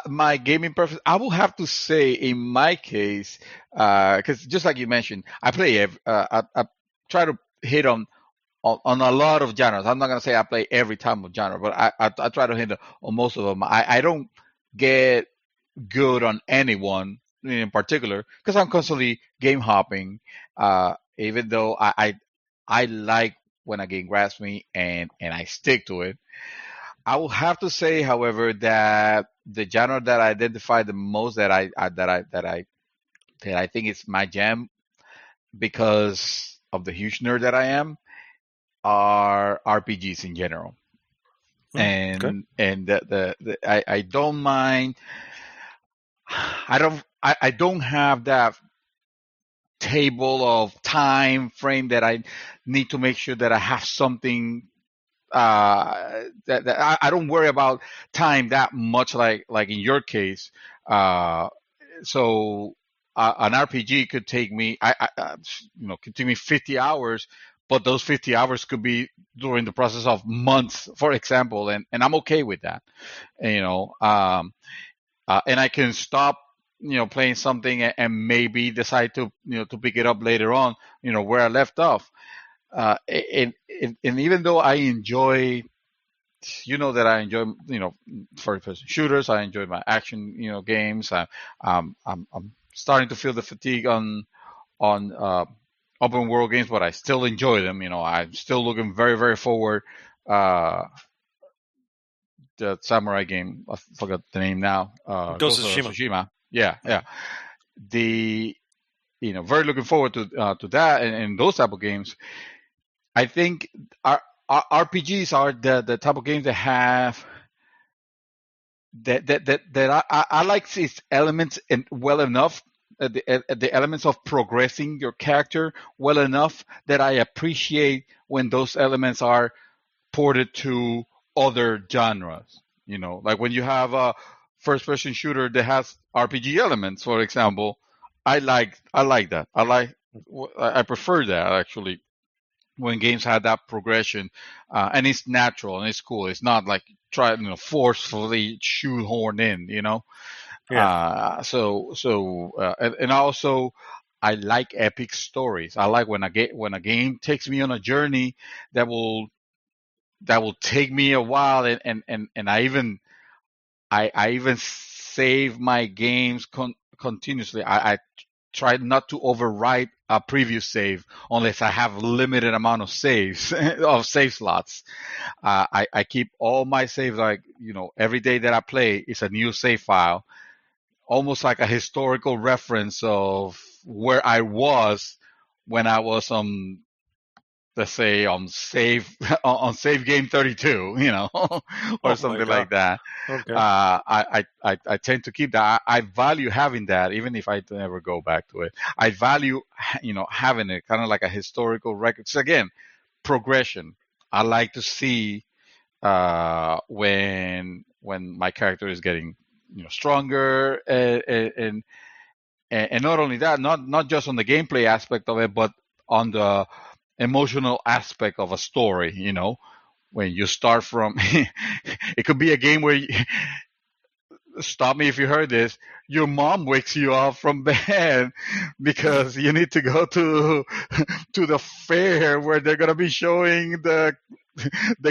My gaming preference, I will have to say, in my case, because just like you mentioned, I play. I try to hit on a lot of genres. I'm not gonna say I play every type of genre, but I try to hit on most of them. I don't get good on anyone in particular because I'm constantly game hopping. Even though I like when a game grabs me and I stick to it. I will have to say, however, that the genre that I identify the most that I think is my jam because of the huge nerd that I am are RPGs in general. Okay. And I don't mind. I don't have that table of time frame that I need to make sure that I have something that I don't worry about time that much like in your case. So an RPG could take me could take me 50 hours, but those 50 hours could be during the process of months, for example, and I'm okay with that. You know, and I can stop playing something and maybe decide to to pick it up later on where I left off. And even though I enjoy, that I enjoy, first person shooters, I enjoy my action, games. I'm starting to feel the fatigue on open world games, but I still enjoy them. I'm still looking very, very forward. The samurai game, I forgot the name now. Ghost of Tsushima. Tsushima. Yeah. The very looking forward to that and those type of games. I think our RPGs are the type of games that have that I like its elements and well enough, the elements of progressing your character well enough that I appreciate when those elements are ported to other genres. Like when you have a first person shooter that has RPG elements, for example, I like that. I prefer that actually when games have that progression, and it's natural and it's cool. It's not like try forcefully shoehorn in. Yeah. And also I like epic stories. I like when a game takes me on a journey that will take me a while, and I even save my games continuously. I try not to overwrite a previous save unless I have limited amount of saves of save slots. I keep all my saves, like every day that I play is a new save file, almost like a historical reference of where I was when I was on, let's say, on save on save game 32, or Oh something my like god. that. Okay. I tend to keep that. I value having that, even if I never go back to it. I value, having it kind of like a historical record. So again, progression. I like to see when my character is getting stronger, and not only that, not just on the gameplay aspect of it, but on the emotional aspect of a story. When you start from, it could be a game where stop me if you heard this. Your mom wakes you up from bed because you need to go to the fair where they're gonna be showing the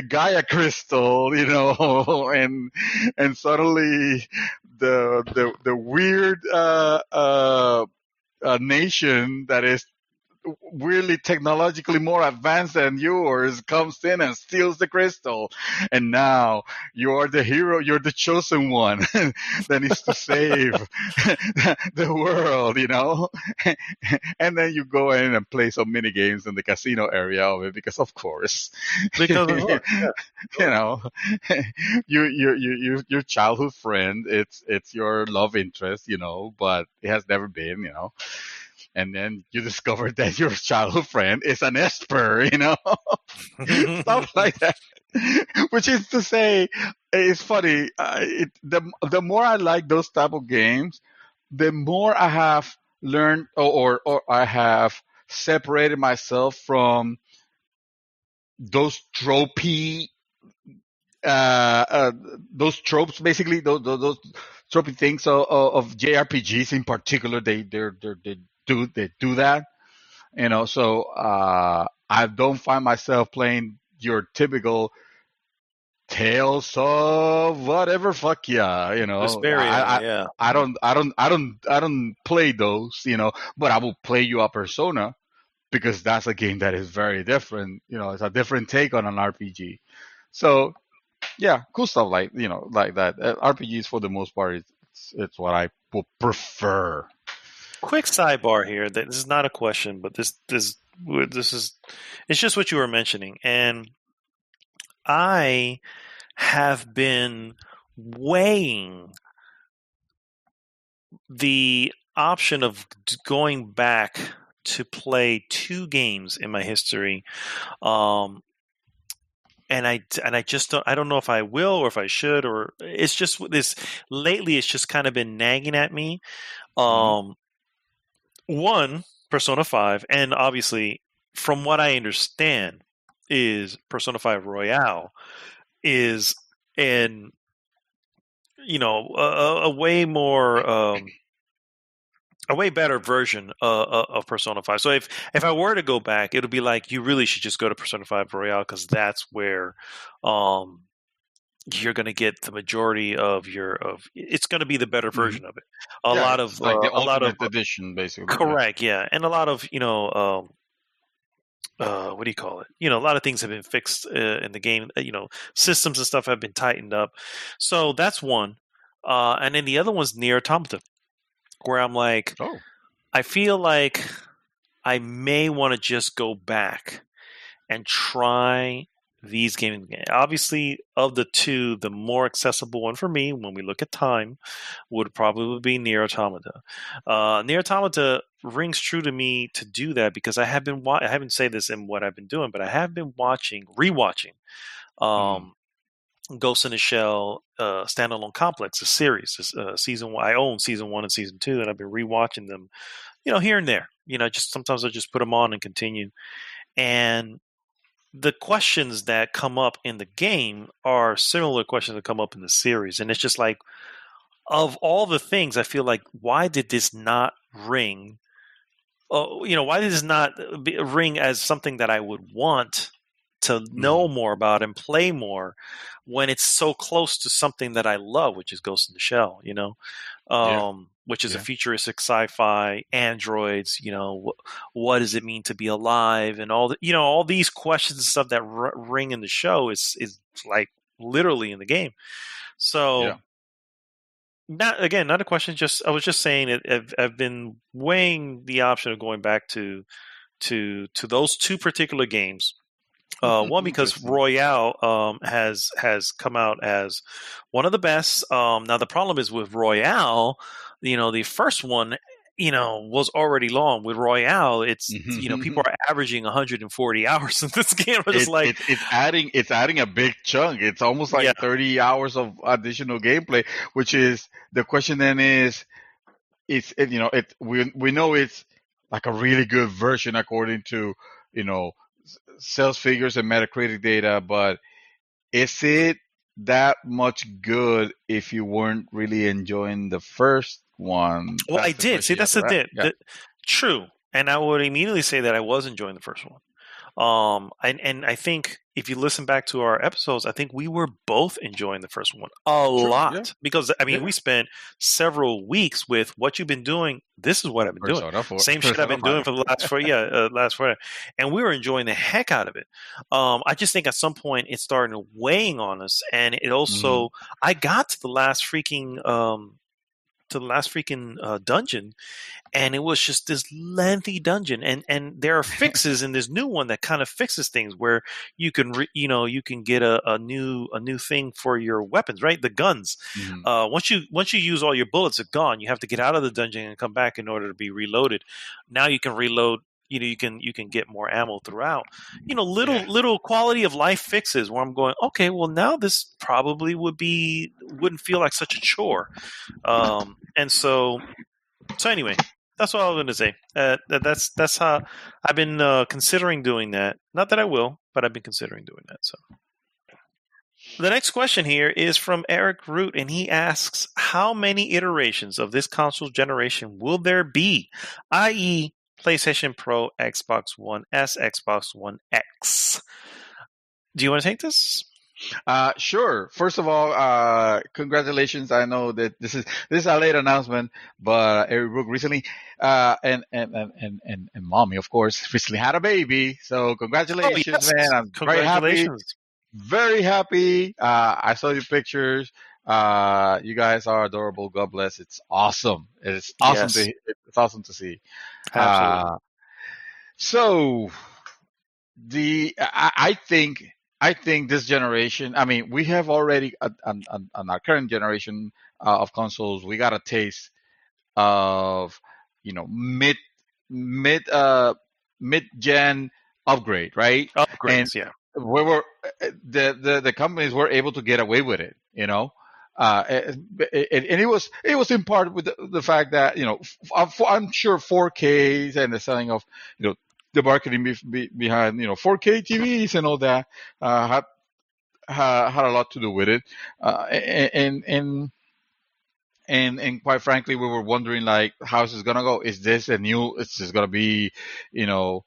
Gaia crystal, and suddenly the weird nation that is weirdly technologically more advanced than yours comes in and steals the crystal, and now you're the hero, you're the chosen one that needs to save the world, and then you go in and play some mini games in the casino area of it because of course Because of course, your childhood friend, it's your love interest, but it has never been, and then you discover that your childhood friend is an Esper, stuff like that. Which is to say, it's funny. The more I like those type of games, the more I have learned or I have separated myself from those tropey, those tropes, basically those tropey things of JRPGs in particular. They do that, so I don't find myself playing your typical Tales of whatever, fuck yeah, Vesperia, yeah. I don't play those, but I will play you a Persona because that's a game that is very different. It's a different take on an RPG. So yeah, cool stuff like that. RPGs for the most part, it's what I would prefer. Quick sidebar here. This is not a question, but this is it's just what you were mentioning, and I have been weighing the option of going back to play 2 games in my history, and I just don't know if I will or if I should, or it's just this lately. It's just kind of been nagging at me. One, Persona 5, and obviously, from what I understand, is Persona 5 Royale is a way more a way better version of Persona 5. So if I were to go back, it'll be like you really should just go to Persona 5 Royale because that's where you're going to get the majority of it's going to be the better version of it. A lot of edition, basically. Correct, yeah, and a lot of what do you call it? A lot of things have been fixed in the game. Systems and stuff have been tightened up. So that's one, and then the other one's Nier Automata, where I'm like, I feel like I may want to just go back and try these games. Obviously, of the 2, the more accessible one for me, when we look at time, would probably be Nier Automata. Nier Automata rings true to me to do that because I have been. I haven't said this in what I've been doing, but I have been rewatching Ghost in the Shell Standalone Complex, a series. Season 1. I own season 1 and season 2, and I've been rewatching them. Here and there. Just sometimes I just put them on and continue. And the questions that come up in the game are similar questions that come up in the series. And it's just like, of all the things, I feel like, why did this not ring? Why did this not ring as something that I would want to know more about and play more when it's so close to something that I love, which is Ghost in the Shell, which is a futuristic sci-fi, androids, what does it mean to be alive, and all the, all these questions and stuff that ring in the show is like literally in the game. So not a question. I was just saying I've been weighing the option of going back to those 2 particular games. One, because Royale has come out as one of the best. Now the problem is with Royale, the first one, was already long. With Royale, it's people are averaging 140 hours in this game. It's adding a big chunk. It's almost like 30 hours of additional gameplay. Which is the question then is, we know it's like a really good version according to sales figures and Metacritic data, but is it that much good if you weren't really enjoying the first one? Well, I did. See, that's the thing. True. And I would immediately say that I was enjoying the first one. And I think if you listen back to our episodes, I think we were both enjoying the first one a lot because we spent several weeks with what you've been doing. This is what I've been doing. Same shit I've been doing for the last 4 years, and we were enjoying the heck out of it. I just think at some point it started weighing on us, and it also I got to the last freaking dungeon, and it was just this lengthy dungeon, and there are fixes in this new one that kind of fixes things where you can you can get a new thing for your weapons, right? The guns. Once you use all your bullets are gone, you have to get out of the dungeon and come back in order to be reloaded. Now you can reload. You can get more ammo throughout. Little quality of life fixes where I'm going, okay, well now this probably wouldn't feel like such a chore. And so anyway, that's what I was going to say. That's how I've been considering doing that. Not that I will, but I've been considering doing that. So the next question here is from Eric Root, and he asks, how many iterations of this console generation will there be? I.e., PlayStation Pro, Xbox One S, Xbox One X. Do you want to take this? Sure. First of all, congratulations. I know that this is a late announcement, but Eric Brook recently, and mommy, of course, recently had a baby. So Oh congratulations, yes, man. I'm very happy. congratulations. Very happy. I saw your pictures. You guys are adorable. God bless. It's awesome. Yes, It's awesome to see. absolutely. Uh, so I think this generation. I mean, we have already on our current generation of consoles, we got a taste of mid mid mid gen upgrade, right? And Upgrades, yeah. we were the companies were able to get away with it, and it was in part with the fact that I'm sure 4Ks and the selling of the marketing behind 4K TVs and all that had a lot to do with it, and quite frankly, we were wondering like, how is this gonna go? Is this a new? Is this gonna be, you know,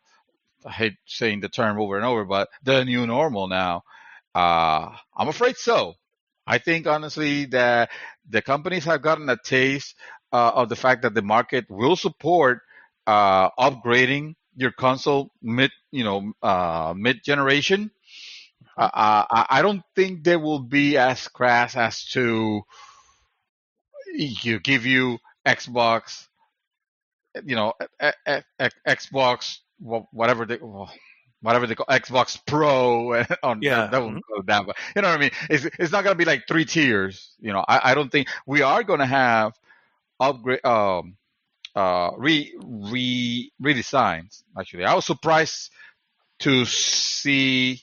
I hate saying the term over and over, but the new normal now? I'm afraid so. I think honestly that the companies have gotten a taste of the fact that the market will support upgrading your console mid generation. I don't think they will be as crass as to give you Xbox, Xbox, whatever they call Xbox Pro. On Yeah. that won't go down, but you know what I mean. It's not gonna be like three tiers. I don't think we are gonna have upgrade redesigns. Actually, I was surprised to see.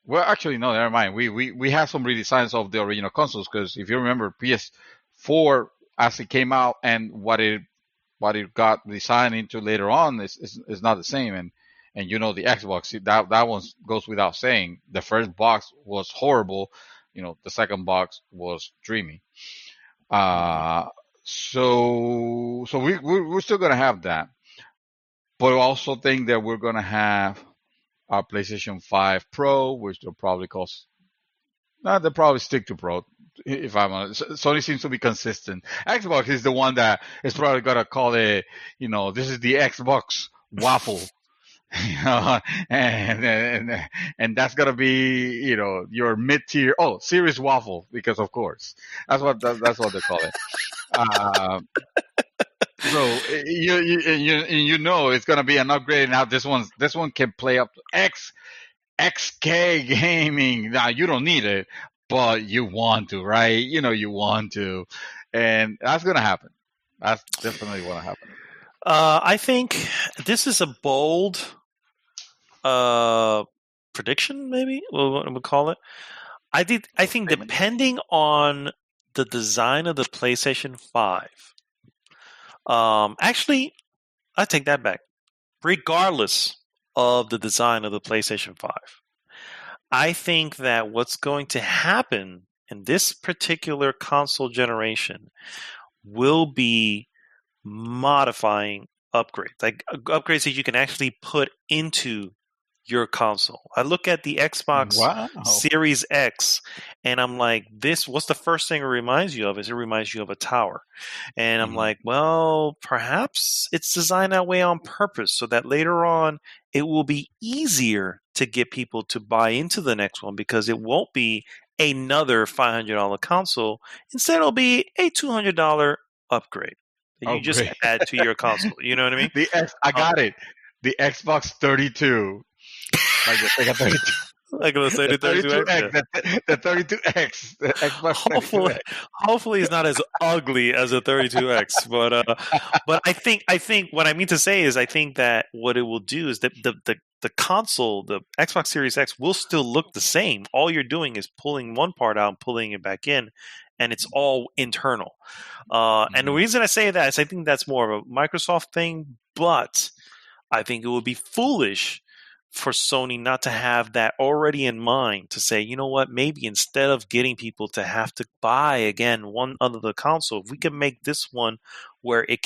Well, actually, no, never mind. We have some redesigns of the original consoles because if you remember PS4 as it came out and what it got designed into later on is not the same. And the Xbox that one goes without saying. The first box was horrible. The second box was dreamy. Uh, so we're still gonna have that, but I also think that we're gonna have our PlayStation 5 Pro, which they'll probably cost. No, they'll probably stick to Pro. If I'm honest, Sony seems to be consistent. Xbox is the one that is probably gonna call it. This is the Xbox waffle. And that's gonna be your mid tier. Oh, Series waffle, because of course that's what they call it. Uh, so it's gonna be an upgrade. Now this one can play up to XK gaming. Now you don't need it, but you want to, right? You want to, and that's gonna happen. That's definitely gonna happen. I think this is a bold prediction, maybe we'll call it. I think depending on the design of the PlayStation 5. Actually, I take that back. Regardless of the design of the PlayStation 5, I think that what's going to happen in this particular console generation will be modifying upgrades, like upgrades that you can actually put into your console. I look at the Xbox Wow. Series X and I'm like, what's the first thing it reminds you of? It reminds you of a tower. And I'm Mhm. like, well, perhaps it's designed that way on purpose so that later on it will be easier to get people to buy into the next one because it won't be another $500 console. Instead, it'll be a $200 upgrade that you just Upgrade. add to your console. You know what I mean? I got it. The Xbox 32. Like the Sega 32. Like the The 32X. 32X. The 32X. The Xbox Hopefully, 32X. hopefully it's not as ugly as a 32X. But I think what I mean to say is I think that what it will do is that the console, the Xbox Series X, will still look the same. All you're doing is pulling one part out and pulling it back in, and it's all internal. And the reason I say that is I think that's more of a Microsoft thing, but I think it would be foolish for Sony not to have that already in mind to say, you know what, maybe instead of getting people to have to buy again one other console, if we can make this one where it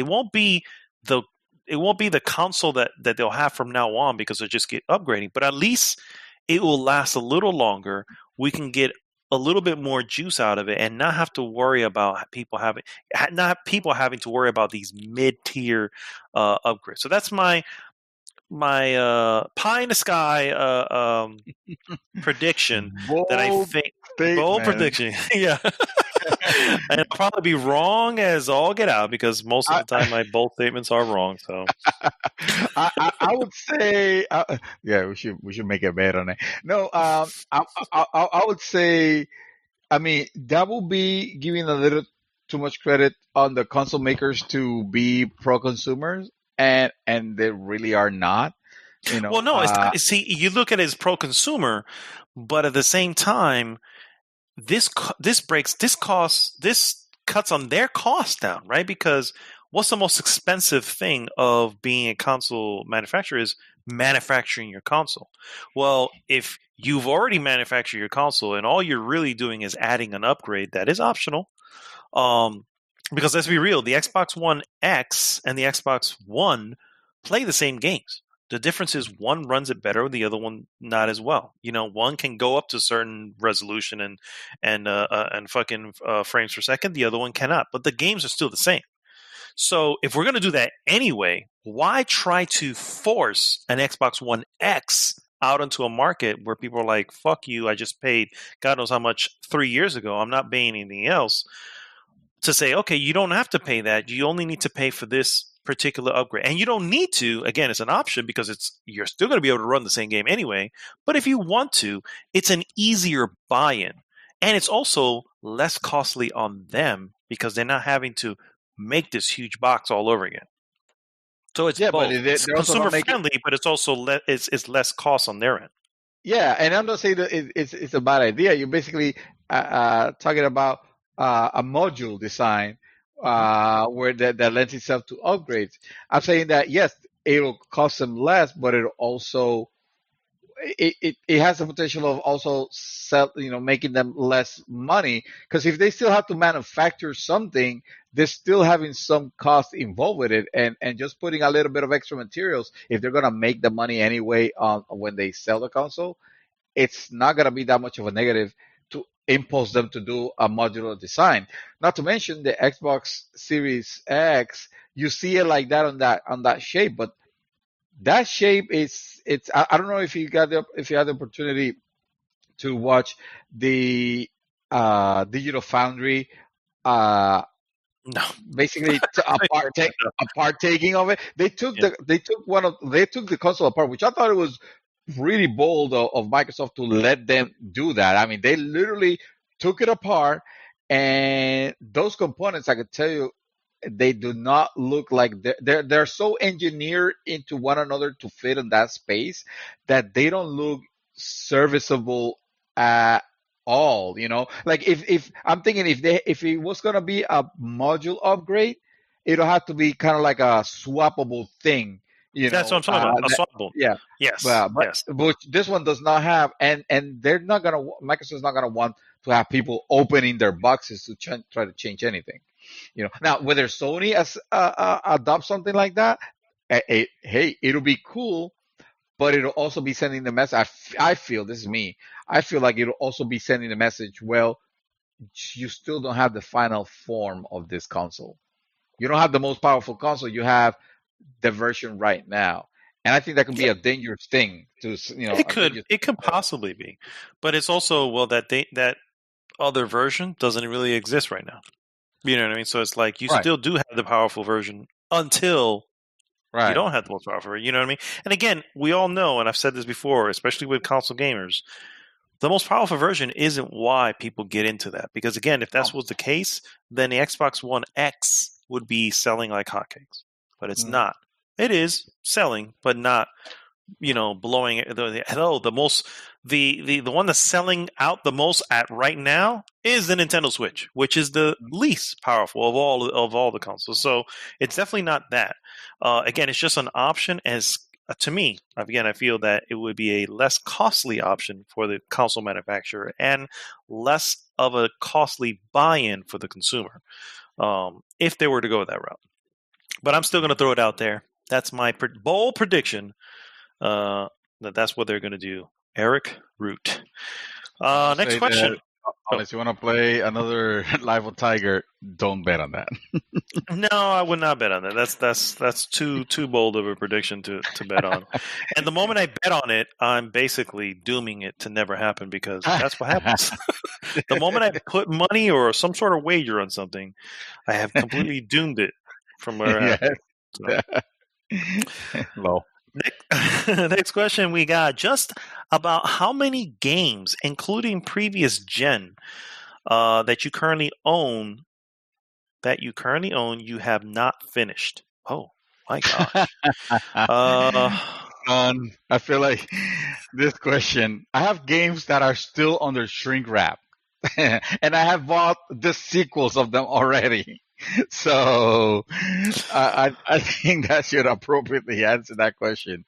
won't be the console that they'll have from now on because they'll just get upgrading, but at least it will last a little longer. We can get a little bit more juice out of it and not have to worry about people having to worry about these mid-tier upgrades. So that's my pie in the sky prediction that I Bold think bold statement. prediction. Yeah. And I'll probably be wrong as all get out because most of the time my bold statements are wrong. So I would say, yeah, we should make a bet on it. No, I would say, I mean, that would be giving a little too much credit on the console makers to be pro consumers, and they really are not. You know, well, no, see, you look at it as pro consumer, but at the same time, this cuts on their cost down, right? Because what's the most expensive thing of being a console manufacturer is manufacturing your console. Well, if you've already manufactured your console and all you're really doing is adding an upgrade that is optional, because let's be real, the Xbox One X and the Xbox One play the same games. The difference is one runs it better, the other one not as well. You know, one can go up to certain resolution and fucking frames per second. The other one cannot. But the games are still the same. So if we're going to do that anyway, why try to force an Xbox One X out into a market where people are like, fuck you, I just paid God knows how much 3 years ago. I'm not paying anything else. To say, okay, you don't have to pay that. You only need to pay for this particular upgrade. And you don't need to, again, it's an option because you're still going to be able to run the same game anyway. But if you want to, it's an easier buy-in. And it's also less costly on them because they're not having to make this huge box all over again. So it's both. but It's consumer friendly, but it's also it's less cost on their end. Yeah, and I'm not saying that it's a bad idea. You're basically talking about a module design where that lends itself to upgrades. I'm saying that yes, it'll cost them less, but it also it has the potential of also making them less money, because if they still have to manufacture something, they're still having some cost involved with it, and just putting a little bit of extra materials, if they're gonna make the money anyway when they sell the console, it's not gonna be that much of a negative to impose them to do a modular design. Not to mention the Xbox Series X, you see it like that on that shape, but that shape I don't know if you had the opportunity to watch the Digital Foundry No. basically a partaking of it. They took the console apart, which I thought it was really bold of Microsoft to let them do that. I mean, they literally took it apart, and those components, I could tell you, they do not look like they're so engineered into one another to fit in that space that they don't look serviceable at all. Like if I'm thinking if it was gonna be a module upgrade, it'll have to be kind of like a swappable thing. That's what I'm talking about. A swappable. Yeah. Yes. But this one does not have, and they're not gonna. Microsoft's not gonna want to have people opening their boxes to try to change anything. Now whether Sony adopts something like that, hey, it'll be cool, but it'll also be sending the message. I feel, this is me. I feel like it'll also be sending the message. Well, you still don't have the final form of this console. You don't have the most powerful console. You have the version right now, and I think that can be a dangerous thing to. It could possibly be, but it's also that other version doesn't really exist right now. You know what I mean? So it's like you still do have the powerful version until you don't have the most powerful version. You know what I mean? And again, we all know, and I've said this before, especially with console gamers, the most powerful version isn't why people get into that. Because again, if that was the case, then the Xbox One X would be selling like hotcakes. But it's not. It is selling, but not, blowing it. The one that's selling out the most at right now is the Nintendo Switch, which is the least powerful of all the consoles. So it's definitely not that. Again, it's just an option. As to me, again, I feel that it would be a less costly option for the console manufacturer and less of a costly buy-in for the consumer, if they were to go that route. But I'm still going to throw it out there. That's my bold prediction. That's what they're going to do Eric Root. I'll Next say question. that unless you want to play another Live of Tiger, don't bet on that. No, I would not bet on that. That's too bold of a prediction to bet on. And the moment I bet on it, I'm basically dooming it to never happen because that's what happens. The moment I put money or some sort of wager on something, I have completely doomed it from where it happened. So. Low. Next question we got just about how many games, including previous gen, that you currently own, you have not finished. Oh my gosh! I feel like this question. I have games that are still under shrink wrap, and I have bought the sequels of them already. So I think that should appropriately answer that question.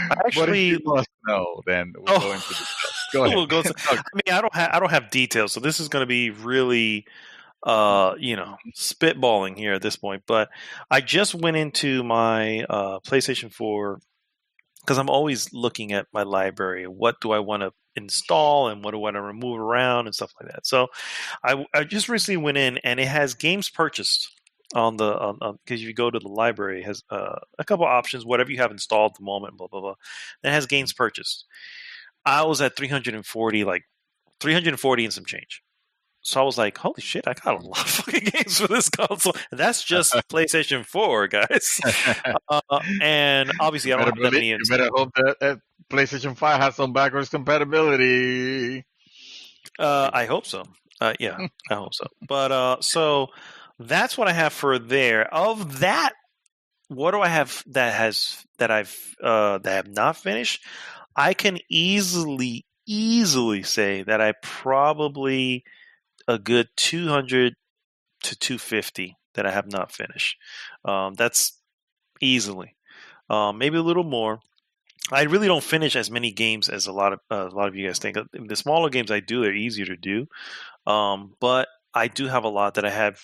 But if Actually, you must know, then we'll go into the Go ahead. we'll go to, I mean, I don't have details, so this is going to be really, spitballing here at this point. But I just went into my PlayStation 4 because I'm always looking at my library. What do I want to install and what do I want to remove around and stuff like that. So I just recently went in and it has games purchased on the because you go to the library, it has a couple options, whatever you have installed at the moment, blah blah blah. And it has games purchased. I was at 340, like 340 and some change. So I was like, holy shit, I got a lot of fucking games for this console. And that's just PlayStation 4, guys. And obviously, I don't have that many. You better hope that PlayStation 5 has some backwards compatibility. I hope so. Yeah, I hope so. But so that's what I have for there. Of that, what do I have that have not finished? I can easily say that I probably a good 200 to 250 that I have not finished. That's easily, maybe a little more. I really don't finish as many games as a lot of you guys think. The smaller games I do, they're easier to do, but I do have a lot that I have.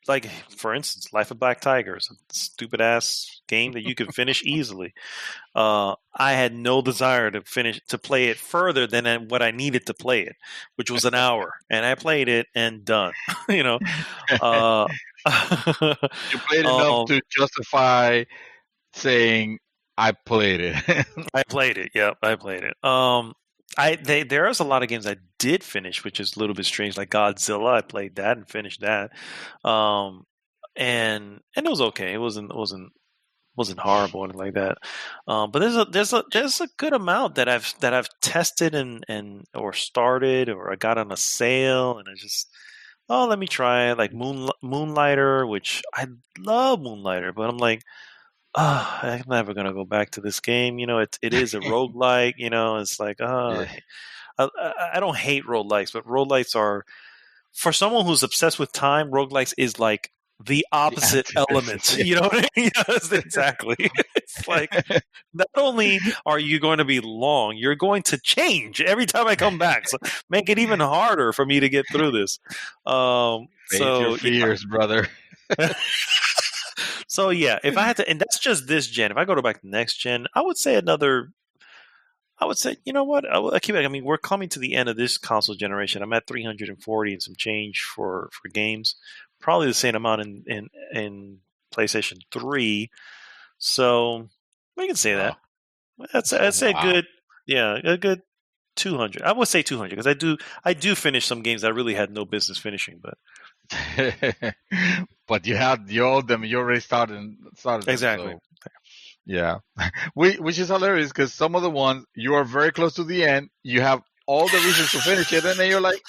Like, for instance, Life of Black Tiger is a stupid ass game that you can finish easily. I had no desire to play it further than what I needed to play it, which was an hour, and I played it and done. You know, you played enough to justify saying I played it. I played it. Yeah, I played it. There's a lot of games I did finish, which is a little bit strange. Like Godzilla, I played that and finished that, and it was okay. It wasn't horrible or anything like that. But there's a good amount that I've tested and or started or I got on a sale and I just let me try it. Like Moonlighter, which I love Moonlighter, but I'm like, I'm never gonna go back to this game. You know, it is a roguelike. You know, it's like, Yeah. I don't hate roguelikes, but roguelikes are, for someone who's obsessed with time, roguelikes is like the opposite element. You know what I mean? Yes, exactly. It's like, not only are you going to be long, you're going to change every time I come back. So make it even harder for me to get through this. Face your fears, brother. So yeah, if I had to, and that's just this gen. If I go to back to next gen, I would say, you know what? I mean, we're coming to the end of this console generation. I'm at 340 and some change for games. Probably the same amount in PlayStation 3. So we can say that. I'd say a good 200. I would say 200 because I do finish some games I really had no business finishing, but. But you own them. You already started Exactly. Them, so. Yeah, which is hilarious because some of the ones you are very close to the end. You have all the reasons to finish it, and then you're like,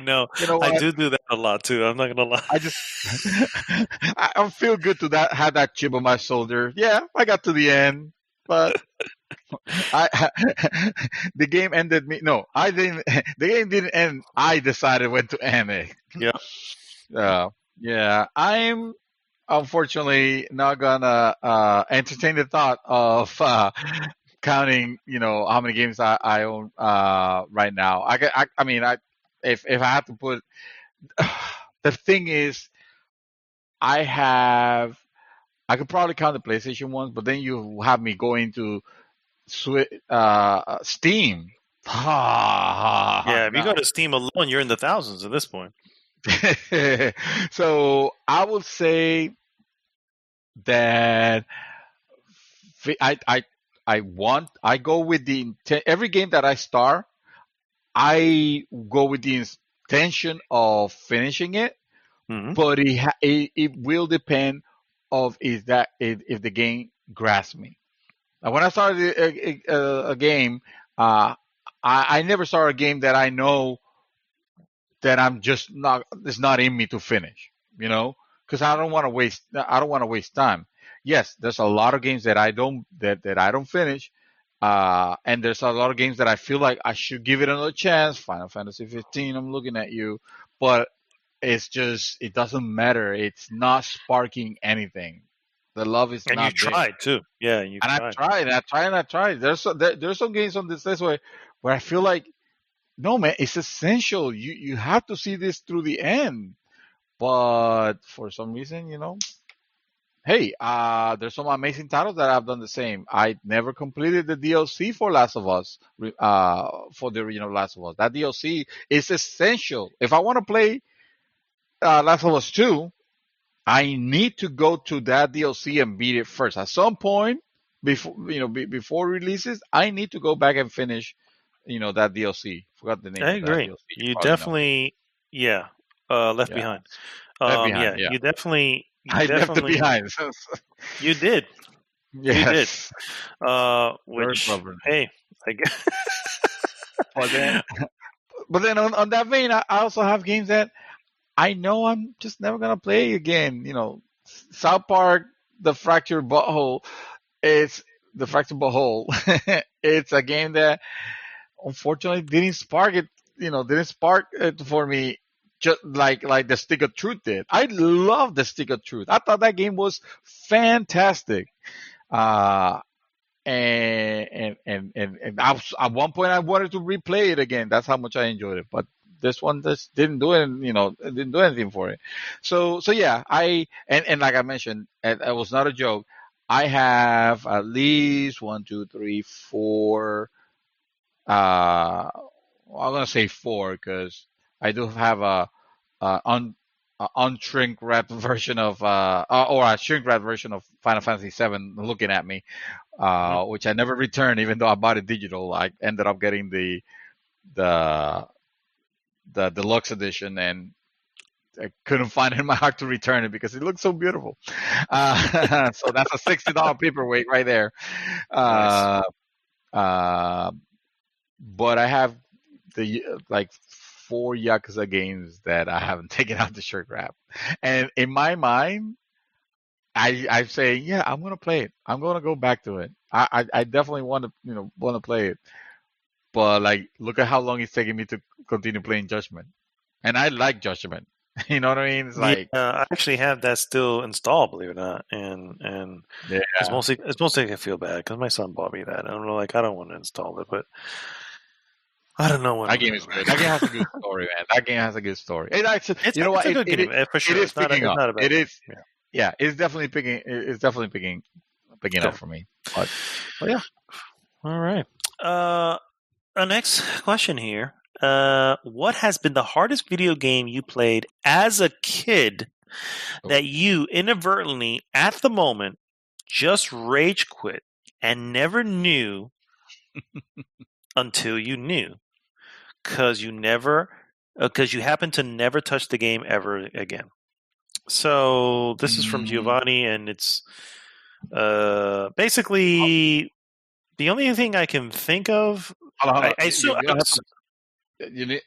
No, you know what? I do that a lot too. I'm not gonna lie. I feel good to have that chip on my shoulder. Yeah, I got to the end, but the game ended me. No, I didn't. The game didn't end. I decided when to end it. Yeah. Yeah, I'm unfortunately not gonna entertain the thought of counting. You know how many games I own right now. I mean, if I have to put, the thing is, I could probably count the PlayStation ones, but then you have me going to Steam Yeah, if you go No. to Steam alone, you're in the thousands at this point. So I would say that fi- I I I go with the intent. Every game that I start, I go with the intention of finishing it, Hmm. but it will depend of if the game grasps me. Like when I started a game, uh, I never start a game that I know that I'm just not it's not in me to finish. You know, because I don't want to waste time. Yes, there's a lot of games that I don't finish. And there's a lot of games that I feel like I should give it another chance. Final Fantasy 15, I'm looking at you, but it's just it doesn't matter. It's not sparking anything. The love is And you not there. tried too. Yeah, you And tried. I tried. There's some games on this list where I feel like no man, it's essential. You have to see this through the end. But for some reason, hey, there's some amazing titles that have done the same. I never completed the DLC for Last of Us, for the original Last of Us. That DLC is essential. If I want to play Last of Us 2, I need to go to that DLC and beat it first. At some point before releases, I need to go back and finish, that DLC. Forgot the name I of that agree. DLC. You You probably know. definitely, yeah, Left Yeah, Behind. Left Yeah, Behind. Yeah, you I left it definitely, behind. you did, you did. Yes, very Which, stubborn. hey, I guess. But then, on that vein, I also have games that I know I'm just never gonna play again. South Park, The Fractured Butthole. It's the Fractured Butthole. It's a game that unfortunately didn't spark it. Didn't spark it for me. Just like the Stick of Truth did. I love the Stick of Truth. I thought that game was fantastic. Uh, and at one point I wanted to replay it again. That's how much I enjoyed it. But this one just didn't do it. It didn't do anything for it. So yeah, and like I mentioned, it was not a joke. I have at least one, two, three, four. I'm gonna say four because I do have a unshrink wrapped version of or a shrink wrapped version of Final Fantasy VII looking at me, Mhm. which I never returned, even though I bought it digital. I ended up getting the the deluxe edition, and I couldn't find it in my heart to return it because it looks so beautiful. So that's a $60 paperweight right there. Nice. Uh, uh, but I have the like four Yakuza games that I haven't taken out the shirt wrap, and in my mind, I'm saying, yeah, I'm gonna play it. I'm gonna go back to it. I definitely want to play it. But like, look at how long it's taking me to continue playing Judgment, and I like Judgment. You know what I mean? It's Yeah, like, I actually have that still installed, believe it or not, and it's yeah, mostly I feel bad because my son bought me that. I'm like, I don't want to install it, but I don't know when that I'm game gonna is go good. back. That game has a good story, man. That game has a good story. It actually, you know It's what? a good game for It sure. is picking It's up. not a bad It game. is, yeah, it's definitely picking. It's definitely picking Yeah. up for me. But yeah. All right. Our next question here. What has been the hardest video game you played as a kid that you inadvertently, at the moment, just rage quit and never knew until you knew? Because you happen to never touch the game ever again. So this is from Mm, Giovanni, and it's basically the only thing I can think of. hold on, hold I, on. I assume. You don't have to.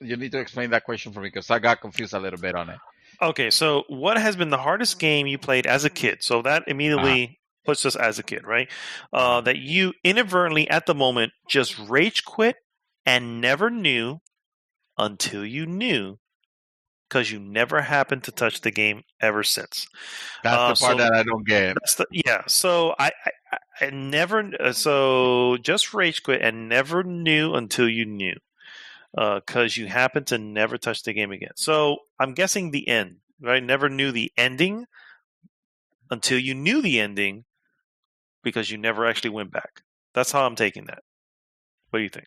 You need to explain that question for me because I got confused a little bit on it. Okay, so what has been the hardest game you played as a kid? So that immediately puts us as a kid, right? That you inadvertently, at the moment, just rage quit and never knew until you knew, because you never happened to touch the game ever since. That's the part that I don't get. So I never. So just rage quit and never knew until you knew, because you happened to never touch the game again. So I'm guessing the end, right? Never knew the ending until you knew the ending, because you never actually went back. That's how I'm taking that. What do you think?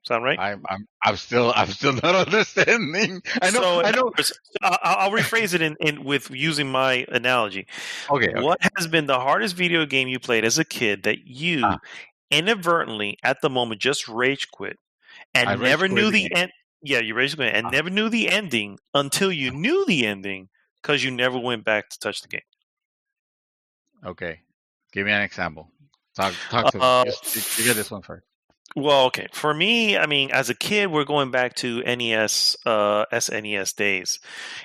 Sound right? I'm still not understanding. I know. So, in other words, I'll rephrase it in with using my analogy. Okay. What has been the hardest video game you played as a kid that you inadvertently, at the moment, just rage quit and I rage never quit knew the the end? Yeah, you rage quit and never knew the ending until you knew the ending because you never went back to touch the game. Okay. Give me an example. Talk to me. You get this one first. Well, okay. For me, I mean, as a kid, we're going back to NES, SNES days,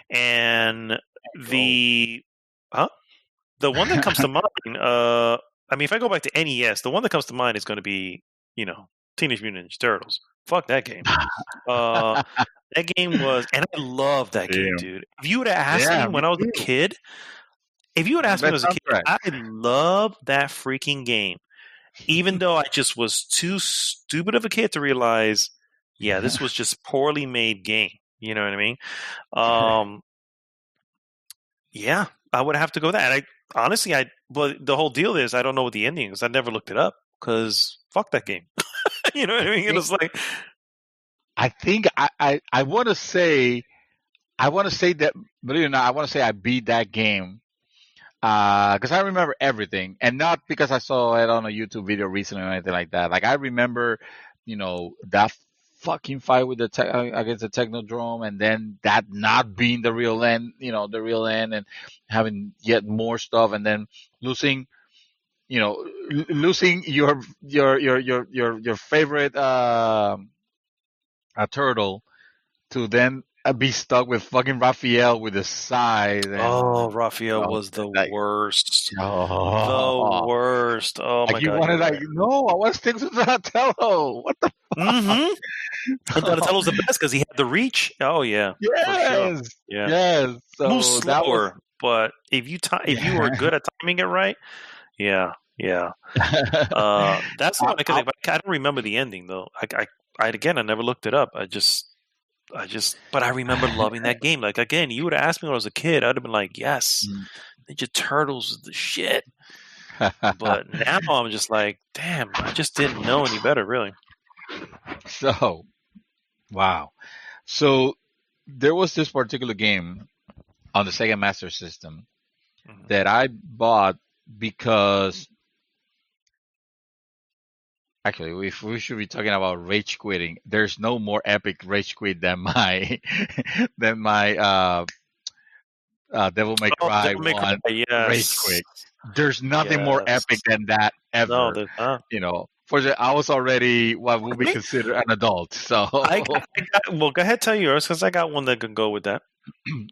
and the one that comes to mind. I mean, if I go back to NES, the one that comes to mind is going to be, Teenage Mutant Ninja Turtles. Fuck that game. That game was, and I love that game, dude. If you would have asked me when I was a kid, I loved that freaking game. Even though I just was too stupid of a kid to realize, this was just poorly made game. You know what I mean? I would have to go that. But the whole deal is I don't know what the ending is. I never looked it up because fuck that game. You know what I mean? It was like, I think I want to say that, believe it or not, I want to say I beat that game. Because I remember everything, and not because I saw it on a YouTube video recently or anything like that. Like I remember, that fucking fight with against the Technodrome, and then that not being the real end, and having yet more stuff, and then losing your favorite turtle to then be stuck with fucking Raphael with the scythe. Raphael was the worst. The worst. Oh my god! You wanted no, I want to stick with Donatello. What the fuck? And Donatello's the best because he had the reach. Oh yeah. Yes. Sure. Yeah. Yes. So move slower, but if you were good at timing it right, yeah. That's the one I don't remember the ending though. I never looked it up. But I remember loving that game. Like again, you would have asked me when I was a kid, I'd have been like, yes, Ninja Turtles is the shit. But now I'm just like, damn, I just didn't know any better, really. So, wow. So there was this particular game on the Sega Master System that I bought because. Actually, if we should be talking about rage quitting, there's no more epic rage quit than my Devil May Cry one rage quit. There's nothing more epic than that ever. No, there's not. I was already what would be considered an adult. So well, go ahead, tell yours because I got one that can go with that.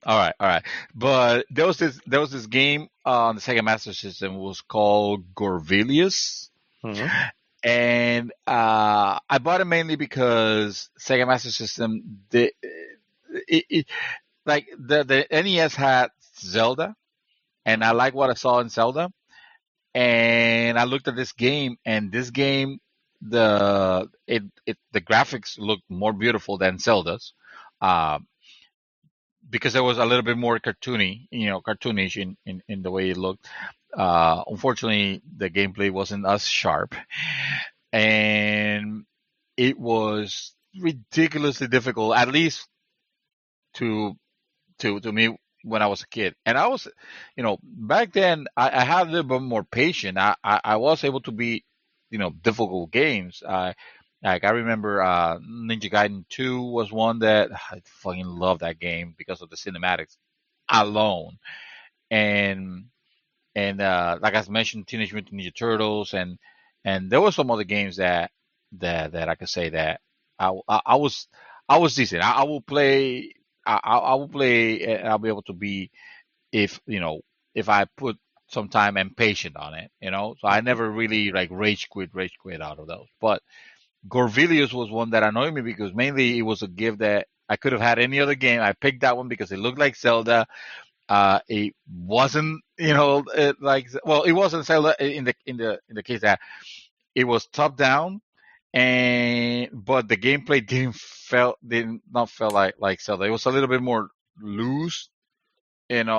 All right. But there was this game on the Sega Master System. It was called Gorvilius. Mm-hmm. And I bought it mainly because Sega Master System, the NES had Zelda, and I like what I saw in Zelda. And I looked at this game, and this game, the graphics looked more beautiful than Zelda's, because it was a little bit more cartoonish in the way it looked. Unfortunately, the gameplay wasn't as sharp, and it was ridiculously difficult, at least to me when I was a kid. And I was, back then I had a little bit more patience. I was able to beat, difficult games. I remember Ninja Gaiden 2 was one that I fucking loved that game because of the cinematics alone, and like I mentioned, Teenage Mutant Ninja Turtles, and there were some other games that I could say that I was decent. I will play. I will play, and I'll be able to be if I put some time and patience on it. So I never really like rage quit out of those. But Gorvilius was one that annoyed me because mainly it was a gift that I could have had any other game. I picked that one because it looked like Zelda. It wasn't, it wasn't Zelda in the case that it was top down, but the gameplay did not feel like Zelda. It was a little bit more loose, and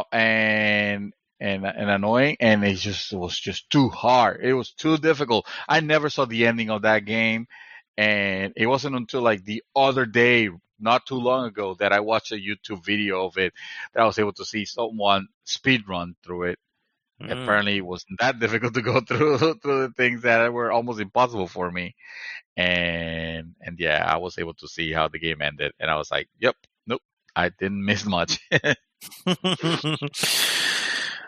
annoying, and it was just too hard. It was too difficult. I never saw the ending of that game, And it wasn't until like the other day, not too long ago, that I watched a YouTube video of it, that I was able to see someone speed run through it. Apparently, it wasn't that difficult to go through the things that were almost impossible for me. And yeah, I was able to see how the game ended, and I was like, "Yep, nope, I didn't miss much."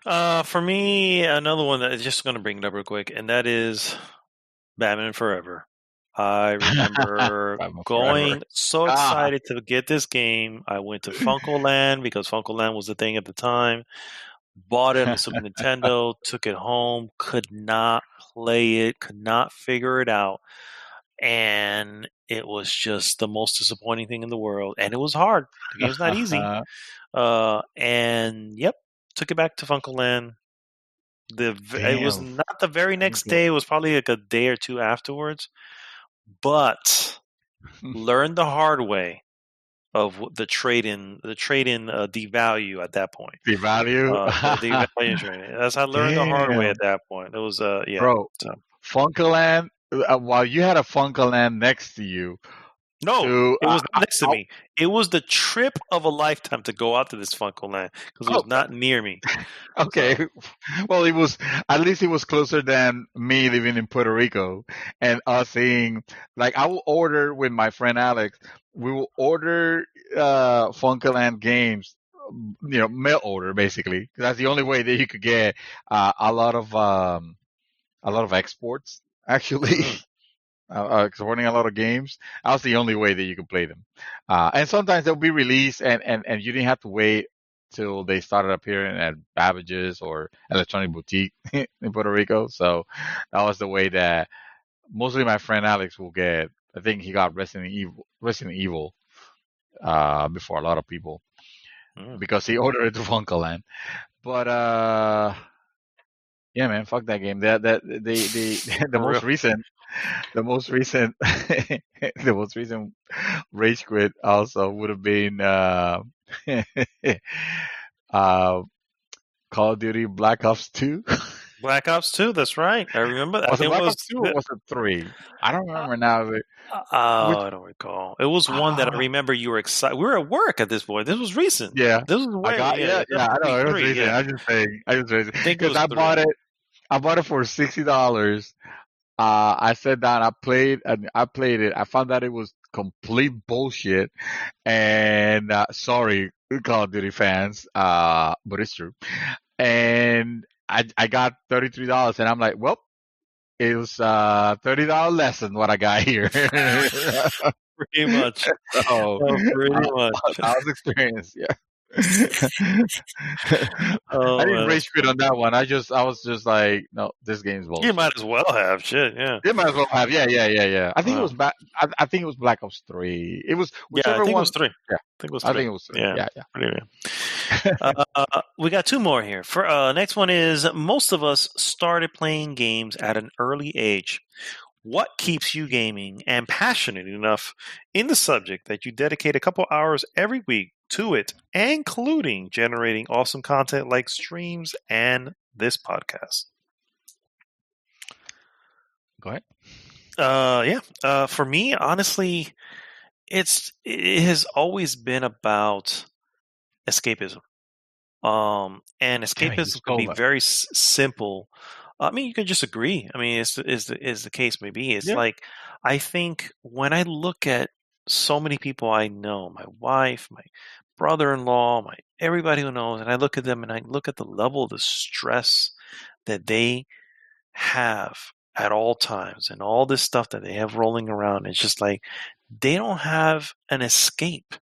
For me, another one that is just going to bring it up real quick, and that is Batman Forever. I remember Batman going Forever. so Ah, excited to get this game. I went to Funko because Funko was the thing at the time. Bought it on the Super Nintendo, took it home, could not play it, could not figure it out. And it was just the most disappointing thing in the world. And it was hard. The game's not easy. And yep, took it back to Funko. It was Damn. not the very next day. It was probably like a day or two afterwards. But learned the hard way of the trade-in devalue at that point. Devalue. The devalue trade. That's how I learned the hard way Damn. at that point. It was yeah. Bro, So. Funkoland. While you had a Funkoland next to you, No, it was not next to I- me. It was the trip of a lifetime to go out to this Funkoland because it was not near me. okay. Well, it was at least it was closer than me living in Puerto Rico and us seeing. Like I will order with my friend Alex. We will order Funkoland games. Mail order basically. That's the only way that you could get a lot of exports actually. Exporting a lot of games. That was the only way that you could play them. And sometimes they'll be released and you didn't have to wait till they started appearing at Babbage's or Electronic Boutique in Puerto Rico. So that was the way that mostly my friend Alex will get. I think he got Resident Evil before a lot of people because he ordered it to Funkoland. But yeah, man, fuck that game. The most recent the most recent rage quit also would have been Call of Duty Black Ops 2. Black Ops 2, that's right. I remember that. Was it Black Ops 2 or was it 3? I don't remember now. I don't recall. It was one that I remember you were excited. We were at work at this point. This was recent. Yeah. This was way. I know. It was recent. Yeah. I just saying. think it Because was I three. bought it for $60. I sat down, I played it. I found out it was complete bullshit. And sorry, Call of Duty fans, but it's true. And I got $33, and I'm like, well, it was $30 less than what I got here. Pretty much. So Pretty much. I was experienced, yeah. Oh, I didn't man. rage quit on that one. I was just like, no, this game's bullshit. You might as well have. Shit, yeah. You might as well have. Yeah. I think Wow. it was I think it was Black Ops 3. It was Yeah, I whichever think it one. was 3. Yeah. I think it was I 3. think it was 3. Yeah. Yeah. Anyway. We got 2 more here. For next one is most of us started playing games at an early age. What keeps you gaming and passionate enough in the subject that you dedicate a couple hours every week to it, including generating awesome content like streams and this podcast? Go ahead. Yeah. For me, honestly, it has always been about escapism. And Damn it, you escapism can be stole it. very simple. I mean, you can just agree. I mean, is the case may be. It's Yeah. like I think when I look at so many people I know, my wife, my brother-in-law, everybody who knows, and I look at them and I look at the level of the stress that they have at all times and all this stuff that they have rolling around. It's just like they don't have an escape.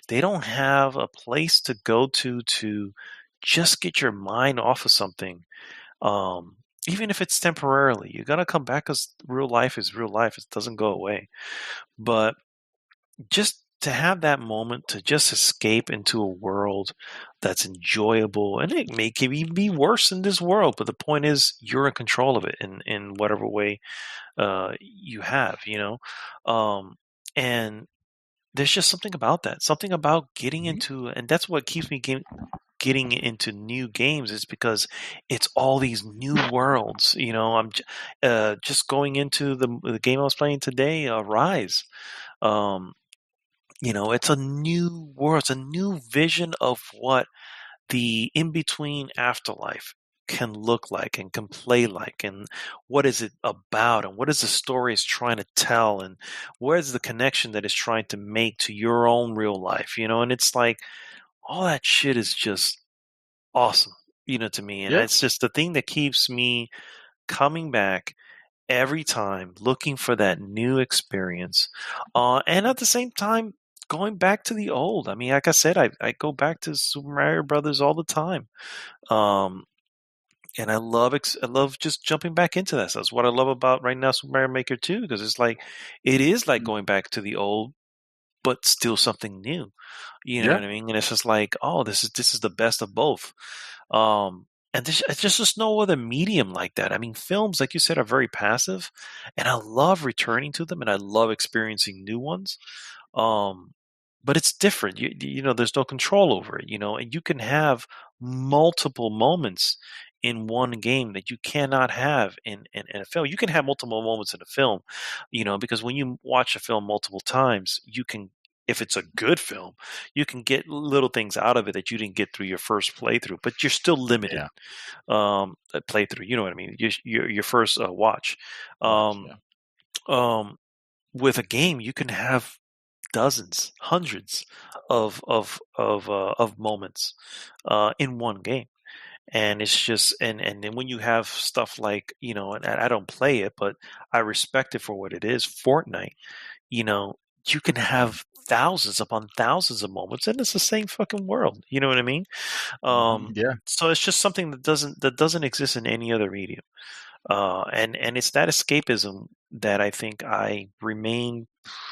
They don't have a place to go to just get your mind off of something. Even if it's temporarily, you're going to come back because real life is real life. It doesn't go away. But just to have that moment to just escape into a world that's enjoyable, and it may even be worse in this world, but the point is you're in control of it in whatever way you have, and there's just something about that, something about getting into, and that's what keeps me getting into new games is because it's all these new worlds. I'm just going into the game I was playing today, Rise. Um, it's a new world. It's a new vision of what the in-between afterlife can look like and can play like, and what is it about, and what is the story is trying to tell, and where's the connection that it's trying to make to your own real life, and it's like all that shit is just awesome, to me. And Yeah. it's just the thing that keeps me coming back every time, looking for that new experience. And at the same time, going back to the old. I mean, like I said, I go back to Super Mario Brothers all the time. And I love just jumping back into that. That's what I love about right now Super Mario Maker 2, because it is like going back to the old, but still something new. You know Yeah. what I mean? And it's just like, oh, this is the best of both. And it's just no other medium like that. I mean, films, like you said, are very passive, and I love returning to them, and I love experiencing new ones. But it's different. There's no control over it. And you can have multiple moments in one game that you cannot have in a film. You can have multiple moments in a film, because when you watch a film multiple times, you can, if it's a good film, you can get little things out of it that you didn't get through your first playthrough, but you're still limited. Playthrough, you know what I mean? Your first watch. With a game, you can have dozens, hundreds of moments in one game. And it's just, and then when you have stuff like, and I don't play it, but I respect it for what it is, Fortnite, you can have thousands upon thousands of moments, and it's the same fucking world. You know what I mean? Yeah. So it's just something that doesn't exist in any other medium. And it's that escapism that I think I remain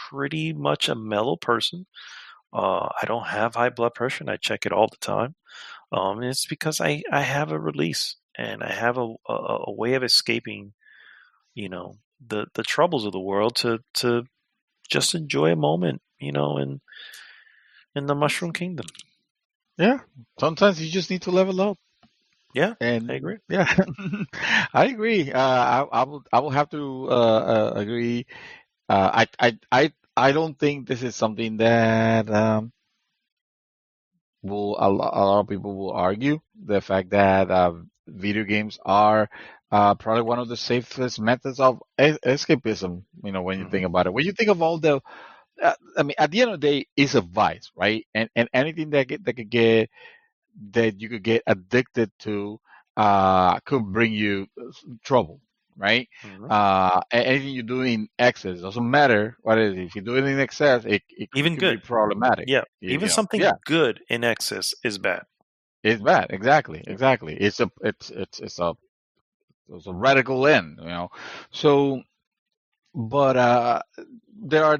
pretty much a mellow person. I don't have high blood pressure, and I check it all the time. And it's because I have a release, and I have a way of escaping, the troubles of the world to just enjoy a moment, in the Mushroom Kingdom. Yeah. Sometimes you just need to level up. Yeah, And I agree. yeah, I agree. I will have to agree. I don't think this is something that a lot of people will argue. The fact that video games are probably one of the safest methods of escapism. When you think about it, when you think of all the, I mean, at the end of the day, it's a vice, right? And anything that you could get addicted to could bring you trouble, right? Anything you do in excess doesn't matter what it is. If you do it in excess, it Even could good. be problematic. Yeah, even something good in excess is bad. It's bad. Exactly. It's a radical end, So, but there are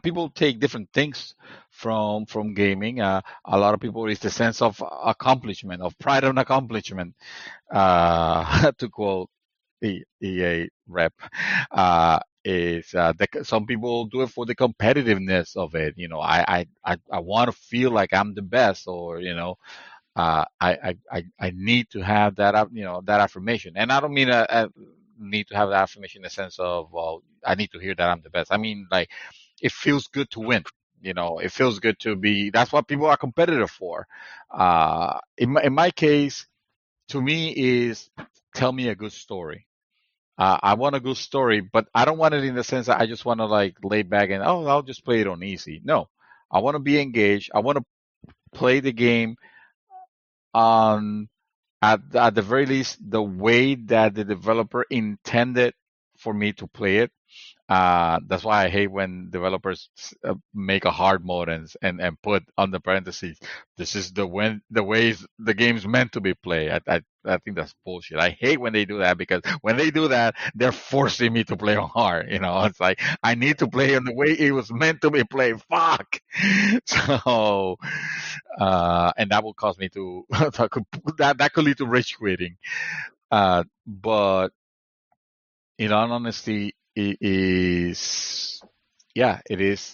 people take different things from gaming. A lot of people, it's the sense of accomplishment, of pride and accomplishment. To quote EA rep, is some people do it for the competitiveness of it. I want to feel like I'm the best, or I need to have that that affirmation. And I don't mean a need to have that affirmation in the sense of, well, I need to hear that I'm the best. I mean, like, it feels good to win. It feels good to be. That's what people are competitive for. In my case, to me, is tell me a good story. I want a good story, but I don't want it in the sense that I just want to like lay back and I'll just play it on easy. No, I want to be engaged. I want to play the game on at the very least the way that the developer intended for me to play it. That's why I hate when developers make a hard mode and put on the parentheses, this is the ways the game's meant to be played. I think that's bullshit. I hate when they do that, because when they do that, they're forcing me to play on hard. It's like, I need to play on the way it was meant to be played. Fuck. So, and that will cause me to that could lead to rage quitting. But in all honesty, it is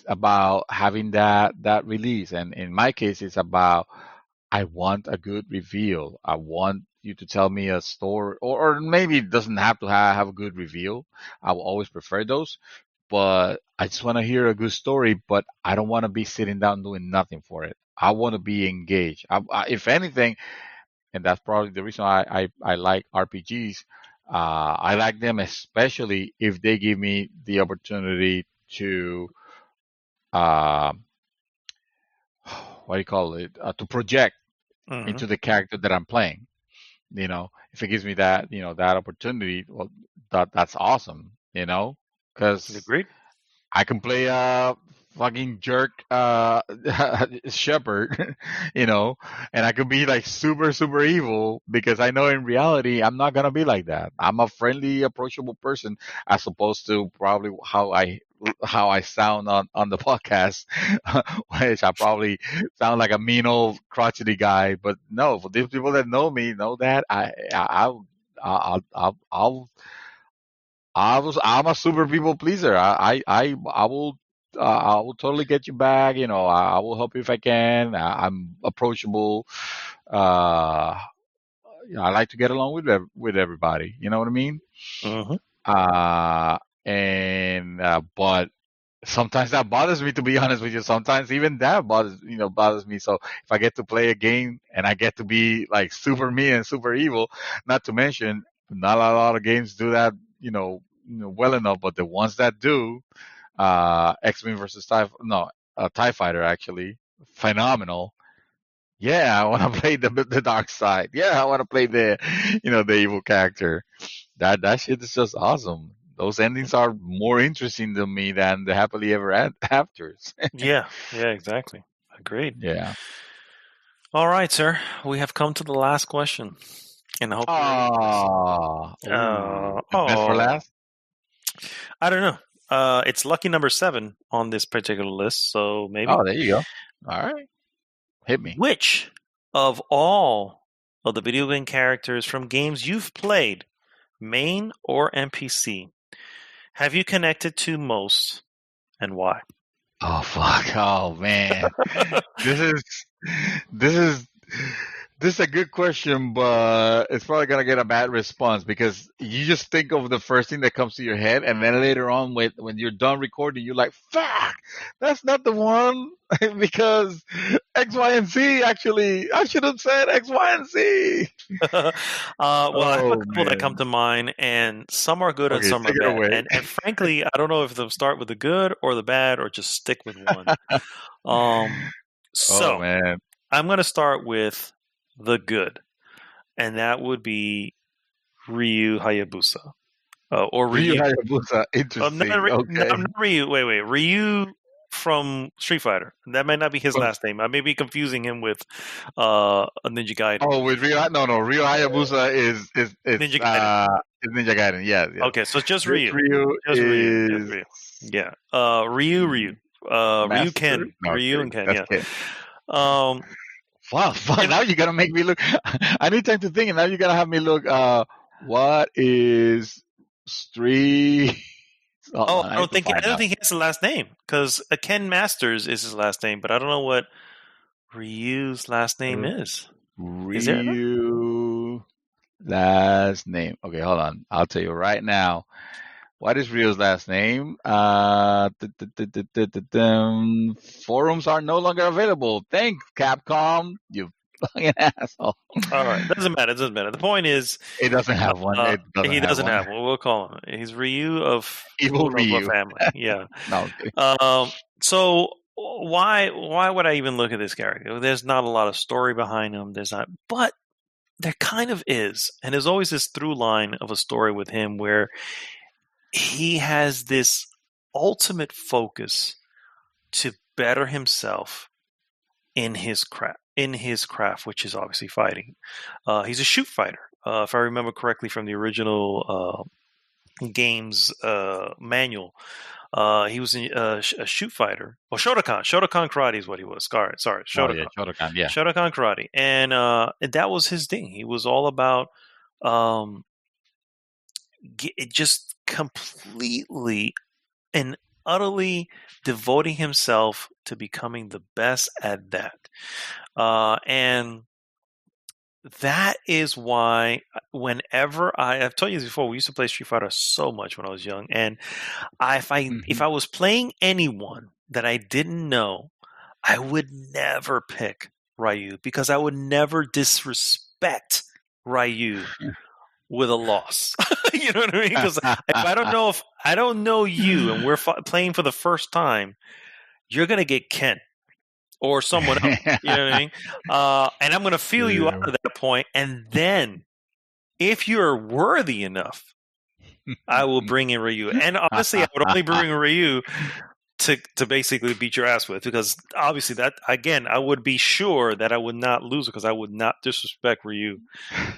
about having that release. And in my case, it's about I want a good reveal. I want you to tell me a story, or maybe it doesn't have to have a good reveal. I will always prefer those, but I just want to hear a good story. But I don't want to be sitting down doing nothing for it. I want to be engaged. If anything, and that's probably the reason I like RPGs. I like them especially if they give me the opportunity to uh, what do you call it? To project Hmm. into the character that I'm playing. If it gives me that that opportunity, well, that's awesome. Because Agreed. I can play a fucking jerk shepherd, and I could be like super super evil because I know in reality I'm not gonna be like that. I'm a friendly, approachable person as opposed to probably how I sound on the podcast, which I probably sound like a mean old crotchety guy. But no, for these people that know me, know that I'm a super people pleaser. I will totally get you back. I will help you if I can. I'm approachable. Uh, I like to get along with everybody. You know what I mean? Hmm. Uh, and but sometimes that bothers me, to be honest with you. Sometimes even that bothers me. So if I get to play a game and I get to be like super mean and super evil, not to mention not a lot of games do that, well enough. But the ones that do, X-Men versus TIE Fighter, actually phenomenal. Yeah, I want to play the dark side. Yeah, I want to play the evil character. That shit is just awesome. Those endings are more interesting to me than the happily ever afters. Yeah, yeah, exactly. Agreed. Yeah. All right, sir. We have come to the last question, and I hope you're ready for this. Ah, best for Oh, last. I don't know. It's lucky number 7 on this particular list, so maybe. Oh, there you go. All right, hit me. Which of all of the video game characters from games you've played, main or NPC, have you connected to most, and why? Oh fuck! Oh man, this is this is this is a good question, but it's probably gonna get a bad response because you just think of the first thing that comes to your head, and then later on, when you're done recording, you're like, "Fuck, that's not the one," because X, Y, and Z. Actually, I should have said X, Y, and Z. Well, I have a Oh couple that come man. to mind, and some are good and Okay, some are take it bad. away. And frankly, I don't know if they'll start with the good or the bad or just stick with one. Um, Oh so man. I'm going to start with the good, and that would be Ryu Hayabusa. Or Ryu Ryu. Hayabusa, interesting. Okay. Not Ryu. Wait. Ryu from Street Fighter. That might not be his last name. I may be confusing him with a Ninja Gaiden. Oh, with Ryu, no, Ryu Hayabusa is Ninja Gaiden. is Ninja Gaiden. Yes, yes. Okay, so just This Ryu. Ryu Just Ryu. Just is Ryu. Yeah. Ryu. Ryu Master. Ken. No, Ryu and Ken, that's yeah. Ken. Um, Fuck. Now you gotta make me look. I need time to think, and now you gotta have me look. What is Street? oh, I I have to find don't out. think he has the last name because Ken Masters is his last name, but I don't know what Ryu's last name is. Is there? Ryu last name. Okay, hold on. I'll tell you right now. What is Ryu's last name? Forums are no longer available. Thanks, Capcom. You fucking asshole. All right, doesn't matter. The point is, It doesn't have one. It he doesn't one. have one. We'll call him. He's Ryu of Evil who knows what Ryu. family. Yeah. No, okay. So why would I even look at this character? There's not a lot of story behind him. There's not, but there kind of is, and there's always this through line of a story with him where he has this ultimate focus to better himself in his craft, which is obviously fighting. He's a shoot fighter, if I remember correctly from the original game's manual. He was a shoot fighter. Well, Shotokan karate is what he was. Sorry, Oh yeah, Shotokan. Yeah. Shotokan karate, and that was his thing. He was all about just completely and utterly devoting himself to becoming the best at that. And that is why whenever I've told you this before, we used to play Street Fighter so much when I was young. And if I was playing anyone that I didn't know, I would never pick Ryu because I would never disrespect Ryu with a loss. You know what I mean? Because if I don't know you and we're playing for the first time, you're gonna get Ken or someone else. You know what I mean? And I'm gonna feel you out at that point, and then if you're worthy enough, I will bring in Ryu. And obviously, I would only bring in Ryu to basically beat your ass with, because obviously that, again, I would be sure that I would not lose because I would not disrespect Ryu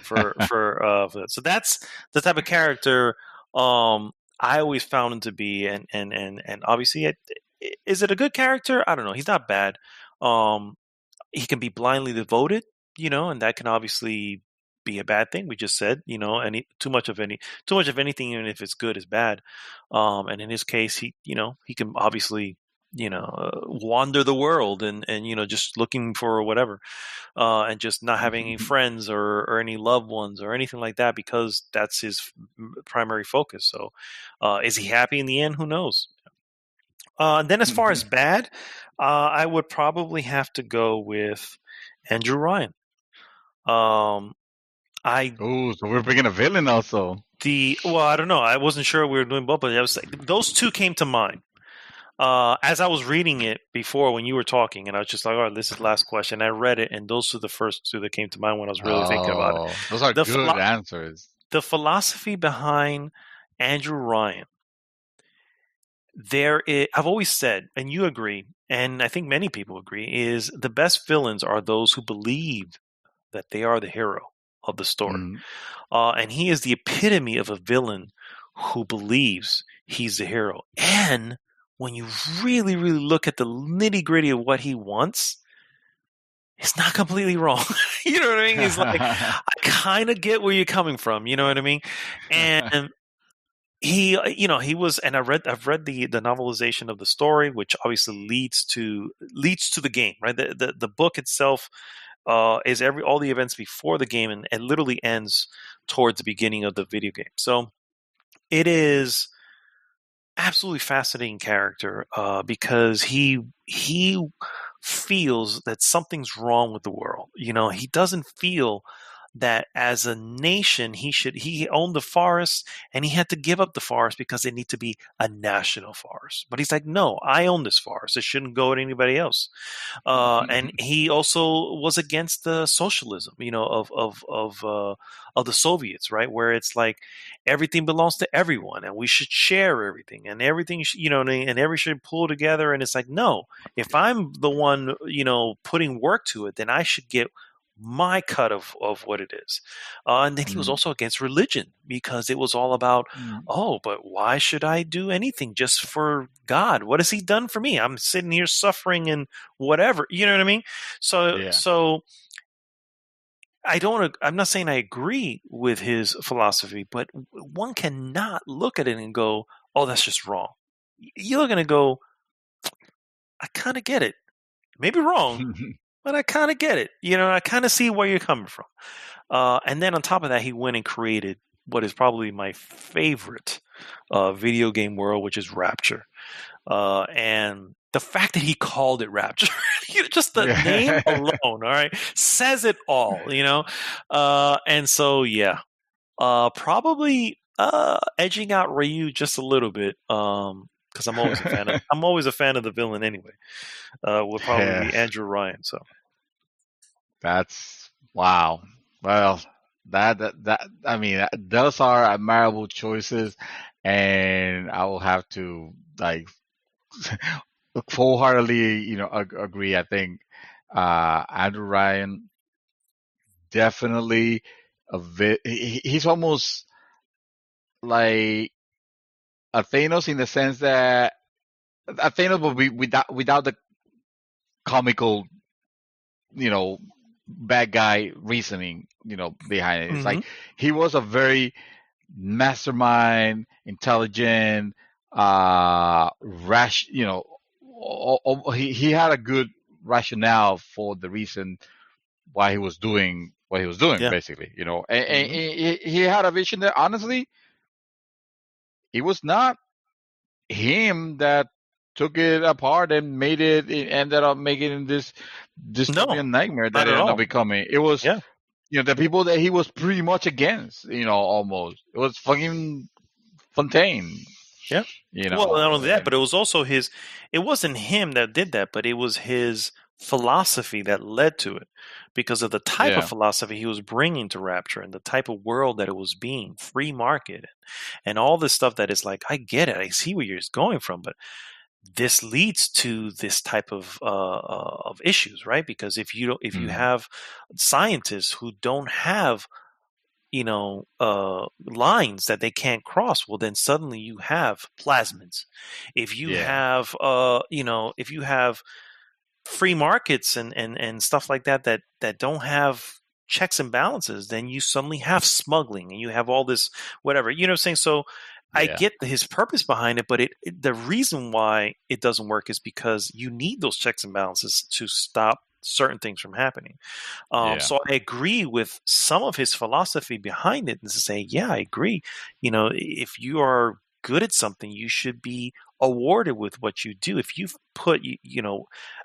for that. So that's the type of character I always found him to be, and obviously, is it a good character? I don't know. He's not bad. He can be blindly devoted, and that can obviously be a bad thing. We just said, and too much of anything, even if it's good, is bad. And in his case, he can obviously, wander the world and just looking for whatever, and just not having any friends or any loved ones or anything like that, because that's his primary focus. So, is he happy in the end? Who knows? And then as far as bad, I would probably have to go with Andrew Ryan. So we're bringing a villain also. I don't know. I wasn't sure we were doing both, but I was like, those two came to mind. As I was reading it before when you were talking, and I was just like, all right, this is the last question. I read it, and those are the first two that came to mind when I was really thinking about it. Those are good answers. The philosophy behind Andrew Ryan, I've always said, and you agree, and I think many people agree, is the best villains are those who believe that they are the hero of the story. And he is the epitome of a villain who believes he's the hero. And when you really, really look at the nitty-gritty of what he wants, it's not completely wrong. You know what I mean? He's like, I kind of get where you're coming from. You know what I mean? And he was, and I've read the novelization of the story, which obviously leads to the game, right? The book itself is all the events before the game, and it literally ends towards the beginning of the video game. So it is absolutely fascinating character, because he feels that something's wrong with the world. He doesn't feel that as a nation he owned the forest, and he had to give up the forest because it needs to be a national forest. But he's like, no, I own this forest. It shouldn't go to anybody else. And he also was against the socialism, of the Soviets, right? Where it's like everything belongs to everyone, and we should share everything, and everything, and everyone should pull together. And it's like, no, if I'm the one, putting work to it, then I should get my cut of what it is. And then he was also against religion, because it was all about, but why should I do anything just for God? What has he done for me? I'm sitting here suffering and whatever, you know what I mean? So I'm not saying I agree with his philosophy, but one cannot look at it and go, oh, that's just wrong. You're going to go, I kind of get it. Maybe wrong, but I kind of get it. I kind of see where you're coming from. And then on top of that, he went and created what is probably my favorite video game world, which is Rapture. And the fact that he called it Rapture, just the name alone, all right, says it all, And so, probably edging out Ryu just a little bit, because I'm always a fan of the villain anyway. Would probably be Andrew Ryan. So that's wow. Well, that I mean, those are admirable choices, and I will have to wholeheartedly, agree. I think Andrew Ryan definitely he's almost like a Thanos, in the sense that a Thanos will be without the comical, bad guy reasoning, behind it. It's like he was a very mastermind, intelligent, you know, he had a good rationale for the reason why he was doing what he was doing, Yeah. basically, you know, and he had a vision that honestly, it was not him that took it apart and made it, it ended up making it this dystopian nightmare that not it at ended all. up becoming. It was, Yeah. you know, the people that he was pretty much against, you know, almost. It was fucking Fontaine. Yeah. You know. Well, not only that, but it was also his. It wasn't him that did that, but it was his philosophy that led to it, because of the type Yeah. of philosophy he was bringing to Rapture and the type of world that it was being, free market, and all this stuff that is like, I get it, I see where you're going from, but this leads to this type of issues, right? Because if you Mhm. have scientists who don't have lines that they can't cross, well, then suddenly you have plasmids. If you Yeah. have if you have free markets and stuff like that don't have checks and balances, then you suddenly have smuggling and you have all this whatever, you know what I'm saying? So I Yeah. get his purpose behind it, but the reason why it doesn't work is because you need those checks and balances to stop certain things from happening. Yeah. So I agree with some of his philosophy behind it, and to say, yeah, I agree. You know, if you are good at something, you should be awarded with what you do. If you've put,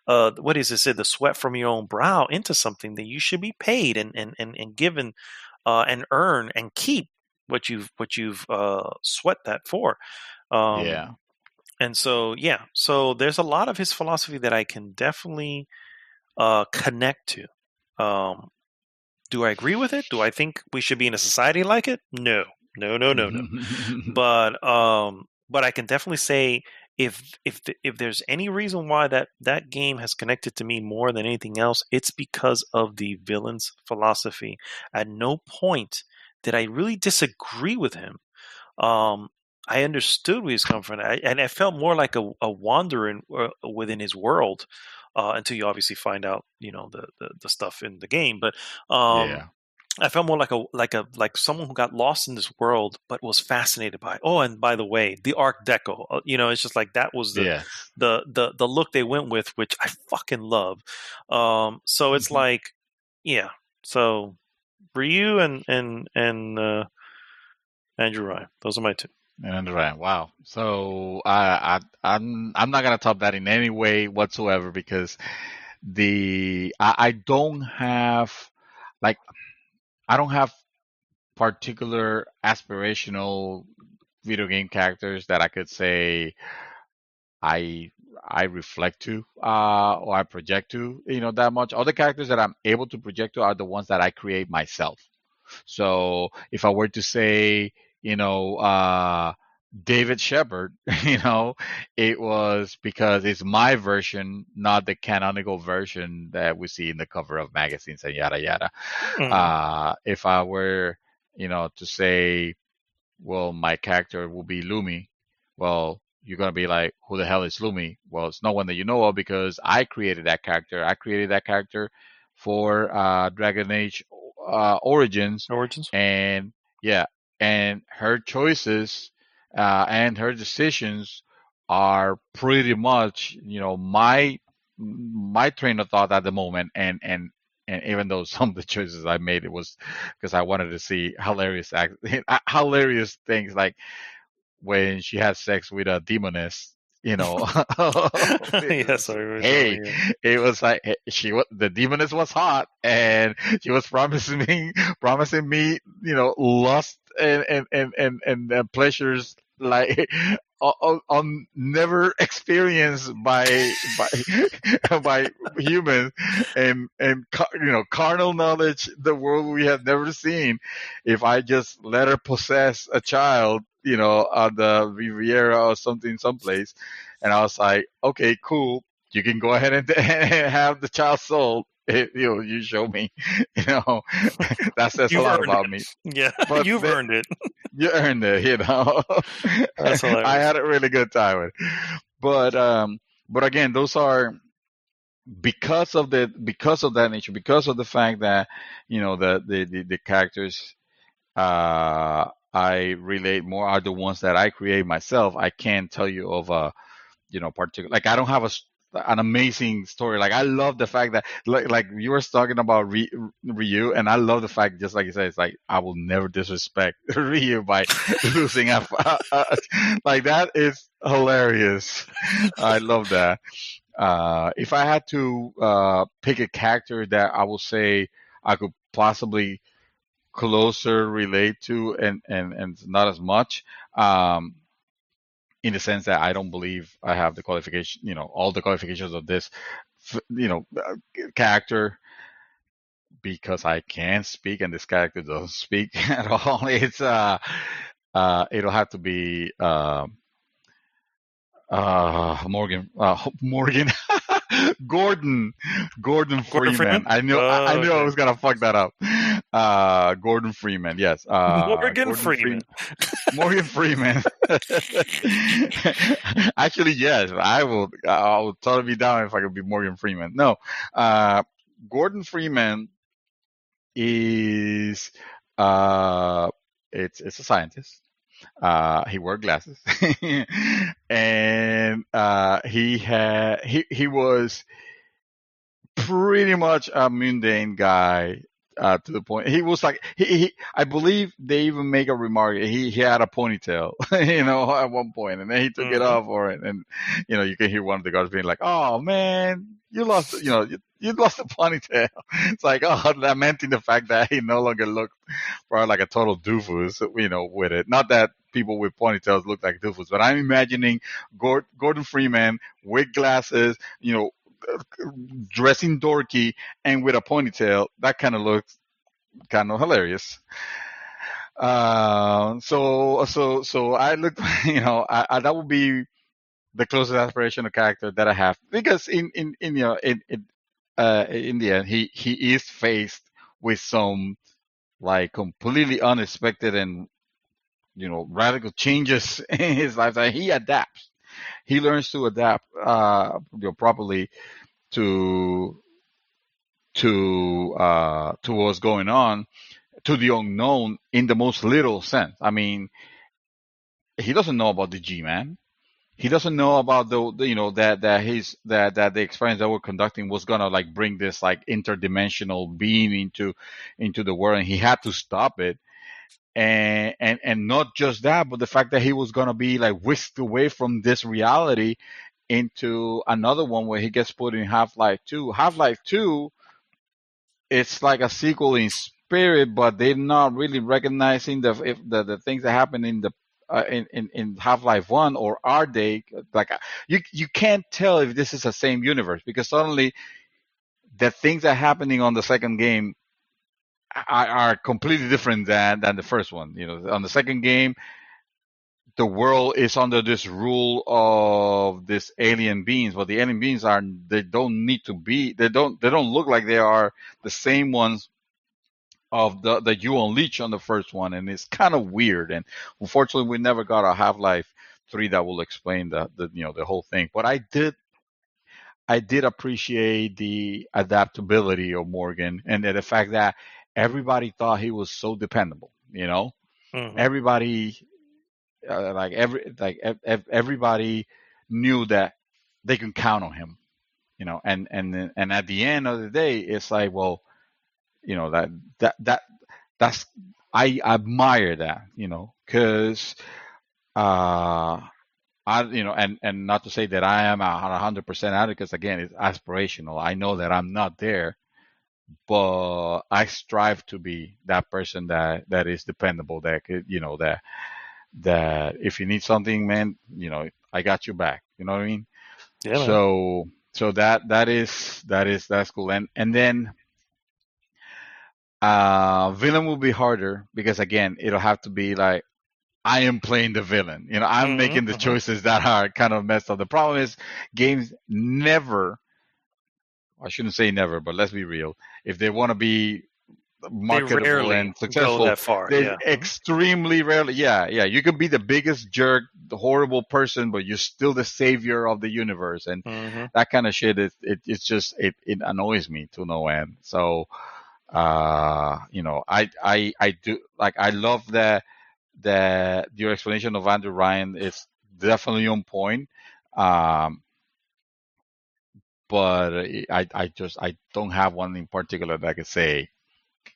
what is it said, the sweat from your own brow into something, then you should be paid and given and earn and keep what you've sweat that for. Yeah. And so, yeah, so there's a lot of his philosophy that I can definitely connect to. Do I agree with it? Do I think we should be in a society like it? No. But I can definitely say if there's any reason why that game has connected to me more than anything else, it's because of the villain's philosophy. At no point did I really disagree with him. I understood where he's coming from, and I felt more like a wanderer within his world. Until you obviously find out, the stuff in the game. But Yeah. I felt more like someone who got lost in this world, but was fascinated by. Oh, and by the way, the Art Deco. It's just like that was Yeah. the look they went with, which I fucking love. So it's like, yeah. So Ryu and Andrew Ryan, those are my two. And right, wow. So I'm not gonna top that in any way whatsoever, because I don't have, like, I don't have particular aspirational video game characters that I could say I reflect to, or I project to, that much. All the characters that I'm able to project to are the ones that I create myself. So if I were to say, David Shepard, it was because it's my version, not the canonical version that we see in the cover of magazines and yada yada. If I were, to say, well, my character will be Lumi, well, you're going to be like, who the hell is Lumi? Well, it's no one that you know of, because I created that character. I created that character for Dragon Age Origins. And yeah, and her choices and her decisions are pretty much, my train of thought at the moment. And even though some of the choices I made, it was because I wanted to see hilarious things, like when she had sex with a demoness, Yes, I remember. Hey, it was like the demoness was hot, and she was promising me, lust and pleasures like on never experienced by by humans, and carnal knowledge, the world we have never seen. If I just let her possess a child, on the Riviera or something, someplace, and I was like, okay, cool, you can go ahead and have the child sold. You show me, that says a lot about me. Yeah, But you've earned it. You earned it, That's hilarious. I had a really good time with it. But again, those are because of that nature, because of the fact that the characters I relate more are the ones that I create myself. I can't tell you of a particular, like I don't have an amazing story. Like I love the fact that like you were talking about Ryu, and I love the fact, just like you said, it's like I will never disrespect Ryu by losing like that is hilarious. I love that. If I had to pick a character that I will say I could possibly closer relate to, and not as much, in the sense that I don't believe I have the qualification, all the qualifications of this, character, because I can't speak and this character doesn't speak at all. It's it'll have to be Morgan Gordon Freeman. Freeman? I knew I Okay. was gonna fuck that up. Gordon Freeman, yes. Morgan Freeman. Morgan Freeman. Actually, yes, I will totally be down if I could be Morgan Freeman. No, Gordon Freeman is it's a scientist. He wore glasses, and he was pretty much a mundane guy, to the point he was like I believe they even make a remark, he had a ponytail at one point, and then he took it off for it, and you can hear one of the guards being like, oh man, you lost you lost the ponytail. It's like, oh, lamenting the fact that he no longer looked for like a total doofus, with it. Not that people with ponytails look like doofus, but I'm imagining Gordon Freeman with glasses, dressing dorky and with a ponytail. That kind of looks kind of hilarious. So I looked, that would be the closest aspirational character that I have, because in the end, he is faced with some like completely unexpected and radical changes in his life, that he adapts. He learns to adapt properly to what's going on, to the unknown, in the most literal sense. I mean, he doesn't know about the G-Man. He doesn't know about the that the experiment that we're conducting was gonna like bring this like interdimensional being into the world, and he had to stop it. And not just that, but the fact that he was gonna be like whisked away from this reality into another one where he gets put in Half-Life 2. Half-Life 2, it's like a sequel in spirit, but they're not really recognizing the things that happen in the in Half-Life 1, or are they like, you can't tell if this is the same universe, because suddenly the things that are happening on the second game are completely different than the first one. On the second game, the world is under this rule of this alien beings, but the alien beings they don't look like they are the same ones of that you unleash on the first one, and it's kind of weird. And unfortunately, we never got a Half-Life 3 that will explain the whole thing. But I did appreciate the adaptability of Morgan, and the fact that everybody thought he was so dependable. Everybody, everybody knew that they can count on him. And at the end of the day, it's like, well, that's I admire that, because and not to say that I am 100% at it, because again, it's aspirational. I know that I'm not there, but I strive to be that person that is dependable, that could, that if you need something, man, I got your back. You know what I mean? Yeah. Man. So that's cool. And then villain will be harder, because again, it'll have to be like, I am playing the villain. I'm making the choices that are kind of messed up. The problem is, games never, I shouldn't say never, but let's be real. If they want to be marketable and successful, go that far. they extremely rarely. Yeah. You could be the biggest jerk, the horrible person, but you're still the savior of the universe, and that kind of shit. It's just it annoys me to no end. So, I do, like, I love that your explanation of Andrew Ryan is definitely on point. Um, but I don't have one in particular that I could say.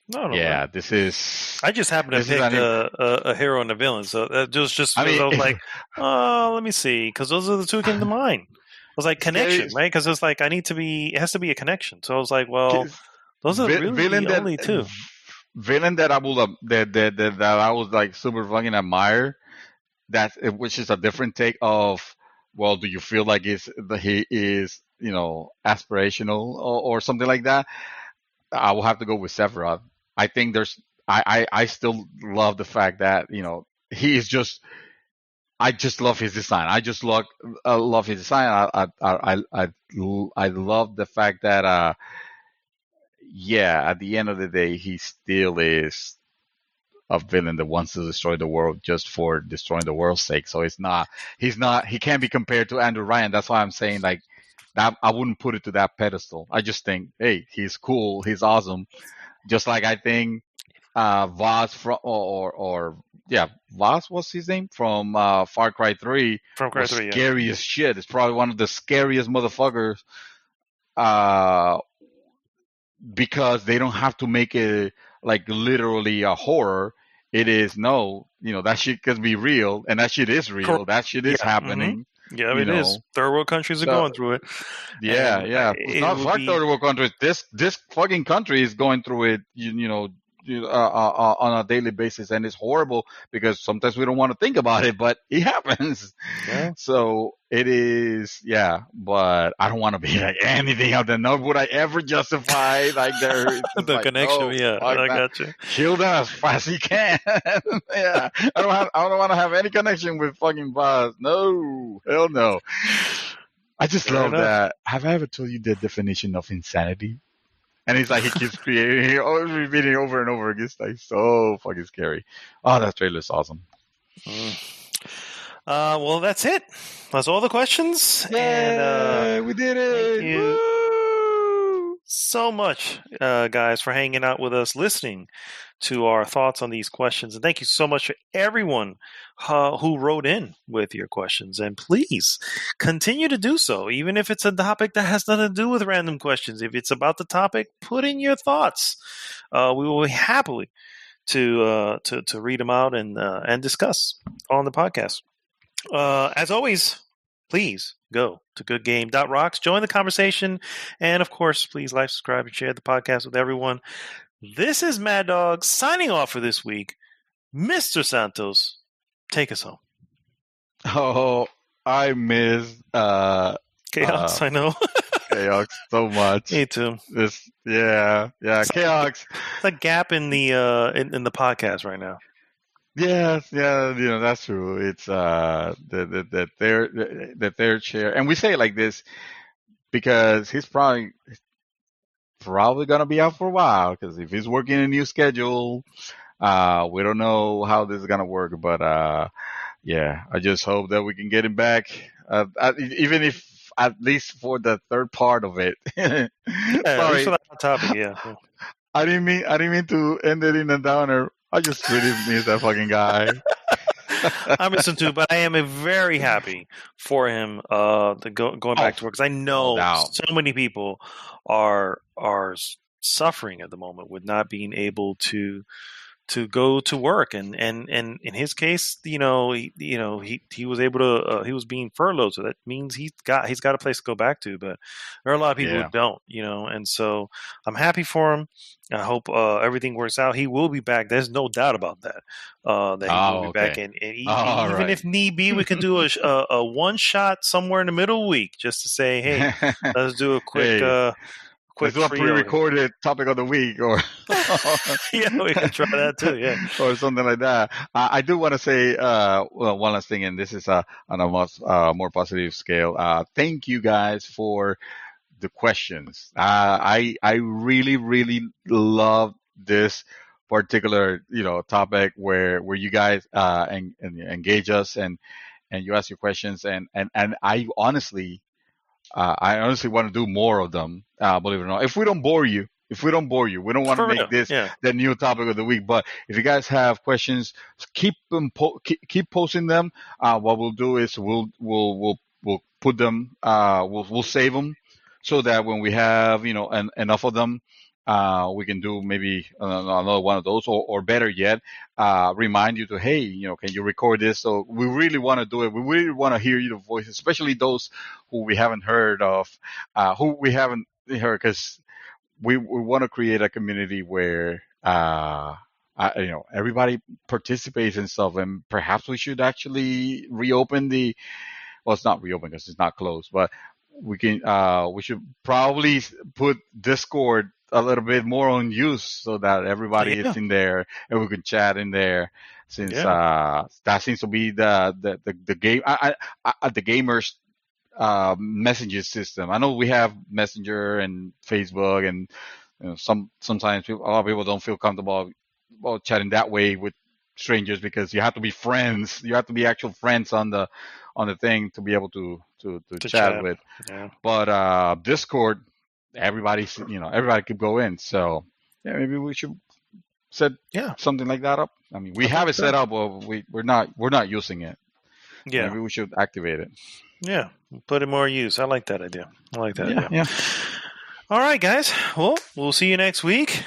No, no. Yeah, this is. I just happened to This is pick an- a hero and a villain, so that just I because mean- I was like, oh, let me see, because those are the two that came to mind. I was like connection, right? Because it's like it has to be a connection. So I was like, well, those are really the only two. Villain that I would that I was like super fucking admire. Which is a different take of. Well, do you feel like he is aspirational or something like that? I will have to go with Sephiroth. I think I still love the fact that he is just. I just love his design. I just love his design. I love the fact that at the end of the day, he still is a villain that wants to destroy the world just for destroying the world's sake. So he can't be compared to Andrew Ryan. That's why I'm saying like that. I wouldn't put it to that pedestal. I just think, hey, he's cool. He's awesome. Just like I think Voss from Voss was his name from Far Cry 3. From Cry was 3, yeah. scary as shit. It's probably one of the scariest motherfuckers. Because they don't have to make it like literally a horror. It is that shit can be real, and that shit is real. Correct. That shit is Yeah, happening. Yeah, You it is. know. Third world countries are So- going through it. Yeah, And, yeah. it It's not would fuck be- third world countries. This fucking country is going through it. On a daily basis, and it's horrible because sometimes we don't want to think about it, but it happens. Yeah. So it is, but I don't want to be like anything of the nor would I ever justify like their the connection. Yeah, I got you. Kill them as fast as you can. Yeah, I don't want to have any connection with fucking boss. No, hell no. I just Fair love enough. that. Have I ever told you the definition of insanity? And he's like, he keeps creating, he always repeating over and over again. It's like so fucking scary. Oh, that trailer's awesome. Well, that's it. That's all the questions. And we did it. thank you. Woo! so much, guys, for hanging out with us, listening to our thoughts on these questions. And thank you so much for everyone who wrote in with your questions. And please continue to do so, even if it's a topic that has nothing to do with random questions. If it's about the topic, put in your thoughts. We will be happily to read them out and discuss on the podcast. As always, please go to goodgame.rocks, join the conversation, and of course, please like, subscribe, and share the podcast with everyone. This is Mad Dog signing off for this week. Mr. Santos, take us home. Oh, I miss Chaos, I know. Chaos so much. Me too. Chaos. It's a gap in the in the podcast right now. Yes, that's true. It's that their chair, and we say it like this because he's probably gonna be out for a while. Because if he's working a new schedule, we don't know how this is gonna work. But I just hope that we can get him back, even if at least for the third part of it. Yeah, at least for that topic, yeah. I didn't mean to end it in a downer. I just really miss that fucking guy. I miss him too, but I am very happy for him going back to work because I know no doubt. so many people are suffering at the moment with not being able to go to work, and in his case, he was able to he was being furloughed, so that means he's got a place to go back to. But there are a lot of people who don't, and so I'm happy for him. I hope everything works out. He will be back. There's no doubt about that. That he will be back, and even if need be, we can do a one shot somewhere in the middle of the week just to say, hey, let's do a quick. Let's do a pre-recorded topic of the week, or yeah, we can try that too. Yeah, or something like that. I do want to say one last thing, and this is on a much more positive scale. Thank you guys for the questions. I really really love this particular topic where you guys and engage us and you ask your questions and I honestly want to do more of them. Believe it or not, if we don't bore you, if we don't bore you. We don't want to For make real, this yeah. the new topic of the week. But if you guys have questions, keep them keep posting them. What we'll do is we'll put them. We'll save them so that when we have enough of them, we can do maybe another one of those, or better yet, remind you to, hey, can you record this? So we really want to do it. We really want to hear your voice, especially those who we haven't heard of, because we want to create a community where everybody participates and stuff, and perhaps we should actually reopen well, it's not reopen because it's not closed, but we should probably put Discord a little bit more on use so that everybody is in there and we can chat in there, since that seems to be the game the gamers messaging system. I know we have Messenger and Facebook, and sometimes a lot of people don't feel comfortable about chatting that way with strangers because you have to be friends. You have to be actual friends on the thing to be able to chat with. Yeah. But Discord, everybody could go in. So yeah, maybe we should set something like that up. I mean, we have it set up, but we're not using it. Yeah. Maybe we should activate it. Yeah. Put it more use. I like that idea. Yeah. All right, guys. Well, we'll see you next week.